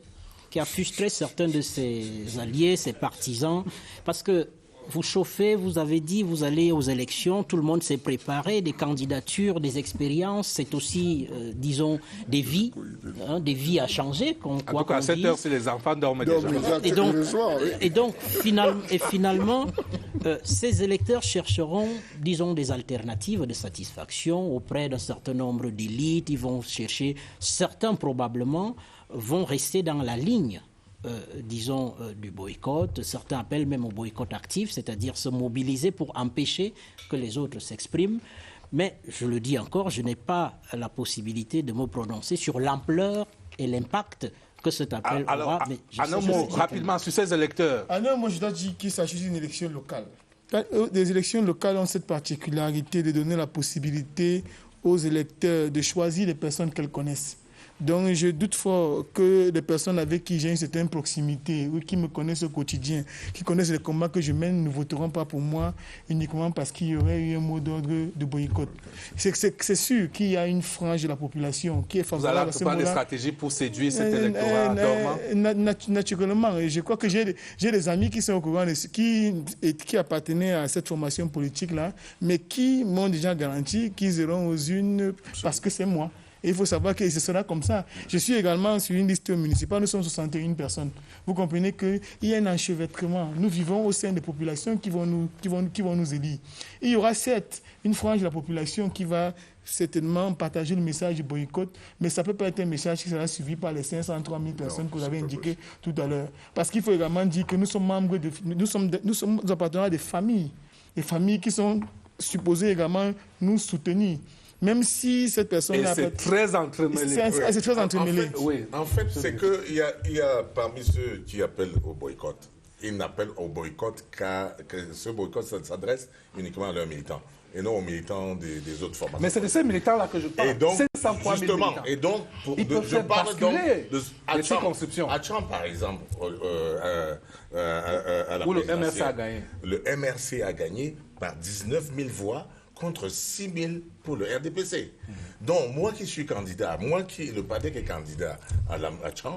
certains de ses alliés, ses partisans, parce que vous chauffez, vous avez dit, vous allez aux élections, tout le monde s'est préparé, des candidatures, des expériences, c'est aussi, disons, des vies à changer. En tout cas, à 7 heures, c'est les enfants dorment déjà. Et donc finalement, ces électeurs chercheront, disons, des alternatives de satisfaction auprès d'un certain nombre d'élites. Ils vont chercher, certains probablement vont rester dans la ligne du boycott. Certains appellent même au boycott actif, c'est-à-dire se mobiliser pour empêcher que les autres s'expriment. Mais, je le dis encore, je n'ai pas la possibilité de me prononcer sur l'ampleur et l'impact que cet appel aura. Mais un mot rapidement sur ces électeurs. Moi, je dois dire qu'il s'agit d'une élection locale. Les élections locales ont cette particularité de donner la possibilité aux électeurs de choisir les personnes qu'elles connaissent. Donc, je doute fort que des personnes avec qui j'ai une certaine proximité ou qui me connaissent au quotidien, qui connaissent les combats que je mène, ne voteront pas pour moi uniquement parce qu'il y aurait eu un mot d'ordre de boycott. C'est sûr qu'il y a une frange de la population qui est favorable à ce mot-là. Vous allez avoir des stratégies pour séduire cet électorat dormant? Naturellement. Et je crois que j'ai des amis qui sont au courant, qui appartenaient à cette formation politique-là, mais qui m'ont déjà garanti qu'ils iront aux urnes parce que c'est moi. Et il faut savoir que ce sera comme ça. Je suis également sur une liste municipale, nous sommes 61 personnes. Vous comprenez qu'il y a un enchevêtrement. Nous vivons au sein des populations qui vont nous élire. Il y aura certes une frange de la population qui va certainement partager le message du boycott, mais ça ne peut pas être un message qui sera suivi par les 503 000 personnes que vous avez indiquées tout à l'heure. Parce qu'il faut également dire que nous sommes membres nous appartenons à des familles qui sont supposées également nous soutenir. Même si cette personne... c'est très entremêlé. C'est très entremêlé. En fait, c'est qu'il y a parmi ceux qui appellent au boycott, ils n'appellent au boycott que ce boycott s'adresse uniquement à leurs militants et non aux militants des autres formations. Mais c'est de ces militants-là que je parle. Et donc, 503 000 militants. Et donc, je parle donc de circonscriptions. À Tcham, par exemple, où le MRC a gagné. Le MRC a gagné par 19 000 voix contre 6 000 pour le RDPC. Donc, moi qui suis candidat, le PADEC est candidat à Tcham,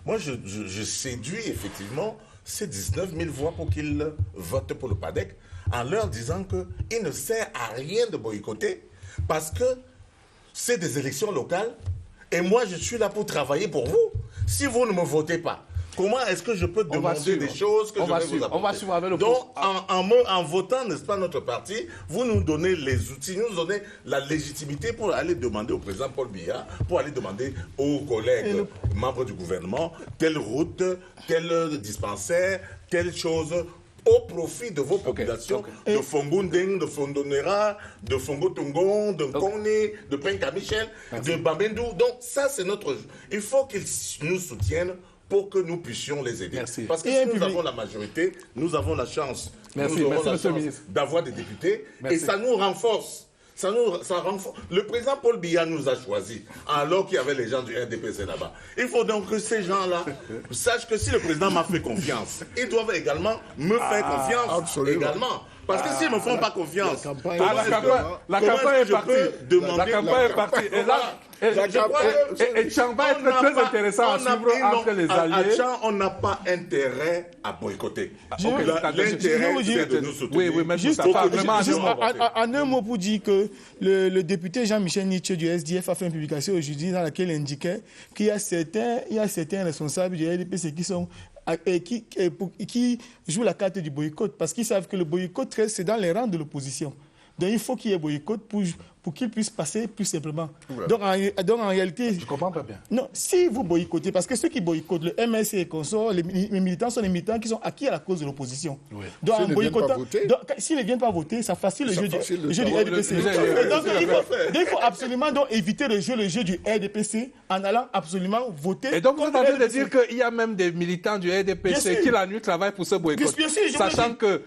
moi, je séduis effectivement ces 19 000 voix pour qu'ils votent pour le PADEC en leur disant qu'il ne sert à rien de boycotter parce que c'est des élections locales et moi, je suis là pour travailler pour vous. Si vous ne me votez pas, comment est-ce que je peux demander des choses que je vais vous apporter? On va suivre avec le Donc, en votant, n'est-ce pas, notre parti, vous nous donnez les outils, nous donnez la légitimité pour aller demander au président Paul Biya, pour aller demander aux collègues membres du gouvernement, telle route, tel dispensaire, telle chose, au profit de vos populations, de Fongundeng, de Fondonera, de Fongotongon, de Kone, de Penka-Michel, de Bambendou. Donc, ça, c'est notre... Il faut qu'ils nous soutiennent pour que nous puissions les aider. Merci. Parce que si nous avons la majorité, nous avons la chance, d'avoir des députés, et ça nous renforce. Ça renforce. Le président Paul Biya nous a choisis, alors qu'il y avait les gens du RDPC là-bas. Il faut donc que ces gens-là sachent que si le président m'a fait confiance, ils doivent également me faire confiance également. Parce que s'ils ne me font pas confiance, la campagne est partie. La campagne est partie. Et là, et Tcham va être très intéressant à suivre entre les alliés. À Tcham, on n'a pas intérêt à boycotter. L'intérêt, c'est de nous soutenir. Oui, mais juste en un mot pour dire que le député Jean-Michel Nietzsche du SDF a fait une publication aujourd'hui dans laquelle il indiquait qu'il y a certains responsables du RDPC qui jouent la carte du boycott parce qu'ils savent que le boycott, c'est dans les rangs de l'opposition. Donc il faut qu'il y ait boycott pour qu'il puisse passer plus simplement. Ouais. Donc en réalité... Je comprends pas bien. Non, si vous boycottez, parce que ceux qui boycottent, le MSC et consorts, les militants sont les militants qui sont acquis à la cause de l'opposition. Ouais. Donc en boycottant... S'ils ne viennent pas voter, ça facilite le jeu du RDPC. Donc il faut absolument donc éviter le jeu du RDPC en allant absolument voter. Et donc vous êtes en train de dire qu'il y a même des militants du RDPC qui la nuit travaillent pour ce boycott. Sachant que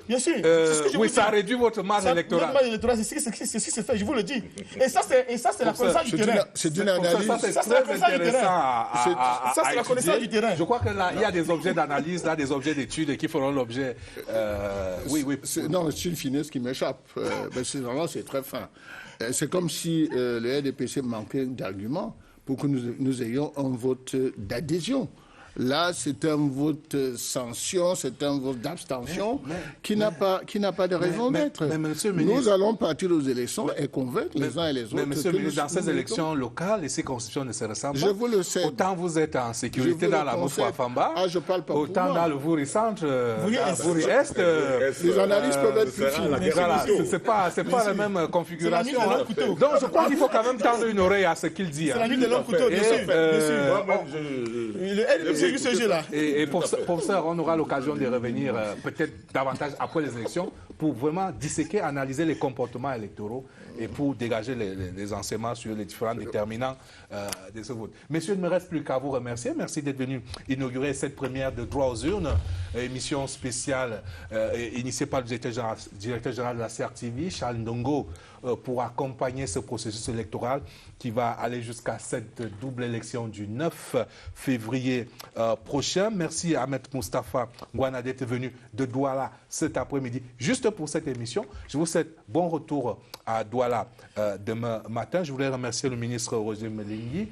ça réduit votre marge électorale. C'est ce qui se fait, je vous le dis. Et ça, c'est la connaissance du terrain. C'est une analyse. Ça, c'est très intéressant. Ça, c'est la connaissance du terrain. Je crois que là, il y a des objets d'analyse, là, des objets d'études qui feront l'objet. Oui. Non, c'est une finesse qui m'échappe. C'est très fin. C'est comme si le RDPC manquait d'arguments pour que nous ayons un vote d'adhésion. Là, c'est un vote sanction, c'est un vote d'abstention qui n'a pas de raison d'être. Nous allons partir aux élections et convaincre les uns et les autres. Mais monsieur le ministre, dans ces élections locales, les circonscriptions ne se ressemblent pas. Je vous le sais. Autant vous êtes en sécurité dans la Moufouafamba, autant dans le Vouri-Centre, Vouri-Est. Les analyses peuvent être plus fines. Voilà, c'est pas la même configuration. Donc je crois qu'il faut quand même tendre une oreille à ce qu'il dit. C'est la nuit de l'homme couteau, bien sûr. Et pour ça, on aura l'occasion de revenir peut-être davantage après les élections pour vraiment disséquer, analyser les comportements électoraux et pour dégager les enseignements sur les différents déterminants de ce vote. Messieurs, il ne me reste plus qu'à vous remercier. Merci d'être venus inaugurer cette première de Droit aux urnes, émission spéciale initiée par le directeur général de la CRTV, Charles Ndongo, pour accompagner ce processus électoral qui va aller jusqu'à cette double élection du 9 février prochain. Merci à Ahmed Moustapha Ngouana d'être venu de Douala cet après-midi, juste pour cette émission. Je vous souhaite bon retour à Douala demain matin. Je voulais remercier le ministre Roger Melingui,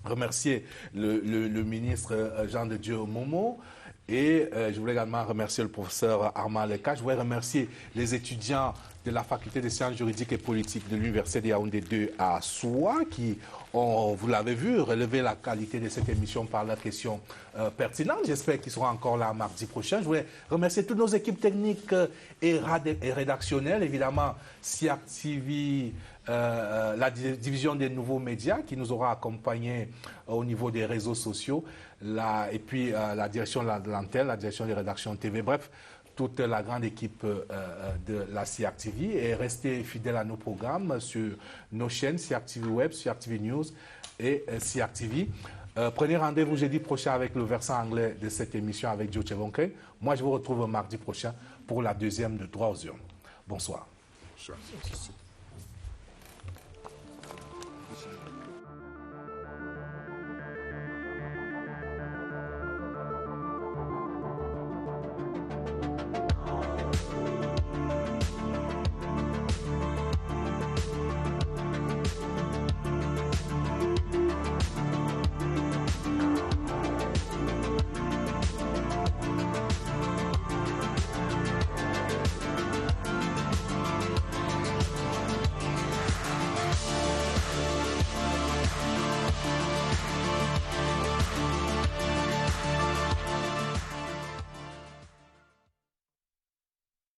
remercier le ministre Jean de Dieu Momo. Et je voulais également remercier le professeur Armand Leka. Je voulais remercier les étudiants de la faculté des sciences juridiques et politiques de l'Université de Yaoundé 2 à Soua qui ont, vous l'avez vu, relevé la qualité de cette émission par leurs questions pertinentes. J'espère qu'ils seront encore là mardi prochain. Je voulais remercier toutes nos équipes techniques et rédactionnelles, évidemment SIAC TV, la division des nouveaux médias qui nous aura accompagnés au niveau des réseaux sociaux, et puis la direction de l'antenne, la direction des rédactions TV, bref, toute la grande équipe de la SIAC TV, et restez fidèles à nos programmes sur nos chaînes SIAC TV Web, SIAC TV News et SIAC TV. Prenez rendez-vous jeudi prochain avec le versant anglais de cette émission avec Joe Chevonke. Moi, je vous retrouve mardi prochain pour la deuxième de Droit aux urnes. Bonsoir. Bonsoir.